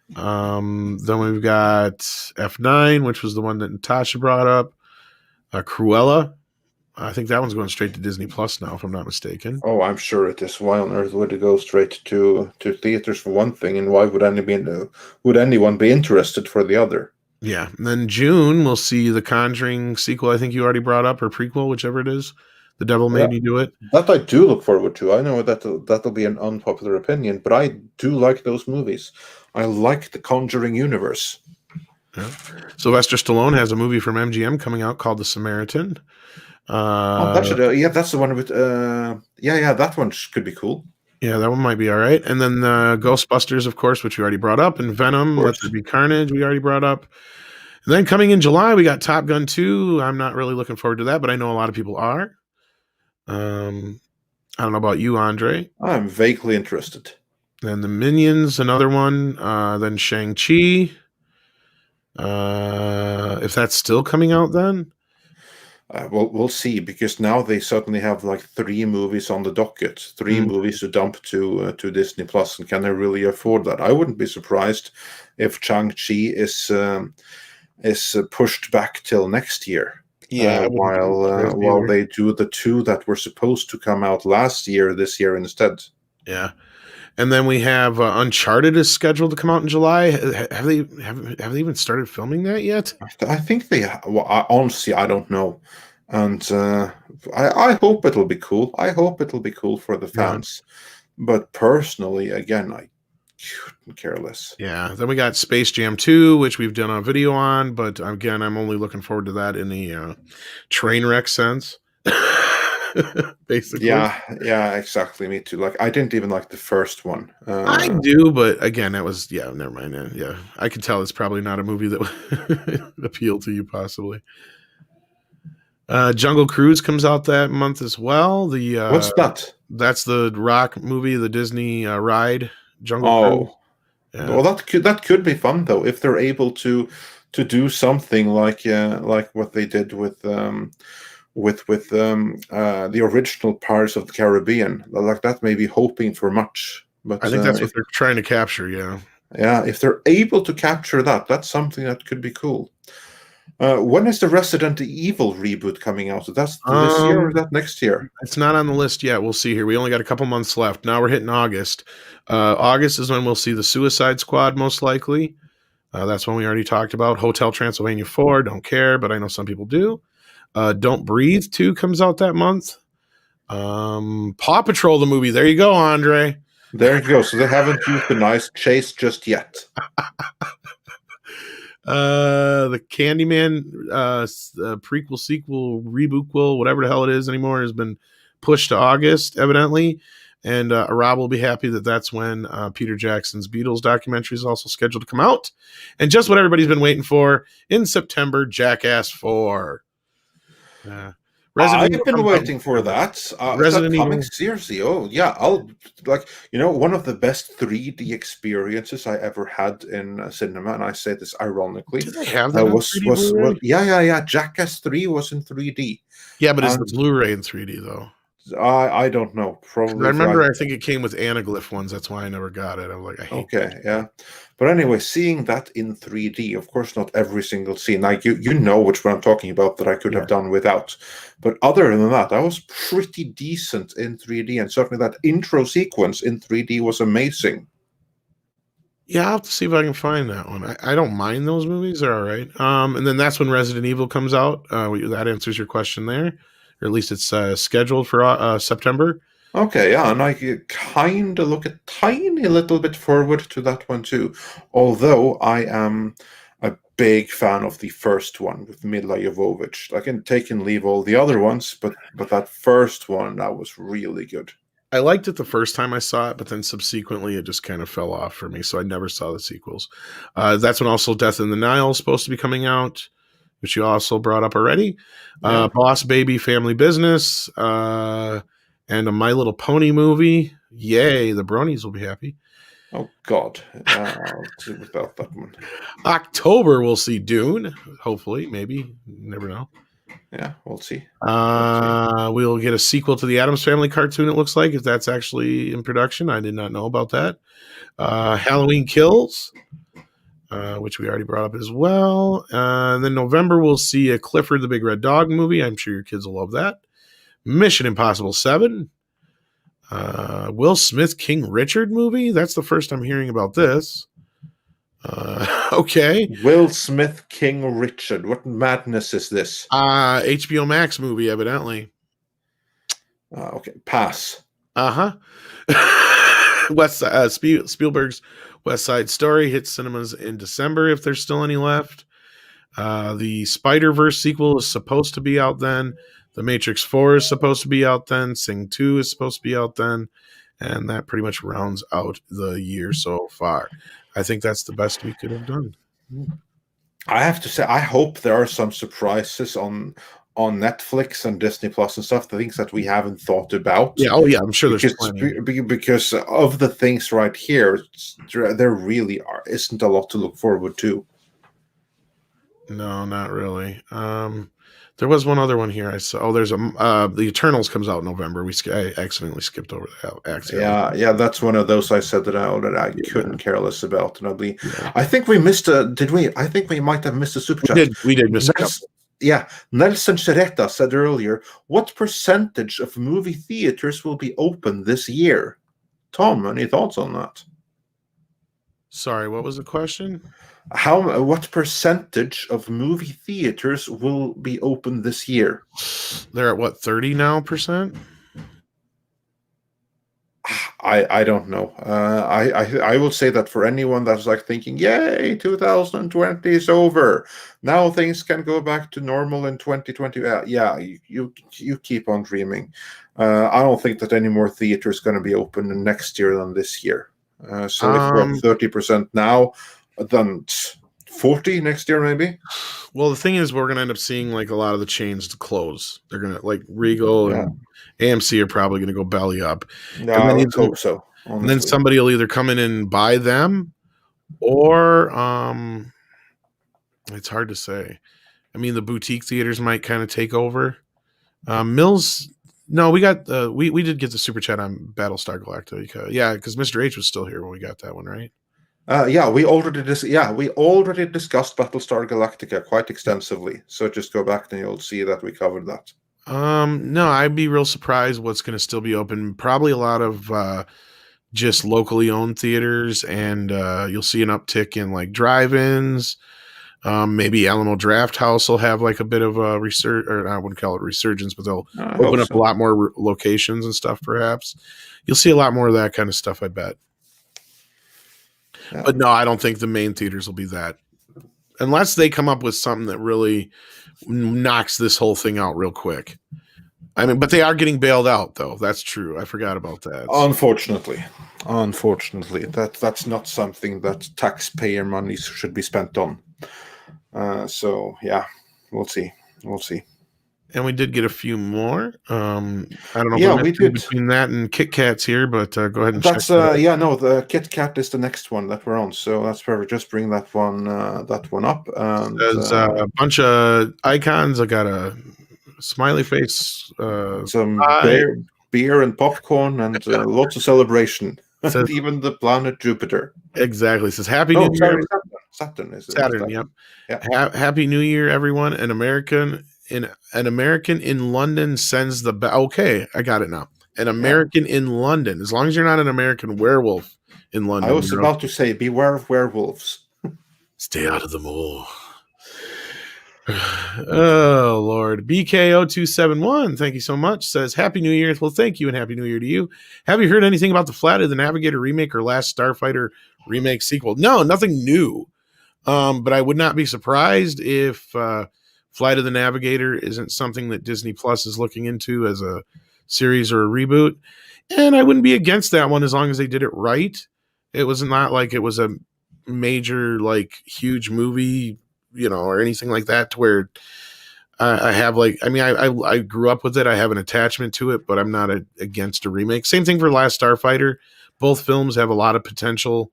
Then we've got F9, which was the one that Natasha brought up. Cruella. I think that one's going straight to Disney Plus now, if I'm not mistaken. Oh, I'm sure it is. Why on earth would it go straight to theaters for one thing, and why would anyone be interested for the other? Yeah. And then June, we'll see the Conjuring sequel. I think you already brought up, or prequel, whichever it is. The Devil Made Me Do It. That I do look forward to. I know that'll be an unpopular opinion, but I do like those movies. I like the Conjuring universe. Yeah. Sylvester Stallone has a movie from MGM coming out called The Samaritan. That should, that's the one with, that one could be cool. Yeah, that one might be all right. And then Ghostbusters, of course, which we already brought up, and Venom, Let There Be Carnage, we already brought up. And then coming in July, we got Top Gun 2. I'm not really looking forward to that, but I know a lot of people are. I don't know about you, Andre. I'm vaguely interested. Then the Minions, another one. Then Shang-Chi. If that's still coming out then? We'll see, because now they certainly have like 3 movies on the docket, 3 movies to dump to Disney Plus, and can they really afford that? I wouldn't be surprised if Shang-Chi is pushed back till next year. Yeah, while they do the 2 that were supposed to come out last year, this year instead. Yeah. And then we have Uncharted is scheduled to come out in July. Have they even started filming that yet? I think they. Well, honestly, I don't know, and I hope it'll be cool. I hope it'll be cool for the fans. Yeah. But personally, again, I couldn't care less. Yeah. Then we got Space Jam 2, which we've done a video on, but again, I'm only looking forward to that in the train wreck sense. Basically, yeah, exactly. Me too. Like, I didn't even like the first one. I do, but again, that was never mind. Yeah, I can tell it's probably not a movie that would appeal to you, possibly. Jungle Cruise comes out that month as well. What's that? That's the Rock movie, the Disney ride. Jungle Cruise. Yeah. Well, that could be fun though, if they're able to do something like what they did with the original Pirates of the Caribbean. Like, that may be hoping for much, but I think that's what they're trying to capture. Yeah, if they're able to capture that, that's something that could be cool. When is the Resident Evil reboot coming out? So that's this year or is that next year? It's not on the list yet. We'll see here. We only got a couple months left. Now we're hitting August. August is when we'll see the Suicide Squad, most likely. That's one we already talked about. Hotel Transylvania 4, don't care, but I know some people do. Don't Breathe 2 comes out that month. Paw Patrol, the movie. There you go, Andre. There you go. So they haven't used the nice chase just yet. The Candyman prequel, sequel, rebootquel, whatever the hell it is anymore, has been pushed to August, evidently. And Rob will be happy that that's when Peter Jackson's Beatles documentary is also scheduled to come out. And just what everybody's been waiting for, in September, Jackass 4. I've been waiting for that. Resident Evil. Seriously? Oh, yeah. I'll one of the best 3D experiences I ever had in cinema, and I say this ironically. Did they have that? Was yeah. Jackass 3 was in 3D. Yeah, but is the Blu-ray in 3D though? I don't know. Probably. I remember. I think it came with anaglyph ones. That's why I never got it. I'm like, I hate. Okay, yeah. But anyway, seeing that in 3D, of course, not every single scene. Like you know which one I'm talking about that I could have done without. But other than that, I was pretty decent in 3D, and certainly that intro sequence in 3D was amazing. Yeah, I'll have to see if I can find that one. I don't mind those movies; they're all right. And then that's when Resident Evil comes out. That answers your question there. Or at least it's scheduled for September. Okay, yeah, and I kind of look a tiny little bit forward to that one too. Although I am a big fan of the first one with Milla Jovovich. I can take and leave all the other ones, but that first one, that was really good. I liked it the first time I saw it, but then subsequently it just kind of fell off for me, so I never saw the sequels. That's when also Death in the Nile is supposed to be coming out, which you also brought up already. Yeah. Boss Baby Family Business, and a My Little Pony movie. Yay, the bronies will be happy. Oh, God. I'll see about that one. October, we'll see Dune. Hopefully, maybe. You never know. Yeah, we'll see. We'll get a sequel to the Addams Family cartoon, it looks like, if that's actually in production. I did not know about that. Halloween Kills, which we already brought up as well. And then November, we'll see a Clifford the Big Red Dog movie. I'm sure your kids will love that. Mission Impossible 7. Will Smith King Richard movie. That's the first I'm hearing about this. Okay. Will Smith King Richard. What madness is this? HBO Max movie, evidently. Okay. Pass. Spielberg's West Side Story hits cinemas in December if there's still any left. The Spider-Verse sequel is supposed to be out then. The Matrix 4 is supposed to be out then. Sing 2 is supposed to be out then. And that pretty much rounds out the year so far. I think that's the best we could have done. I have to say, I hope there are some surprises on Netflix and Disney Plus and stuff, the things that we haven't thought about. Yeah, I'm sure there's plenty. Because of the things right here, there really isn't a lot to look forward to. No, not really. There was one other one here I saw. Oh, there's the Eternals comes out in November. I accidentally skipped over that. Yeah, that's one of those I said that I couldn't care less about. And I think we missed did we? I think we might have missed a super chat. We did miss a couple. Yeah, Nelson Sheretta said earlier, what percentage of movie theaters will be open this year? Tom, any thoughts on that? Sorry, what was the question? What percentage of movie theaters will be open this year? They're at what, 30 now %? I don't know. I will say that for anyone that's like thinking, yay, 2020 is over. Now things can go back to normal in 2020. Yeah, you keep on dreaming. I don't think that any more theaters going to be open next year than this year. So if we're at 30% now, then 40 next year maybe. Well, the thing is, we're going to end up seeing like a lot of the chains to close. They're going to like Regal and AMC are probably going to go belly up. No, I would hope so. Honestly. And then somebody will either come in and buy them, or it's hard to say. I mean, the boutique theaters might kind of take over. Mills. No, we got we did get the super chat on Battlestar Galactica. Yeah, because Mr. H was still here when we got that one, right? We already discussed Battlestar Galactica quite extensively. So just go back and you'll see that we covered that. No, I'd be real surprised what's going to still be open. Probably a lot of just locally owned theaters, and you'll see an uptick in like drive-ins. Maybe Alamo Draft House will have like a bit of a or I wouldn't call it resurgence, but they'll open up a lot more locations and stuff. Perhaps you'll see a lot more of that kind of stuff, I bet. Yeah. But no, I don't think the main theaters will be that, unless they come up with something that really knocks this whole thing out real quick. I mean, but they are getting bailed out, though. That's true. I forgot about that. Unfortunately, that's not something that taxpayer money should be spent on. So yeah, we'll see. And we did get a few more. I don't know. Yeah, we did between that and Kit Kat's here, but go ahead and check. The Kit Kat is the next one that we're on, so that's perfect. Just bring that one up. There's a bunch of icons. I got a smiley face, some beer and popcorn, and lots of celebration. Says, even the planet Jupiter. Exactly. It says Happy New Year. Saturn is it? Saturn. Yep. Yeah. Happy New Year, everyone. An American in London sends the okay, I got it now. An American in London. As long as you're not an American werewolf in London. I was about to say, beware of werewolves. Stay out of the mall. Oh Lord. BK0271, thank you so much. Says Happy New Year. Well, thank you, and Happy New Year to you. Have you heard anything about the Flight of the Navigator remake or Last Starfighter remake sequel? No, nothing new. But I would not be surprised if Flight of the Navigator isn't something that Disney Plus is looking into as a series or a reboot. And I wouldn't be against that one as long as they did it right. It was not like it was a major, like, huge movie, or anything like that, to where I have I grew up with it. I have an attachment to it, but I'm not against a remake. Same thing for Last Starfighter. Both films have a lot of potential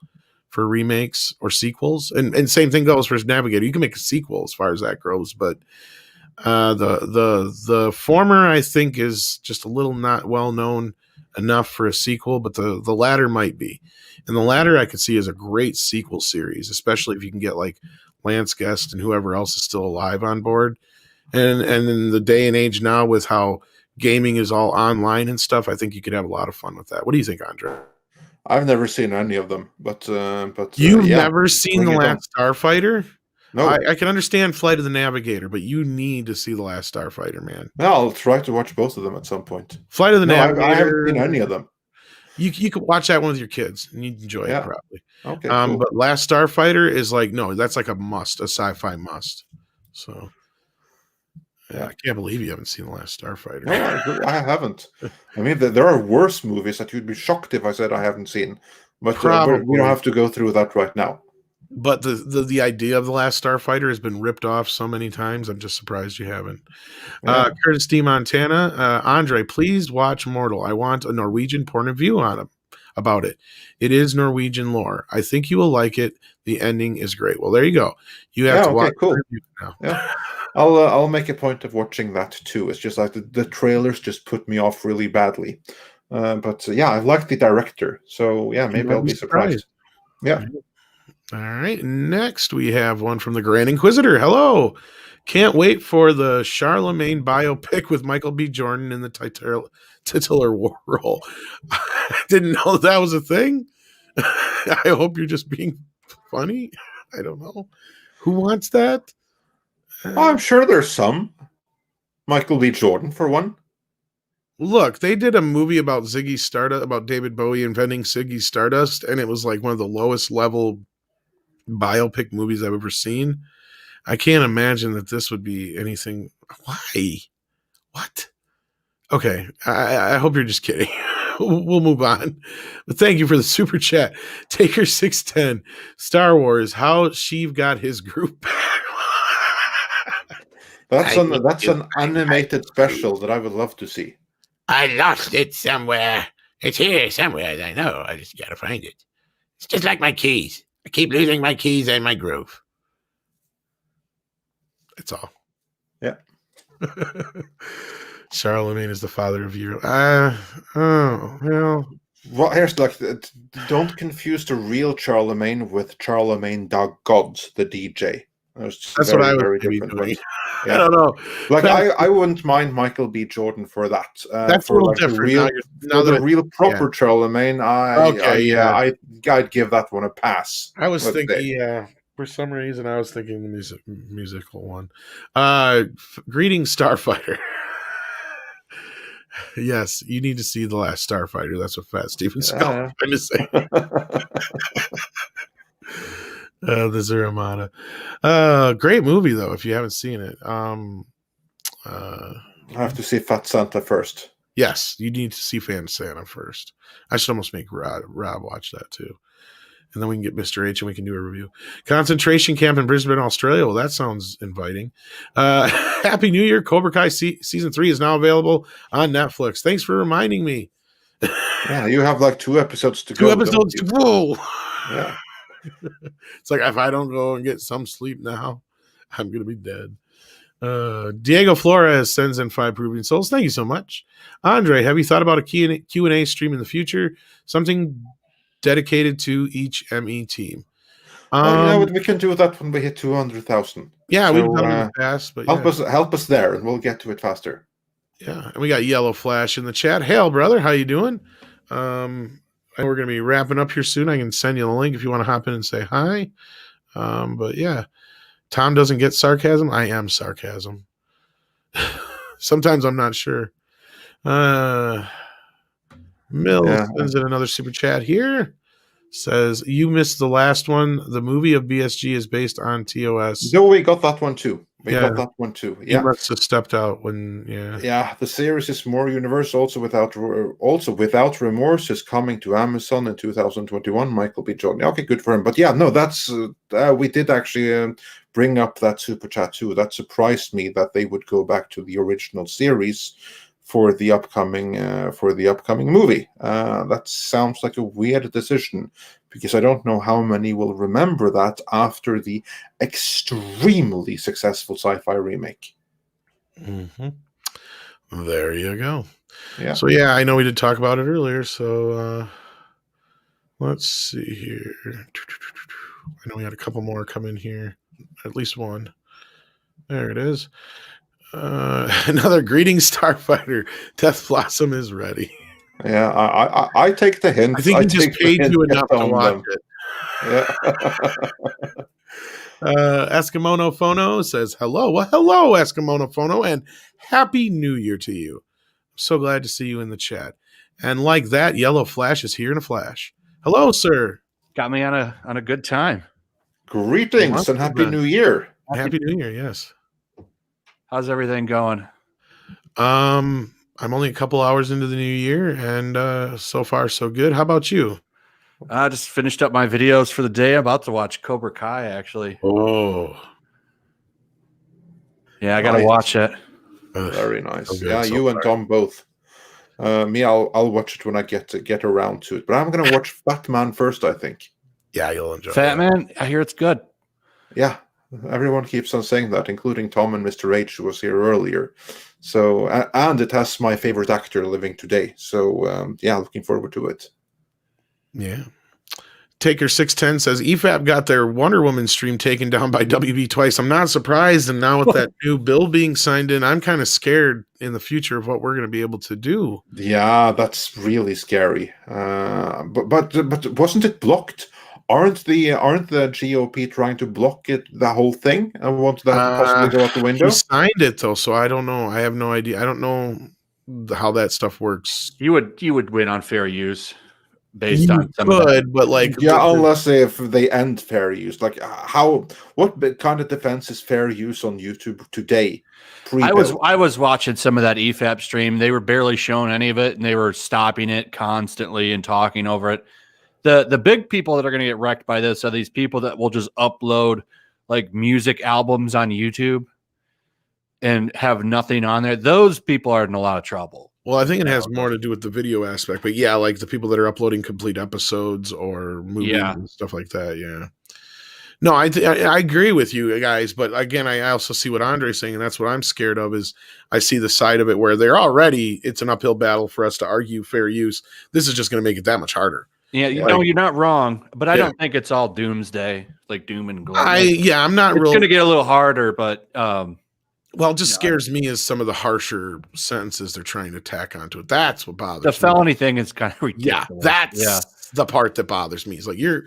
for remakes or sequels, and same thing goes for Navigator. You can make a sequel as far as that goes, but the former I think is just a little not well known enough for a sequel, but the latter might be. And the latter I could see as a great sequel series, especially if you can get like Lance Guest and whoever else is still alive on board. And in the day and age now with how gaming is all online and stuff, I think you could have a lot of fun with that. What do you think, Andre? I've never seen any of them, but you've never seen The Last Starfighter? No, I can understand Flight of the Navigator, but you need to see The Last Starfighter, man. Well, I'll try to watch both of them at some point. Flight of the Navigator. I haven't seen any of them. You could watch that one with your kids and you'd enjoy it probably. Okay, cool. But Last Starfighter is like, no, that's like a must, a sci-fi must. So yeah, I can't believe you haven't seen The Last Starfighter. No, I haven't. I mean, there are worse movies that you'd be shocked if I said I haven't seen. But we don't have to go through that right now. But the idea of The Last Starfighter has been ripped off so many times. I'm just surprised you haven't. Yeah. Curtis D. Montana, Andre, please watch Mortal. I want a Norwegian point of view on him about it. It is Norwegian lore. I think you will like it. The ending is great. Well, there you go. You have to watch cool. the review now. Yeah. I'll make a point of watching that too. It's just like the trailers just put me off really badly. But yeah, I like the director. So yeah, maybe I'll be surprised. Yeah. All right. Next, we have one from the Grand Inquisitor. Hello. Can't wait for the Charlemagne biopic with Michael B. Jordan in the titular role. I didn't know that was a thing. I hope you're just being funny. I don't know. Who wants that? I'm sure there's some. Michael B. Jordan, for one. Look, they did a movie about Ziggy Stardust, about David Bowie inventing Ziggy Stardust, and it was like one of the lowest level biopic movies I've ever seen. I can't imagine that this would be anything. Why? What? Okay, I hope you're just kidding. We'll move on. But thank you for the super chat. Taker 610. Star Wars, how Sheev got his group back. That's an animated special that I would love to see. I lost it somewhere. It's here somewhere. I know. I just gotta find it. It's just like my keys. I keep losing my keys and my groove. That's all. Yeah. Charlemagne is the father of Europe. Well, here's like, don't confuse the real Charlemagne with Charlemagne the God, the DJ. That's what I was doing. Yeah. I don't know. Like I wouldn't mind Michael B. Jordan for that. That's for a little like different. the real proper Charlemagne. I'd give that one a pass. I was thinking, for some reason, I was thinking the musical one. Greetings, Starfighter. Yes, you need to see The Last Starfighter. That's what Fat Steven Skull trying to say. The Zuramata. Great movie though, if you haven't seen it. I have to see Fat Santa first. Yes, you need to see Fan Santa first. I should almost make Rob watch that too. And then we can get Mr. H and we can do a review. Concentration camp in Brisbane, Australia. Well, that sounds inviting. Happy New Year. Cobra Kai season 3 is now available on Netflix. Thanks for reminding me. Yeah, you have like 2 episodes to go. 2 episodes to go. Yeah. It's like if I don't go and get some sleep now, I'm going to be dead. Diego Flores sends in 5 proving souls. Thank you so much. Andre, have you thought about a Q&A stream in the future? Something dedicated to each ME team. We can do that when we hit 200,000. Yeah, we've done it in the past, but help us there, and we'll get to it faster. Yeah, and we got Yellowflash in the chat. Hail, brother, how you doing? And we're going to be wrapping up here soon. I can send you the link if you want to hop in and say hi. But yeah, Tom doesn't get sarcasm. I am sarcasm. Sometimes I'm not sure. Mills sends in another super chat here. Says, you missed the last one. The movie of BSG is based on TOS. No, we got that one too. Got that one too. Yeah. He must have stepped out when, Yeah, the series is more universal, also without remorse, is coming to Amazon in 2021. Michael B. Jordan. Okay, good for him. But yeah, no, that's we did actually bring up that super chat too. That surprised me that they would go back to the original series for the upcoming movie. That sounds like a weird decision, because I don't know how many will remember that after the extremely successful sci-fi remake. Mm-hmm. There you go. Yeah. So yeah, I know we did talk about it earlier. So let's see here. I know we had a couple more come in here. At least one. There it is. Another greeting, Starfighter. Death Blossom is ready. Yeah, I take the hint. I think he just paid you enough to watch it. Yeah. Eskimono Phono says hello. Well, hello, Eskimono Phono, and Happy New Year to you. I'm so glad to see you in the chat. And like that, Yellowflash is here in a flash. Hello, sir. Got me on a good time. Greetings and Happy New Year. Happy New Year, yes. How's everything going? I'm only a couple hours into the new year, and so far so good. How about you? I just finished up my videos for the day. I'm about to watch Cobra Kai, actually. Oh, yeah, I gotta watch it. Very nice. So yeah, so you and Tom both. Me, I'll watch it when I get around to it. But I'm gonna watch Batman first, I think. Yeah, you'll enjoy Fat Man. I hear it's good. Yeah, everyone keeps on saying that, including Tom and Mr. H, who was here earlier. So, and it has my favorite actor living today. So, yeah, looking forward to it. Yeah. Taker 610 says EFAP got their Wonder Woman stream taken down by WB twice. I'm not surprised, and now with that new bill being signed in, I'm kind of scared in the future of what we're going to be able to do. Yeah, that's really scary. But wasn't it blocked? Aren't the GOP trying to block it, the whole thing, and want that to possibly go out the window? He signed it though, so I don't know. I have no idea. I don't know how that stuff works. You would win on fair use. Based on some but like unless if they end fair use, like what kind of defense is fair use on YouTube today? I was watching some of that EFAP stream. They were barely showing any of it, and they were stopping it constantly and talking over it. The big people that are going to get wrecked by this are these people that will just upload like music albums on YouTube and have nothing on there. Those people are in a lot of trouble. Well, I think it has more to do with the video aspect, but yeah, like the people that are uploading complete episodes or movies and stuff like that. Yeah. No, I agree with you guys, but again, I also see what Andre's saying, and that's what I'm scared of. Is I see the side of it where it's an uphill battle for us to argue fair use. This is just going to make it that much harder. Yeah, no, you're not wrong, but I don't think it's all doomsday, like doom and gloom. I'm not. It's going to get a little harder, but. Well, it just scares me is some of the harsher sentences they're trying to tack onto it. That's what bothers me. The felony thing is kind of ridiculous. Yeah, that's the part that bothers me. It's like you're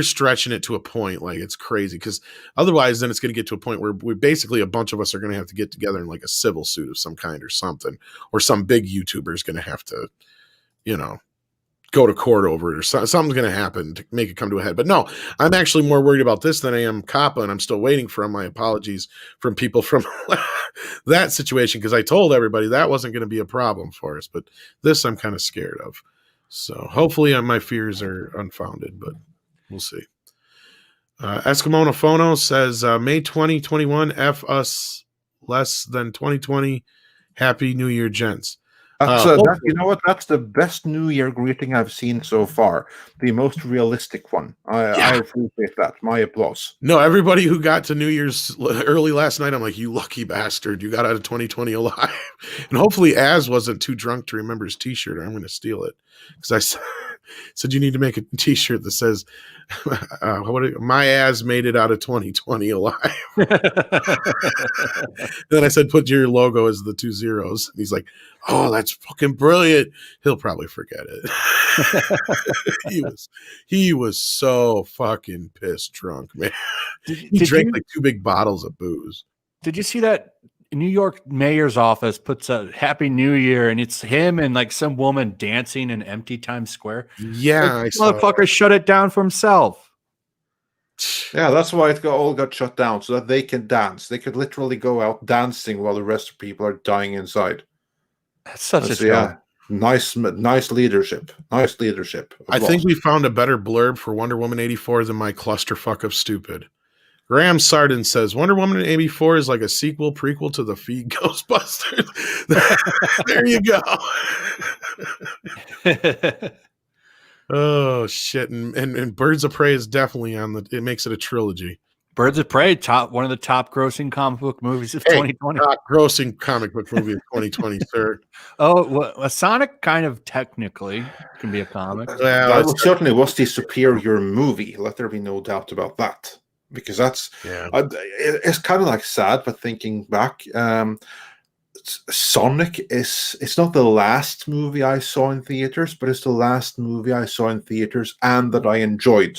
stretching it to a point like it's crazy, because otherwise then it's going to get to a point where we basically a bunch of us are going to have to get together in like a civil suit of some kind or something, or some big YouTuber is going to have to, go to court over it, or something's going to happen to make it come to a head. But no, I'm actually more worried about this than I am COPPA, and I'm still waiting for my apologies from people from that situation, because I told everybody that wasn't going to be a problem for us. But this I'm kind of scared of. So hopefully my fears are unfounded, but we'll see. Eskimo Phono says, May 2021, F us less than 2020. Happy New Year, gents. You know what? That's the best New Year greeting I've seen so far. The most realistic one. I appreciate that. My applause. No, everybody who got to New Year's early last night, I'm like, you lucky bastard. You got out of 2020 alive. And hopefully Az wasn't too drunk to remember his T-shirt, or I'm going to steal it. Because I said you need to make a T-shirt that says, my Az made it out of 2020 alive. Then I said, put your logo as the 2 zeros. And he's like, oh, that's fucking brilliant. He'll probably forget it. he was so fucking pissed drunk, man. He drank like 2 big bottles of booze. Did you see that New York mayor's office puts a Happy New Year, and it's him and like some woman dancing in empty Times Square? Yeah, like, motherfucker shut it down for himself. Yeah, that's why it all got shut down, so that they can dance. They could literally go out dancing while the rest of people are dying inside. That's such a show. Nice leadership. Nice leadership. I think we found a better blurb for Wonder Woman 84 than my clusterfuck of stupid. Graham Sardin says Wonder Woman 84 is like a prequel to the Feed Ghostbusters. There you go. Oh shit! And Birds of Prey is definitely it makes it a trilogy. Birds of Prey, one of the top grossing comic book movies of 2020. Top grossing comic book movie of 2020, sir. Oh, well, Sonic kind of technically can be a comic. That certainly was the superior movie. Let there be no doubt about that. Because that's it's kind of like sad, but thinking back, Sonic it's not the last movie I saw in theaters, but it's the last movie I saw in theaters and that I enjoyed.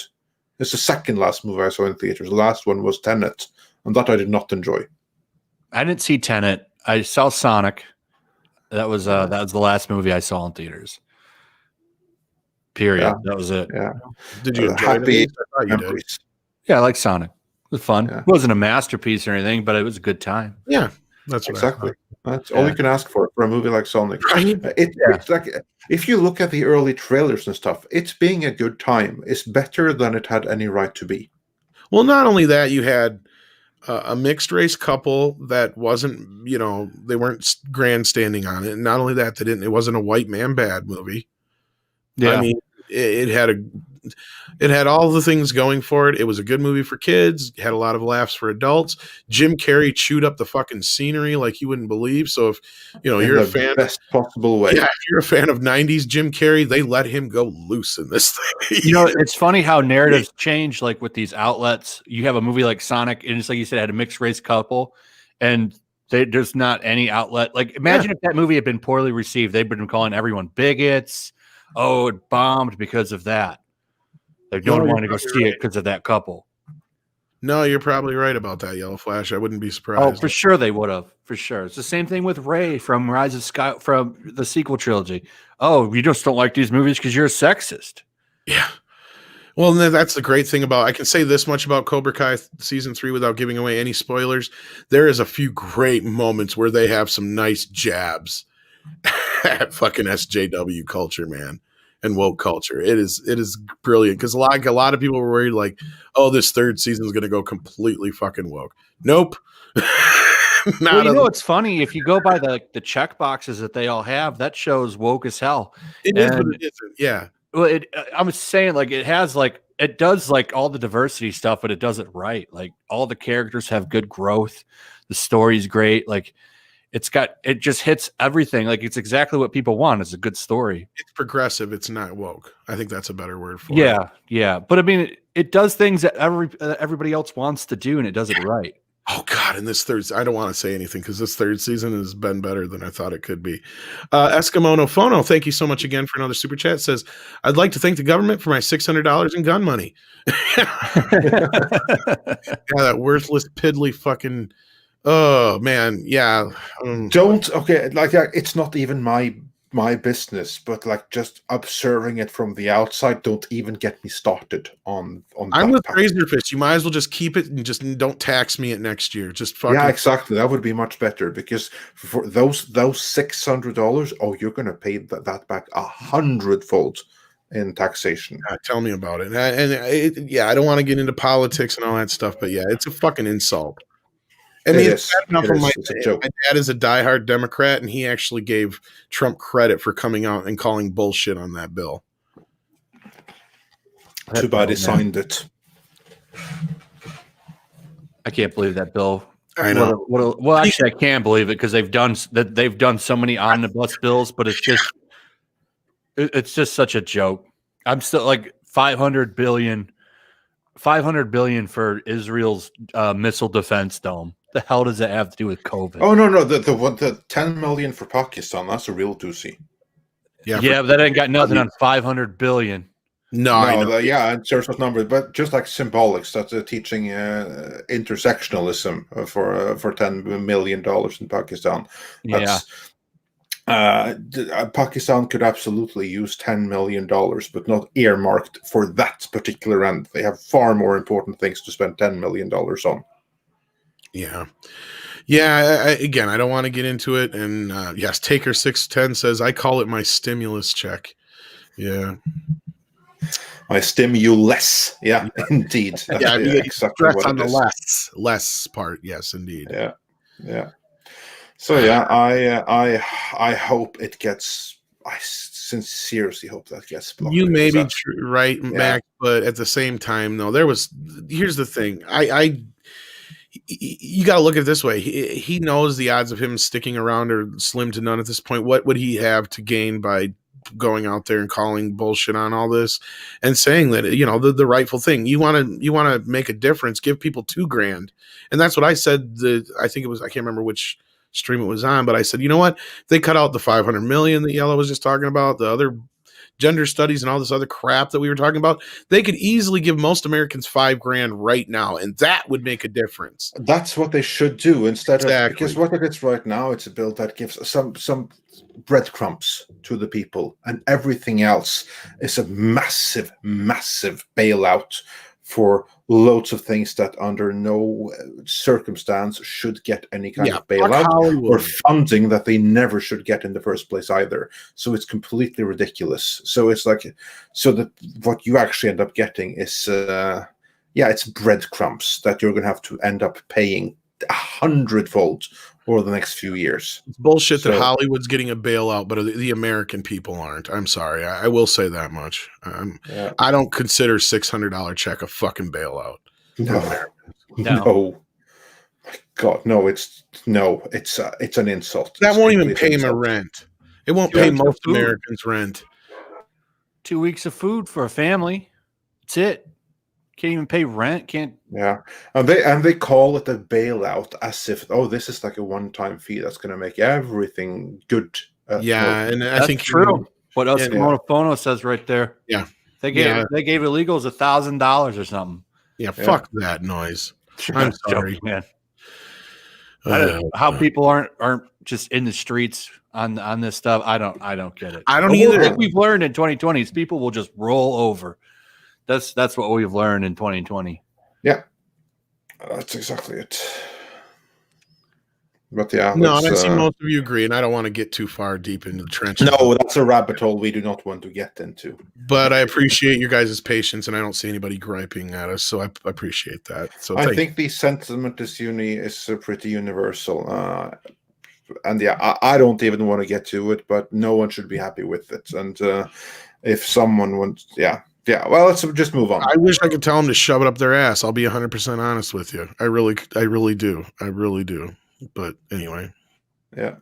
It's the second last movie I saw in theaters. The last one was Tenet, and that I did not enjoy. I didn't see Tenet. I saw Sonic. That was the last movie I saw in theaters. Period. Yeah. That was it. Yeah. Did you enjoy Happy it? I thought you did. memories. Yeah, I like Sonic. It was fun. Yeah. It wasn't a masterpiece or anything, but it was a good time. Yeah, that's what Exactly. I That's all you can ask for a movie like Sonic. thought. Right? It's like, if you look at the early trailers and stuff, it's being a good time. It's better than it had any right to be. Well, not only that, you had a mixed race couple that wasn't, they weren't grandstanding on it. And not only that, it wasn't a white man bad movie. Yeah. I mean, it had all the things going for it. It was a good movie for kids. Had a lot of laughs for adults. Jim Carrey chewed up the fucking scenery like you wouldn't believe. So if you're a fan, best possible way. yeah, if you're a fan of '90s Jim Carrey, they let him go loose in this thing. It's funny how narratives change. Like with these outlets, you have a movie like Sonic, and it's like you said, had a mixed race couple, and there's not any outlet. Like imagine if that movie had been poorly received, they'd been calling everyone bigots. Oh, it bombed because of that. Like no one wanted to go see it because of that couple. No, you're probably right about that, Yellowflash. I wouldn't be Oh, surprised. for sure they would have. For sure. It's the same thing with Ray from Rise of Sky from the sequel trilogy. Oh, you just don't like these movies because you're a sexist. Yeah. Well, and that's the great thing about, I can say this much about Cobra Kai season 3 without giving away any spoilers. There is a few great moments where they have some nice jabs at fucking SJW culture, man, and woke culture. It is brilliant because a lot of people were worried like, oh, this third season is going to go completely fucking woke. Nope. It's funny if you go by the check boxes that they all have, that shows woke as hell. It is, but it isn't. Yeah. Well, I'm saying like it does like all the diversity stuff, but it does it right. Like all the characters have good growth. The story's great. Like it just hits everything. Like it's exactly what people want. It's a good story. It's progressive. It's not woke. I think that's a better word for it. Yeah. Yeah. But I mean, it does things that everybody else wants to do, and it does it right. Oh God! And this I don't want to say anything because this third season has been better than I thought it could be. Eskimo No Phono, thank you so much again for another super chat. Says, I'd like to thank the government for my $600 in gun money. Yeah, that worthless piddly fucking. Oh man, yeah. It's not even my business, but like just observing it from the outside, don't even get me started on I'm with Razorfist. You might as well just keep it and just don't tax me it next year. Just fucking. Yeah, exactly. That would be much better because for those $600, you're going to pay that back 100-fold in taxation. Tell me about it. I don't want to get into politics and all that stuff, but yeah, it's a fucking insult. I mean, it's my dad is a diehard Democrat, and he actually gave Trump credit for coming out and calling bullshit on that bill. Too bad he signed it. I can't believe that bill. I know. Well, actually, I can believe it because they've done so many omnibus bills, but it's just such a joke. I'm still like 500 billion for Israel's missile defense dome. The hell does that have to do with COVID? Oh no, the 10 million for Pakistan, that's a real doozy. Yeah, but that ain't got nothing on 500 billion. No, in terms of numbers, but just like symbolics, that's teaching intersectionalism for $10 million in Pakistan. Pakistan could absolutely use $10 million, but not earmarked for that particular end. They have far more important things to spend $10 million on. Yeah. Again, I don't want to get into it. And yes, Taker 610 says, I call it my stimulus check. Yeah. My stimulus. Yeah, indeed. Yeah, exactly what on it the is. less part. Yes, indeed. Yeah. So yeah, I hope it gets. I sincerely hope that gets blocked. You may be right, Mac, but at the same time, no. Here's the thing. You got to look at it this way. He knows the odds of him sticking around are slim to none at this point. What would he have to gain by going out there and calling bullshit on all this and saying that, the rightful thing? You want to make a difference, give people $2,000. And that's what I said. I think it was, I can't remember which stream it was on, but I said, you know what? They cut out the 500 million that Yellow was just talking about, the other gender studies and all this other crap that we were talking about, they could easily give most Americans $5,000 right now, and that would make a difference. That's what they should do instead Exactly. of, because what it is right now, it's a bill that gives some breadcrumbs to the people, and everything else is a massive bailout for loads of things that under no circumstance should get any kind of bailout or funding that they never should get in the first place either. So it's completely ridiculous. So it's like, so that what you actually end up getting is it's breadcrumbs that you're going to have to end up paying 100-fold over the next few years. It's bullshit that Hollywood's getting a bailout, but the American people aren't. I'm sorry. I will say that much. I don't consider $600 check a fucking bailout. No. My God, no, it's an insult. That won't even pay my rent. It won't pay most Americans' rent. 2 weeks of food for a family. That's it. Can't even pay rent. And they call it a bailout as if, this is like a one-time fee that's going to make everything good. And I think true. What else? Monofono says right there. Yeah, they gave illegals $1,000 or something. Yeah, fuck that noise. I'm sorry, man. How people aren't just in the streets on this stuff. I don't get it. I don't either. What we've learned in 2020 is people will just roll over. That's what we've learned in 2020. Yeah, that's exactly it. But and I see most of you agree, and I don't want to get too far deep into the trenches. No, that's a rabbit hole we do not want to get into. But I appreciate your guys' patience, and I don't see anybody griping at us, so I appreciate that. So I think the sentiment is pretty universal. And I don't even want to get to it, but no one should be happy with it. And if someone wants, well, let's just move on. I wish I could tell them to shove it up their ass. I'll be 100% honest with you. I really do. I really do. But anyway. Yeah.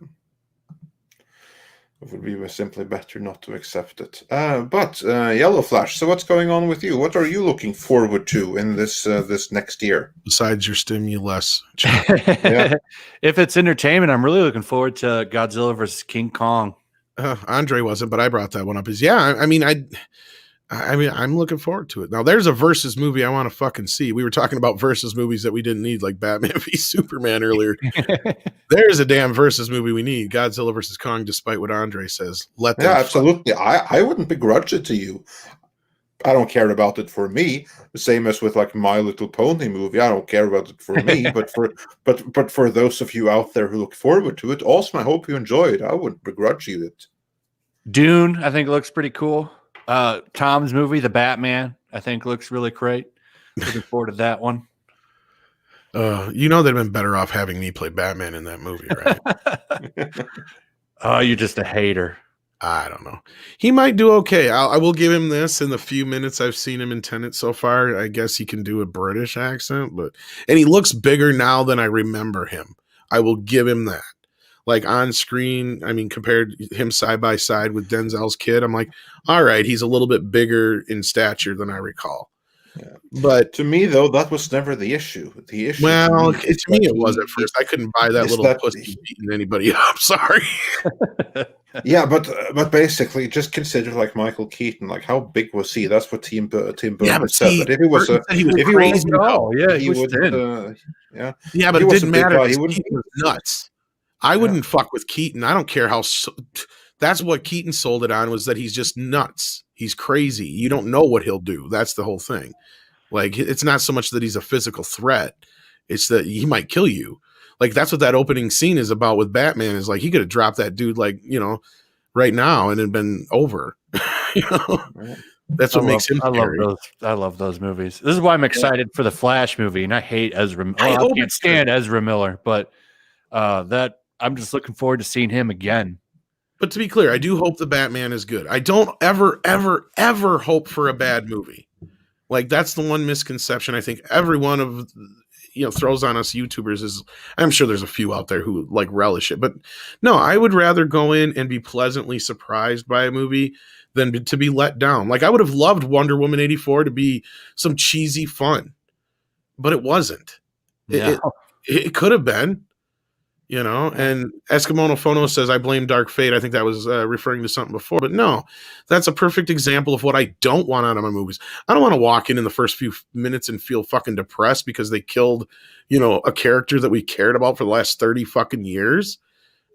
It would be simply better not to accept it. But Yellowflash, so what's going on with you? What are you looking forward to in this next year? Besides your stimulus. If it's entertainment, I'm really looking forward to Godzilla versus King Kong. Andre wasn't, but I brought that one up. I'm looking forward to it. Now, there's a versus movie I want to fucking see. We were talking about versus movies that we didn't need, like Batman v Superman earlier. There's a damn versus movie we need. Godzilla versus Kong, despite what Andre says. Absolutely. I wouldn't begrudge it to you. I don't care about it for me. The same as with like My Little Pony movie. I don't care about it for me, but for those of you out there who look forward to it, awesome. I hope you enjoy it. I wouldn't begrudge you it. Dune, I think looks pretty cool. Tom's movie, The Batman, I think looks really great. Looking forward to that one. They'd been better off having me play Batman in that movie, right? Oh, you're just a hater. I don't know. He might do okay. I will give him this. In the few minutes I've seen him in Tenet so far, I guess he can do a British accent, and he looks bigger now than I remember him. I will give him that. Like on screen, compared him side by side with Denzel's kid, I'm like, all right, he's a little bit bigger in stature than I recall. Yeah. But to me, though, that was never the issue. The issue, to me, it was at first. I couldn't buy that little pussy beating anybody up. Sorry. Yeah, but basically, just consider like Michael Keaton. Like, how big was he? That's what Tim Burton said. But if he was crazy, he would. But it didn't matter. He was nuts. I wouldn't fuck with Keaton. I don't care how. That's what Keaton sold it on, was that he's just nuts. He's crazy. You don't know what he'll do. That's the whole thing. Like, it's not so much that he's a physical threat. It's that he might kill you. Like, that's what that opening scene is about with Batman, is like, he could have dropped that dude, like, right now and it'd been over. That's what makes him scary. I love those movies. This is why I'm excited for the Flash movie, and I hate Ezra. I can't stand Ezra Miller, but that I'm just looking forward to seeing him again. But to be clear, I do hope the Batman is good. I don't ever hope for a bad movie. Like, that's the one misconception I think every one of throws on us YouTubers is. I'm sure there's a few out there who like relish it, but no, I would rather go in and be pleasantly surprised by a movie than to be let down. Like, I would have loved Wonder Woman 84 to be some cheesy fun, but it wasn't. It could have been. You know, and Eskimo no Phono says, I blame Dark Fate. I think that was referring to something before. But no, that's a perfect example of what I don't want out of my movies. I don't want to walk in the first few minutes and feel fucking depressed because they killed, you know, a character that we cared about for the last 30 fucking years.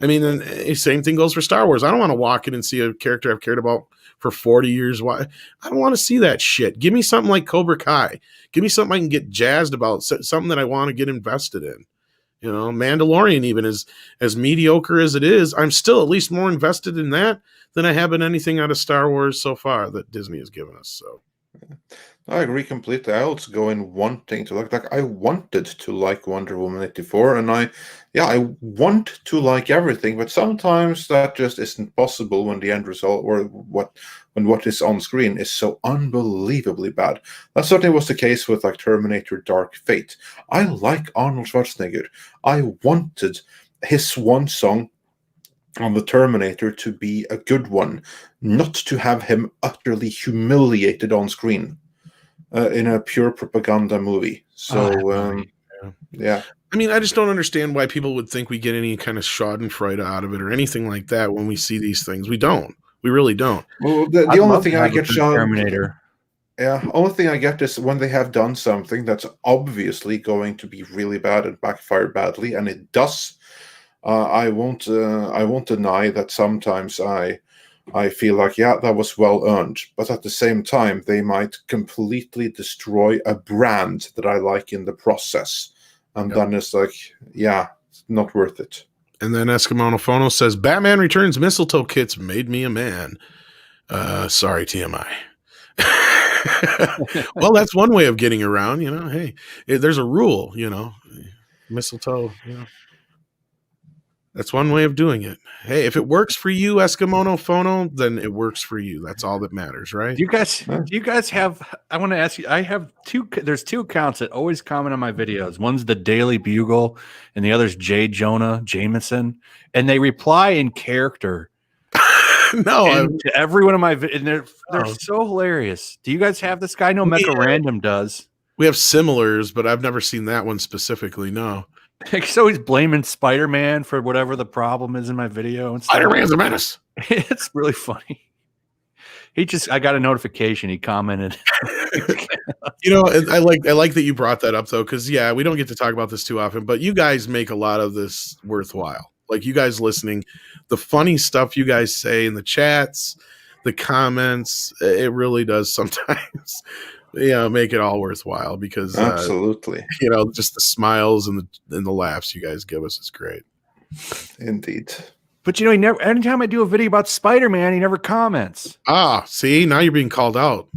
I mean, and same thing goes for Star Wars. I don't want to walk in and see a character I've cared about for 40 years. Why? I don't want to see that shit. Give me something like Cobra Kai. Give me something I can get jazzed about, something that I want to get invested in. You know, Mandalorian, even as mediocre as it is, I'm still at least more invested in that than I have in anything out of Star Wars so far that Disney has given us. So I agree completely. I also go in wanting to like I wanted to like Wonder Woman 84, and I want to like everything, but sometimes that just isn't possible when the end result or what is on screen is so unbelievably bad. That certainly was the case with like Terminator Dark Fate. I like Arnold Schwarzenegger. I wanted his swan song on the Terminator to be a good one, not to have him utterly humiliated on screen. In a pure propaganda movie. So, yeah. I mean, I just don't understand why people would think we get any kind of schadenfreude out of it or anything like that when we see these things. We don't. We really don't. Well, the only thing I get Terminator. Yeah, only thing I get is when they have done something that's obviously going to be really bad and backfire badly, and it does. I won't deny that sometimes I feel like, yeah, that was well earned. But at the same time, they might completely destroy a brand that I like in the process. And then it's like, yeah, it's not worth it. And then Eskimo no Phono says, Batman Returns mistletoe kits made me a man. Sorry, TMI. Well, that's one way of getting around, you know. Hey, there's a rule, you know. Mistletoe, you know. That's one way of doing it. Hey, if it works for you, Eskimo no Phono, then it works for you. That's all that matters, right? Do you guys have, I want to ask you, I have there's two accounts that always comment on my videos. One's the Daily Bugle and the other's J. Jonah Jameson. And they reply in character. To every one of my videos. And they're so hilarious. Do you guys have this guy? No, Mecha Random does. We have similars, but I've never seen that one specifically, no. So he's blaming Spider-Man for whatever the problem is in my video. And Spider-Man's a menace. It's really funny. I got a notification. He commented. You know, I like that you brought that up though, because yeah, we don't get to talk about this too often, but you guys make a lot of this worthwhile. Like you guys listening, the funny stuff you guys say in the chats, the comments, it really does sometimes. Make it all worthwhile because absolutely, just the smiles and the laughs you guys give us is great. Indeed. But he never. Anytime I do a video about Spider-Man, he never comments. See, now you're being called out.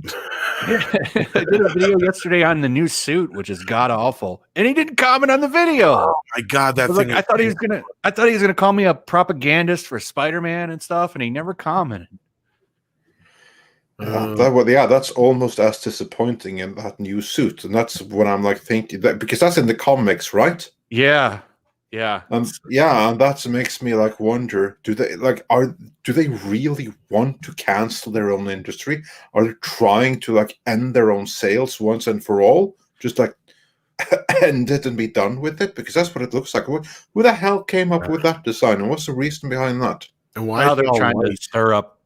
I did a video yesterday on the new suit, which is god awful, and he didn't comment on the video. Oh my god, that thing! I thought he was gonna call me a propagandist for Spider-Man and stuff, and he never commented. That's almost as disappointing in that new suit, and that's what I'm like thinking that because that's in the comics, right? Yeah. And that makes me like wonder: do they really want to cancel their own industry? Are they trying to like end their own sales once and for all? Just like end it and be done with it? Because that's what it looks like. Who the hell came up with that design, and what's the reason behind that? And why they're trying to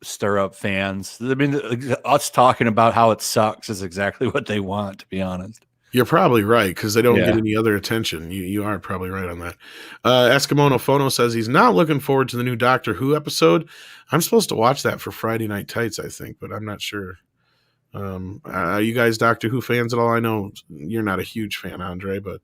stir up fans. I mean, us talking about how it sucks is exactly what they want, to be honest. You're probably right because they don't get any other attention. You are probably right on that. Eskimo no Phono says he's not looking forward to the new Doctor Who episode. I'm supposed to watch that for Friday Night Tights, I think, but I'm not sure. Are you guys Doctor Who fans at all? I know you're not a huge fan, Andre, but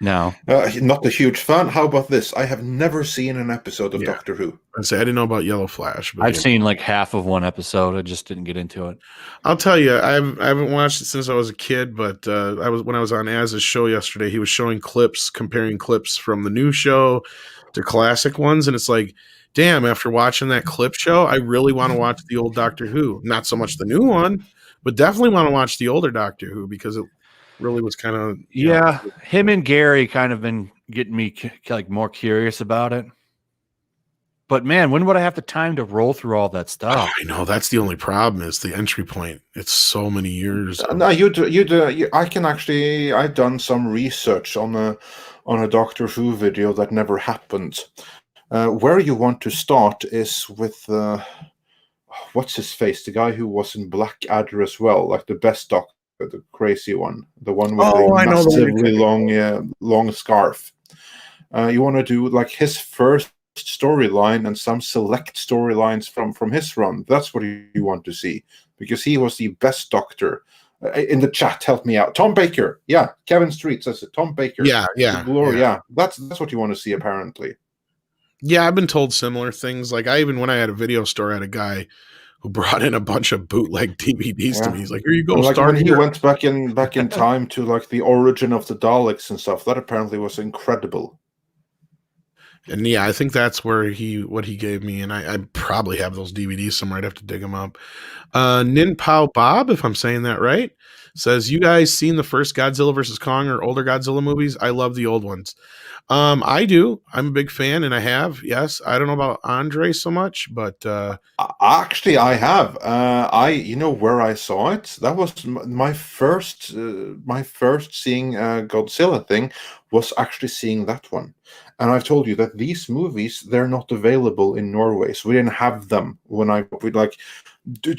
no, not a huge fan. How about this? I have never seen an episode of Doctor Who. I didn't know about Yellowflash. But I've seen like half of one episode. I just didn't get into it. I'll tell you, I haven't watched it since I was a kid. But when I was on Az's show yesterday, he was showing comparing clips from the new show to classic ones, and it's like, damn! After watching that clip show, I really want to watch the old Doctor Who. Not so much the new one, but definitely want to watch the older Doctor Who because it really was kind of him and Gary kind of been getting me like more curious about it. But man, when would I have the time to roll through all that stuff? I know that's the only problem is the entry point. It's so many years. No, you do. I can actually. I've done some research on on a Doctor Who video that never happened. Where you want to start is with what's his face, the guy who was in Blackadder as well, like the best Doctor, the crazy one, the one with the I know the one massively long scarf. You want to do like his first storyline and some select storylines from his run. That's what you want to see, because he was the best Doctor. In the chat, help me out. Tom Baker, yeah, Kevin Street says it. Tom Baker, Yeah. That's what you want to see, apparently. Yeah, I've been told similar things. Like when I had a video store, I had a guy who brought in a bunch of bootleg DVDs to me. He's like, "Here you go." And like start when he here. went back in time to like the origin of the Daleks and stuff, that apparently was incredible. And yeah, I think that's what he gave me, and I probably have those DVDs somewhere. I'd have to dig them up. Nin Pao Bob, if I'm saying that right, says, "You guys seen the first Godzilla versus Kong or older Godzilla movies? I love the old ones." I do. I'm a big fan, and I have. Yes, I don't know about Andre so much, but Actually, I have. You know where I saw it? That was my first seeing Godzilla thing was actually seeing that one. And I've told you that these movies, they're not available in Norway, so we didn't have them when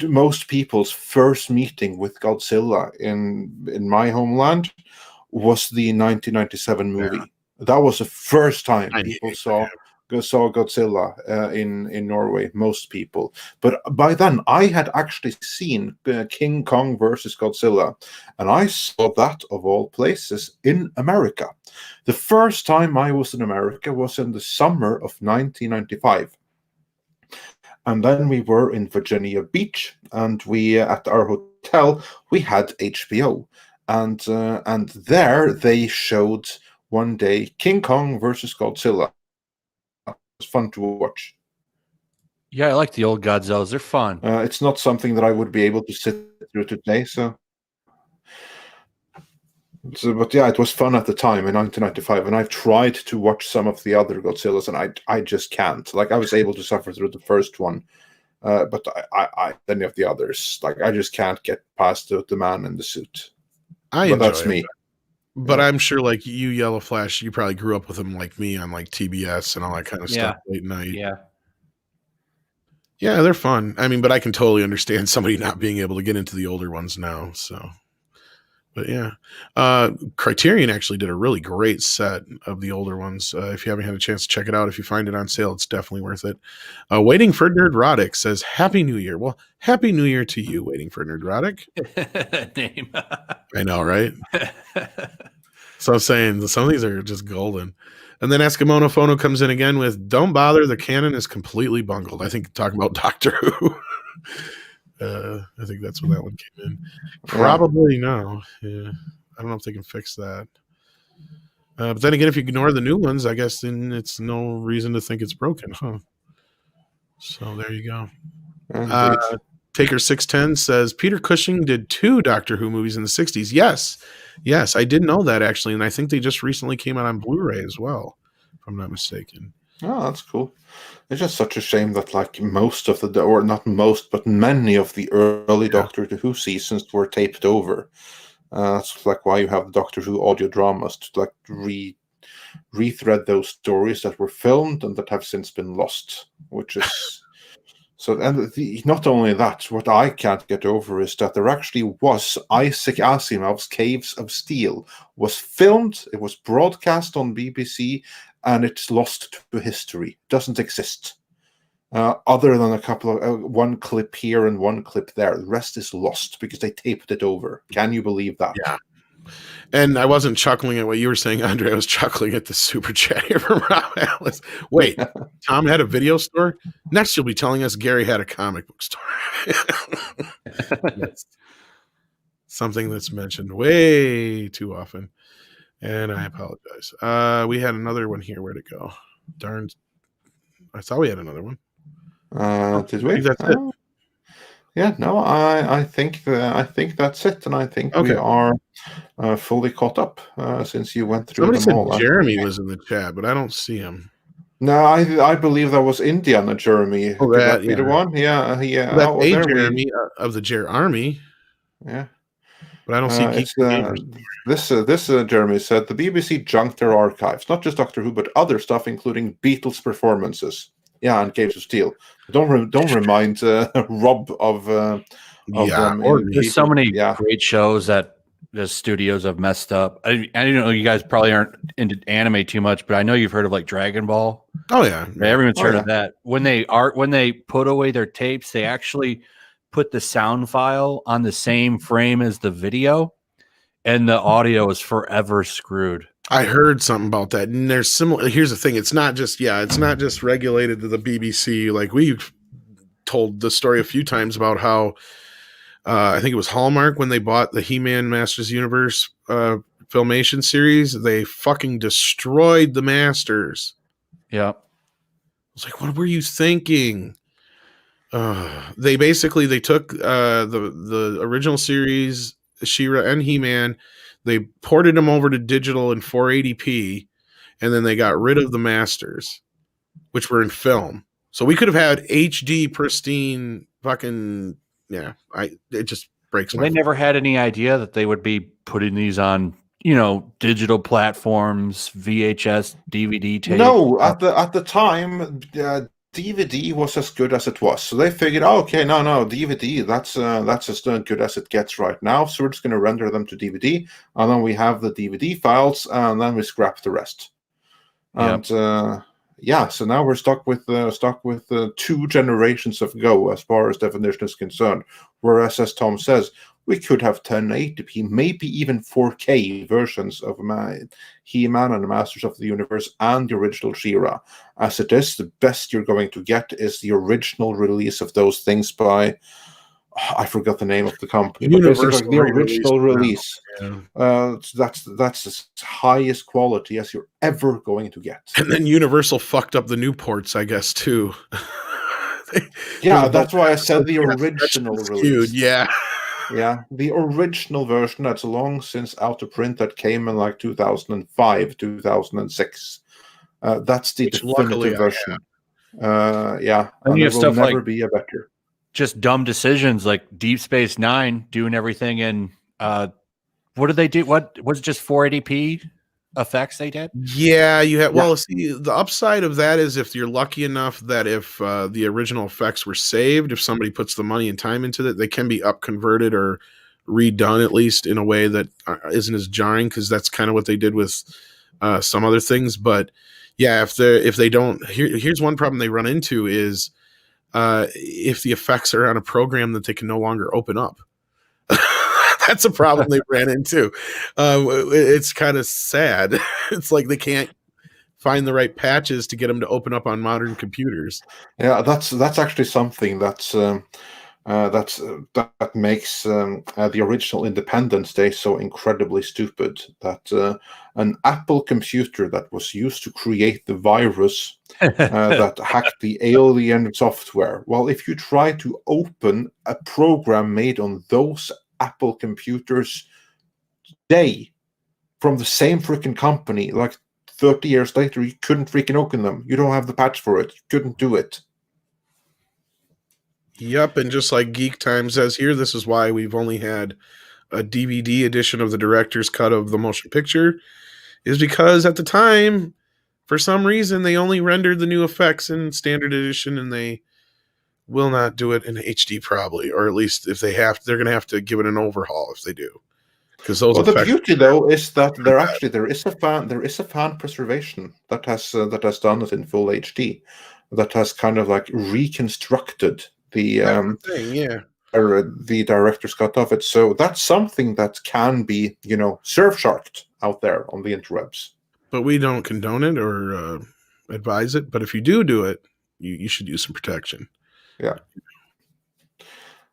most people's first meeting with Godzilla in my homeland was the 1997 movie. Yeah. That was the first time people saw Godzilla in Norway, most people. But by then, I had actually seen King Kong versus Godzilla, and I saw that, of all places, in America. The first time I was in America was in the summer of 1995. And then we were in Virginia Beach, and at our hotel, we had HBO. And there they showed one day King Kong versus Godzilla. It was fun to watch. Yeah, I like the old Godzillas. They're fun. It's not something that I would be able to sit through today. But yeah, it was fun at the time in 1995, and I've tried to watch some of the other Godzillas, and I just can't. Like, I was able to suffer through the first one, but any of the others, like, I just can't get past the man in the suit. But that's me. But I'm sure, like you, Yellowflash, you probably grew up with them like me on like TBS and all that kind of stuff late night. Yeah, they're fun. I mean, but I can totally understand somebody not being able to get into the older ones now. So, but yeah, Criterion actually did a really great set of the older ones. If you haven't had a chance to check it out, if you find it on sale, it's definitely worth it. Waiting for Nerdrotic says, "Happy New Year." Well, Happy New Year to you, Waiting for Nerdrotic. Name. I know, right? So I'm saying some of these are just golden. And then Eskimono Phono comes in again with, "Don't bother, the canon is completely bungled." I think talking about Doctor Who. I think that's when that one came in. Probably no. Yeah. I don't know if they can fix that. But then again, if you ignore the new ones, I guess then it's no reason to think it's broken, huh? So there you go. Taker610 says, "Peter Cushing did 2 Doctor Who movies in the 60s. Yes, I did know that, actually. And I think they just recently came out on Blu-ray as well, if I'm not mistaken." Oh, that's cool. It's just such a shame that, like, most of or not most, but many of the early Doctor Who seasons were taped over. That's like why you have Doctor Who audio dramas to like rethread those stories that were filmed and that have since been lost, which is so. And not only that, what I can't get over is that there actually was Isaac Asimov's Caves of Steel was filmed, it was broadcast on BBC, and it's lost to history. It doesn't exist. Other than a couple of one clip here and one clip there, the rest is lost because they taped it over. Can you believe that? Yeah. And I wasn't chuckling at what you were saying, Andre. I was chuckling at the super chat here from Rob Alice. Wait, Tom had a video store? Next, you'll be telling us Gary had a comic book store. Yes. Something that's mentioned way too often. And I apologize. We had another one here. Where'd it go? Darn. I thought we had another one. Did we? I think that's it. Yeah, no, I think that's it, and I think we are fully caught up since you went through Somebody them all. Jeremy was in the chat, but I don't see him. No, I believe that was Indiana Jeremy. Oh, Could that be the one? Yeah. That's Jeremy of the Jer Army. Yeah. But I don't see It's this Jeremy said the BBC junked their archives, not just Doctor Who, but other stuff, including Beatles performances. Yeah, and Caves of Steel. Don't remind Rob of them. or There's so many great shows that the studios have messed up. I don't know, you guys probably aren't into anime too much, but I know you've heard of like Dragon Ball. Oh yeah, everyone's heard of that. When they put away their tapes, they actually put the sound file on the same frame as the video, and the audio is forever screwed. I heard something about that, and there's similar. Here's the thing: it's not just regulated to the BBC. Like we've told the story a few times about how I think it was Hallmark when they bought the He-Man Masters Universe Filmation series. They fucking destroyed the Masters. Yeah, I was like, what were you thinking? They took the original series, She-Ra and He-Man. They ported them over to digital in 480p, and then they got rid of the Masters, which were in film. So we could have had HD pristine fucking it just breaks my. They never had any idea that they would be putting these on, digital platforms, VHS, DVD tape. No, at the time, DVD was as good as it was. So they figured, no, DVD, that's as good as it gets right now. So we're just going to render them to DVD, and then we have the DVD files, and then we scrap the rest. And so now we're stuck with 2 generations of Go as far as definition is concerned. Whereas, as Tom says, we could have 1080p, maybe even 4K versions of He-Man and the Masters of the Universe and the original She-Ra. As it is, the best you're going to get is the original release of those things by, I forgot the name of the company, but basically the original release. Yeah. That's as highest quality as you're ever going to get. And then Universal fucked up the new ports, I guess, too. That's why I said the original release. Yeah. Yeah, the original version that's long since out of print that came in like 2005, 2006. That's the definitive version. And there will never be a better. Just dumb decisions like Deep Space Nine doing everything in what did they do? What was it, just 480p effects they did? Yeah, you had. Well, see, the upside of that is if you're lucky enough that if the original effects were saved, if somebody puts the money and time into it, they can be up converted or redone at least in a way that isn't as jarring, because that's kind of what they did with some other things. But yeah, if they don't, here's one problem they run into is if the effects are on a program that they can no longer open up. That's a problem they ran into. It's kind of sad. It's like they can't find the right patches to get them to open up on modern computers. Yeah, that's actually something that makes the original Independence Day so incredibly stupid. That an Apple computer that was used to create the virus that hacked the alien software. Well, if you try to open a program made on those Apple computers today from the same freaking company, like 30 years later, you couldn't freaking open them. You don't have the patch for it. You couldn't do it. Yep, and just like Geek Time says here, this is why we've only had a DVD edition of the director's cut of the motion picture, is because at the time, for some reason, they only rendered the new effects in standard edition, and they will not do it in HD probably, or at least if they have, they're going to have to give it an overhaul if they do. Because those the beauty though is that there is a fan preservation that has done it in full HD, that has kind of like reconstructed the the director's cut of it. So that's something that can be Surfsharked out there on the interwebs. But we don't condone it or advise it. But if you do it, you should use some protection. Yeah,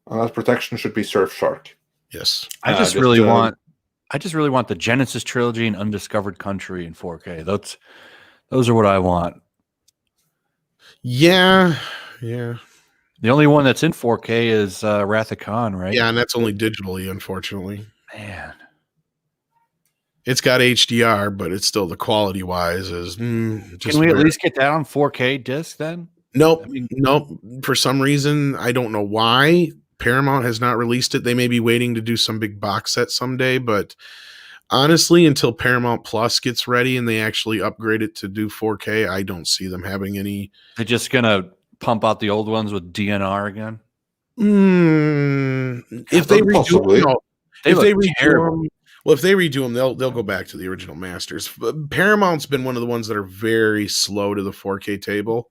that protection should be Surfshark. Yes, I just really want the Genesis trilogy and Undiscovered Country in 4K. Those are what I want. Yeah. The only one that's in 4K is Wrath of Khan, right? Yeah, and that's only digitally, unfortunately. Man, it's got HDR, but it's still, the quality wise is. Can we at least get that on 4K disc then? Nope. Nope. For some reason, I don't know why, Paramount has not released it. They may be waiting to do some big box set someday, but honestly, until Paramount Plus gets ready and they actually upgrade it to do 4K, I don't see them having any. They're just gonna pump out the old ones with DNR again. If they redo them, no. If they redo them, well, if they redo them, they'll go back to the original masters. Paramount's been one of the ones that are very slow to the 4K table,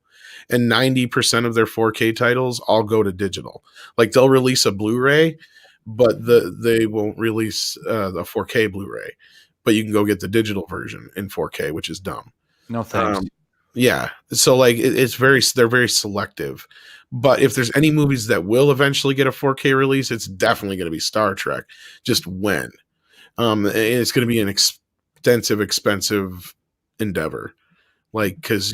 and 90% of their 4K titles all go to digital. Like they'll release a Blu-ray, but they won't release the 4K Blu-ray. But you can go get the digital version in 4K, which is dumb. No thanks. Yeah, so like they're very selective. But if there's any movies that will eventually get a 4K release, it's definitely going to be Star Trek. Just when. It's going to be an expensive endeavor. Like, because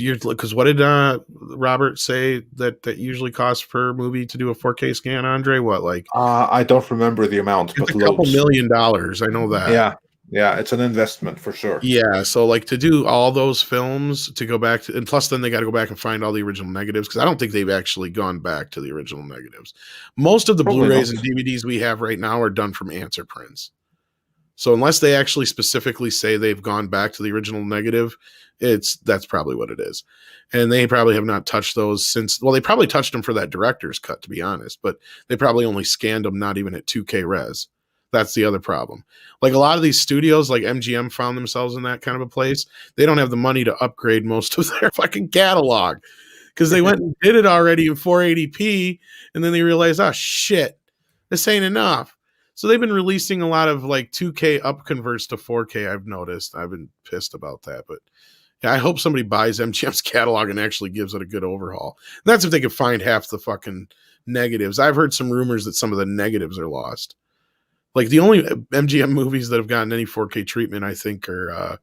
what did Robert say that usually costs per movie to do a 4K scan, Andre? What, like? I don't remember the amount, but it's a couple $1 million. I know that. Yeah, it's an investment for sure. Yeah, so like to do all those films, to go back to, and plus then they got to go back and find all the original negatives, because I don't think they've actually gone back to the original negatives. Most of the Probably Blu-rays not. and DVDs we have right now are done from answer prints. So unless they actually specifically say they've gone back to the original negative, that's probably what it is. And they probably have not touched those since, well, they probably touched them for that director's cut, to be honest, but they probably only scanned them not even at 2K res. That's the other problem. Like a lot of these studios, like MGM found themselves in that kind of a place. They don't have the money to upgrade most of their fucking catalog because they went and did it already in 480p. And then they realized, oh shit, this ain't enough. So they've been releasing a lot of like 2K up converts to 4K. I've noticed. I've been pissed about that, but yeah, I hope somebody buys MGM's catalog and actually gives it a good overhaul. And that's if they can find half the fucking negatives. I've heard some rumors that some of the negatives are lost. Like the only MGM movies that have gotten any 4K treatment, I think, are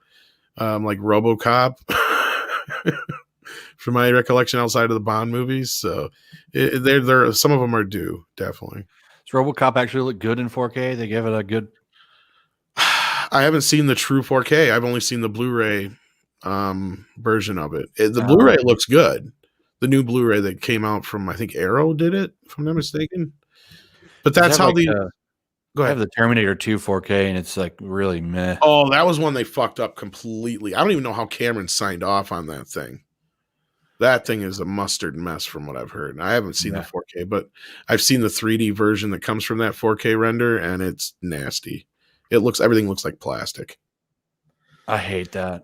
like RoboCop, from my recollection, outside of the Bond movies. So they're some of them are due, definitely. Does RoboCop actually look good in 4K? They give it a good. I haven't seen the true 4K. I've only seen the Blu-ray version of it. The Blu-ray looks good. The new Blu-ray that came out from, I think Arrow did it, if I'm not mistaken. But that's how Go ahead. I have the Terminator 2 4K, and it's like really meh. Oh, that was one they fucked up completely. I don't even know how Cameron signed off on that thing. That thing is a mustard mess from what I've heard. And I haven't seen the 4K, but I've seen the 3D version that comes from that 4K render, and it's nasty. Everything looks like plastic. I hate that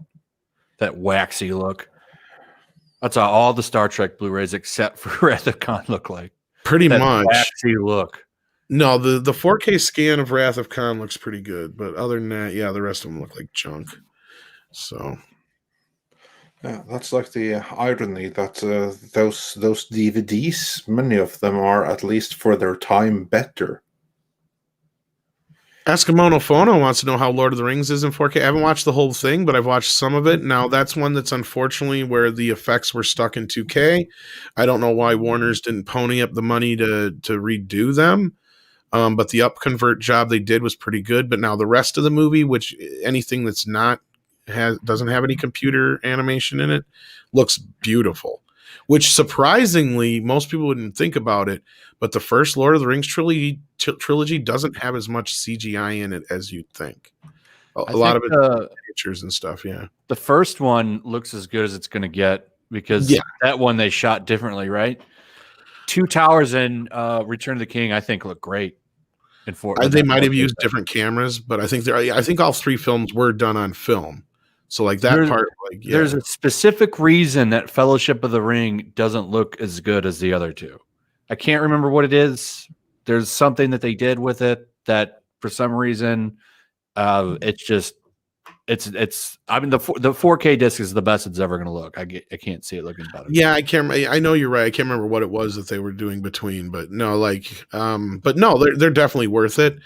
waxy look. That's how all the Star Trek Blu-rays except for Wrath of Khan look like. Pretty much. Waxy look. No, the 4K scan of Wrath of Khan looks pretty good, but other than that, yeah, the rest of them look like junk. So, yeah, that's like the irony that those DVDs, many of them are, at least for their time, better. Eskimono Phono wants to know how Lord of the Rings is in 4K. I haven't watched the whole thing, but I've watched some of it. Now, that's one that's unfortunately where the effects were stuck in 2K. I don't know why Warner's didn't pony up the money to redo them. But the upconvert job they did was pretty good. But now the rest of the movie, which anything that's doesn't have any computer animation in it, looks beautiful. Which surprisingly, most people wouldn't think about it, but the first Lord of the Rings trilogy doesn't have as much CGI in it as you'd think. A lot of it pictures and stuff. Yeah, the first one looks as good as it's going to get because that one they shot differently, right? Two Towers and Return of the King, I think, look great. They might have used different cameras, but I think all three films were done on film. So like that part, like there's a specific reason that Fellowship of the Ring doesn't look as good as the other two. I can't remember what it is. There's something that they did with it that for some reason it's I mean the 4K disc is the best it's ever going to look. I can't see it looking better. Yeah, I know you're right. I can't remember what it was that they were doing between, but no, they're definitely worth it.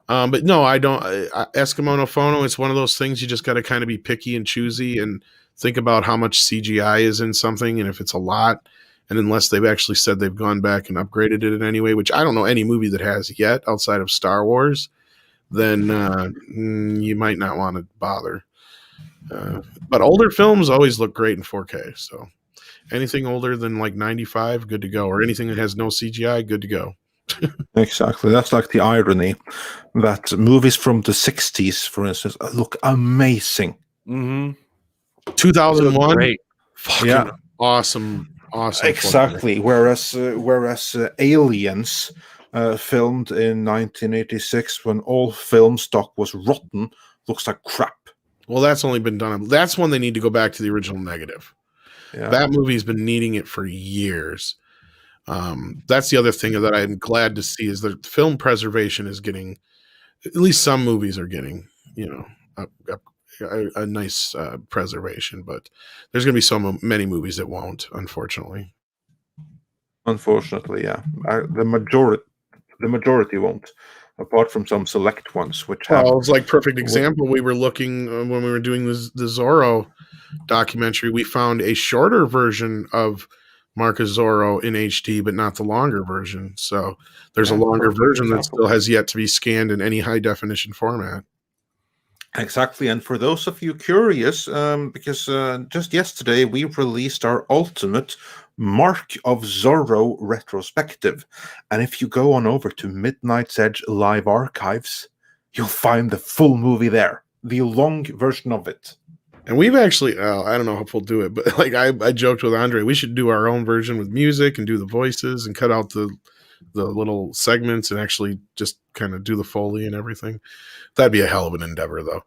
But no, I don't. Eskimono Phono, it's one of those things you just got to kind of be picky and choosy and think about how much CGI is in something, and if it's a lot, and unless they've actually said they've gone back and upgraded it in any way, which I don't know any movie that has yet outside of Star Wars, then you might not want to bother. But older films always look great in 4K, so anything older than like 95, good to go, or anything that has no CGI, good to go. Exactly. That's like the irony that movies from the 60s, for instance, look amazing. Mm-hmm. 2001, Great. fucking awesome. Exactly. Whereas Aliens, filmed in 1986, when all film stock was rotten, looks like crap. Well, that's only been done. That's one they need to go back to the original negative. Yeah. That movie's been needing it for years. That's the other thing that I'm glad to see is that film preservation is getting, at least some movies are getting, a nice preservation, but there's going to be so many movies that won't, unfortunately. Unfortunately, yeah. The majority won't, apart from some select ones, which have. Well, it's like perfect example. We were looking when we were doing the Zorro documentary. We found a shorter version of Marcus Zorro in HD, but not the longer version. So there's a longer version that still has yet to be scanned in any high definition format. Exactly. And for those of you curious, because just yesterday we released our ultimate Mark of Zorro retrospective. And if you go on over to Midnight's Edge Live Archives, you'll find the full movie there, the long version of it. And we've actually, I don't know if we'll do it, but like I joked with Andre, we should do our own version with music and do the voices and cut out the little segments and actually just kind of do the Foley and everything. That'd be a hell of an endeavor, though.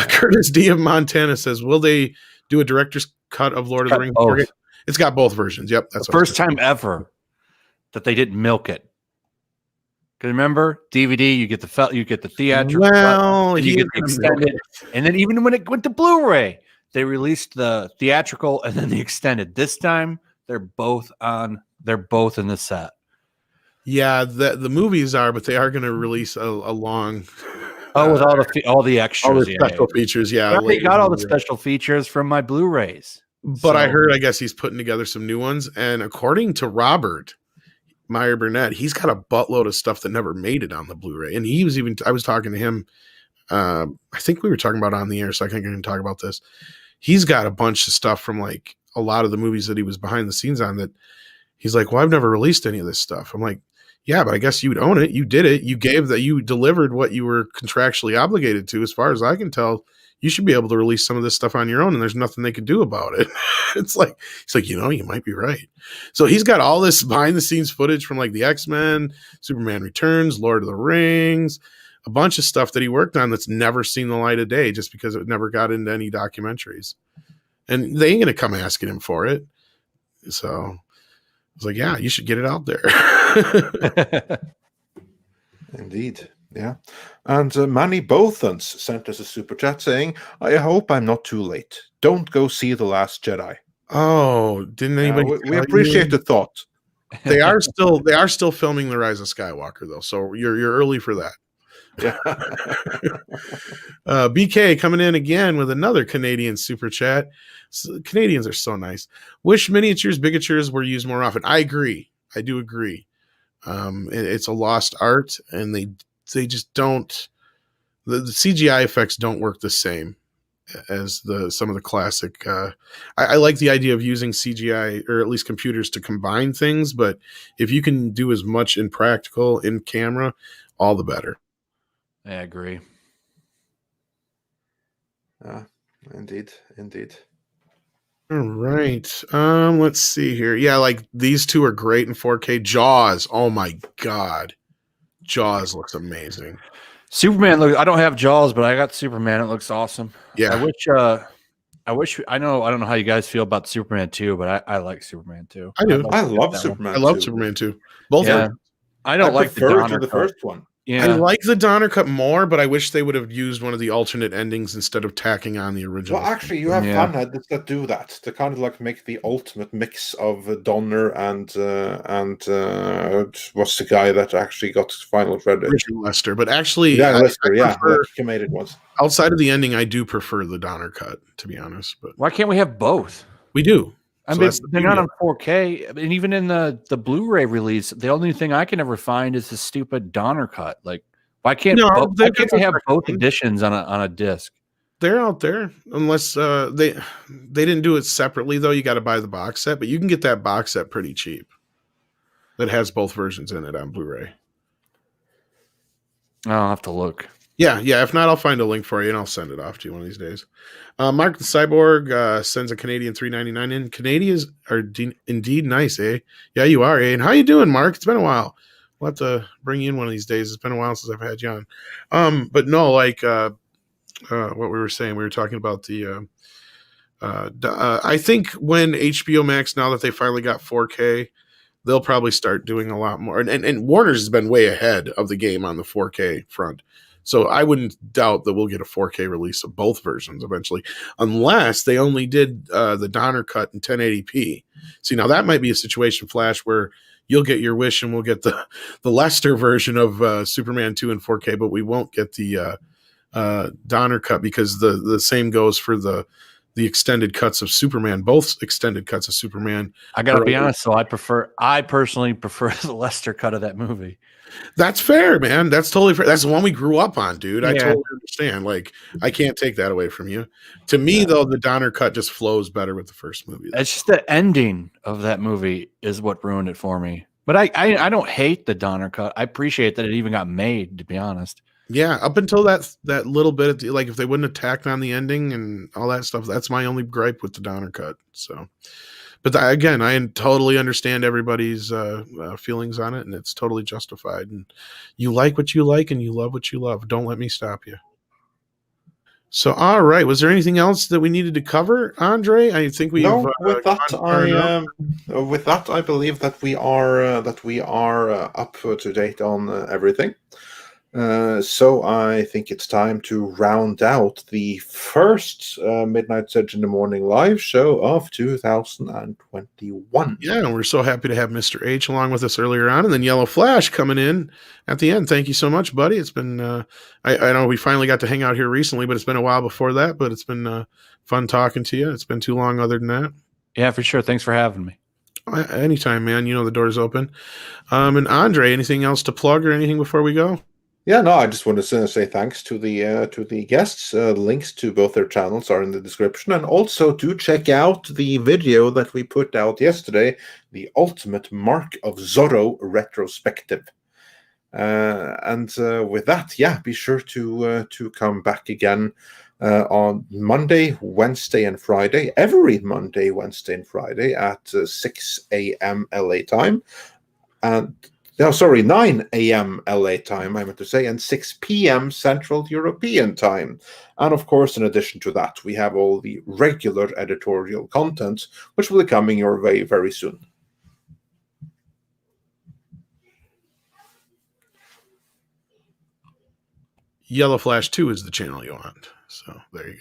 Curtis D of Montana says, will they do a director's cut of Lord of the Rings? Both. It's got both versions. Yep. That's the first time ever that they didn't milk it. Because remember, DVD, you get the theatrical, well, you get the extended, and then even when it went to Blu-ray, they released the theatrical and then the extended. This time, they're both in the set. Yeah, the movies are, but they are going to release a long. With all the extras, all the special features. Yeah, they got all the special features from my Blu-rays. But I heard, I guess he's putting together some new ones, and according to Robert Meyer Burnett, he's got a buttload of stuff that never made it on the Blu-ray. And he was I was talking to him. I think we were talking about on the air, so I can't even talk about this. He's got a bunch of stuff from like a lot of the movies that he was behind the scenes on that he's like, well, I've never released any of this stuff. I'm like, yeah, but I guess you'd own it. You did it. You delivered what you were contractually obligated to. As far as I can tell, you should be able to release some of this stuff on your own, and there's nothing they can do about it. He's like, you might be right. So he's got all this behind the scenes footage from like the X-Men, Superman Returns, Lord of the Rings, a bunch of stuff that he worked on that's never seen the light of day just because it never got into any documentaries. And they ain't going to come asking him for it. So I was like, yeah, you should get it out there. Indeed. Yeah. And Manny Bothans sent us a super chat saying, I hope I'm not too late. Don't go see The Last Jedi. Oh, didn't anybody? We appreciate the thought. They are still filming The Rise of Skywalker, though. So you're early for that. Yeah. BK coming in again with another Canadian super chat. Canadians are so nice. Wish miniatures, bigatures were used more often. I agree. I do agree. It's a lost art, and they just don't. The CGI effects don't work the same as some of the classic. I like the idea of using CGI or at least computers to combine things, but if you can do as much in practical in camera, all the better. I agree. Indeed. All right. Let's see here. Yeah, like these two are great in 4K. Jaws. Oh my God. Jaws looks amazing. Superman I don't have Jaws, but I got Superman. It looks awesome. Yeah. I don't know how you guys feel about Superman 2, but I like Superman 2. I do. I love Superman 2. I love Superman 2. Both of them. I don't like the Donner the first one. Yeah. I like the Donner cut more, but I wish they would have used one of the alternate endings instead of tacking on the original. Well, actually, you have fanheads that do that. To kind of like make the ultimate mix of Donner and what's the guy that actually got final credit? Richard Lester. But actually, Lester, he made it once. Outside of the ending, I do prefer the Donner cut, to be honest. But why can't we have both? We do. I mean, they're not on 4K. I mean, even in the Blu-ray release, the only thing I can ever find is the stupid Donner cut. Like, why can't they have both editions on a disc? They're out there, unless they didn't do it separately. Though you got to buy the box set, but you can get that box set pretty cheap. That has both versions in it on Blu-ray. I'll have to look. Yeah. If not, I'll find a link for you and I'll send it off to you one of these days. Mark the Cyborg sends a Canadian $3.99 in. Canadians are indeed nice, eh? Yeah, you are, eh? And how you doing, Mark? It's been a while. We'll have to bring you in one of these days. It's been a while since I've had you on. But no, like what we were saying, we were talking about the. I think when HBO Max, now that they finally got 4K, they'll probably start doing a lot more. And Warner's has been way ahead of the game on the 4K front. So I wouldn't doubt that we'll get a 4K release of both versions eventually, unless they only did the Donner cut in 1080p. See, now that might be a situation, Flash, where you'll get your wish and we'll get the Lester version of Superman 2 in 4K, but we won't get the Donner cut because the same goes for the extended cuts of Superman. Both extended cuts of Superman. I gotta be honest, so I personally prefer the Lester cut of that movie. That's fair, man. That's totally fair. That's the one we grew up on, dude. I totally understand. Like, I can't take that away from you. To me, though, the Donner cut just flows better with the first movie. It's just the ending of that movie is what ruined it for me. But I don't hate the Donner cut. I appreciate that it even got made, to be honest. Yeah, up until that little bit at like if they wouldn't have tacked on the ending and all that stuff, that's my only gripe with the Donner cut. So, but again, I totally understand everybody's feelings on it, and it's totally justified. And you like what you like, and you love what you love. Don't let me stop you. So, all right, was there anything else that we needed to cover, Andre? I think we've. No, with that, I believe that we are up to date on everything. So I think it's time to round out the first Midnight Surge in the Morning live show of 2021. Yeah, and we're so happy to have Mr. H along with us earlier on, and then Yellowflash coming in at the end. Thank you so much, buddy. It's been I know we finally got to hang out here recently, but it's been a while before that. But it's been fun talking to you. It's been too long other than that. Yeah, for sure. Thanks for having me. Anytime, man. You know the door's open. And Andre, anything else to plug or anything before we go? Yeah, no, I just want to say thanks to the guests. Links to both their channels are in the description, and also do check out the video that we put out yesterday, the Ultimate Mark of Zorro retrospective. And with that, yeah, be sure to come back again on Monday, Wednesday, and Friday. Every Monday, Wednesday, and Friday at 6 a.m. LA time, and. No, sorry, 9 a.m. LA time, I meant to say, and 6 p.m. Central European time. And of course, in addition to that, we have all the regular editorial content, which will be coming your way very soon. Yellowflash 2 is the channel you want. So there you go.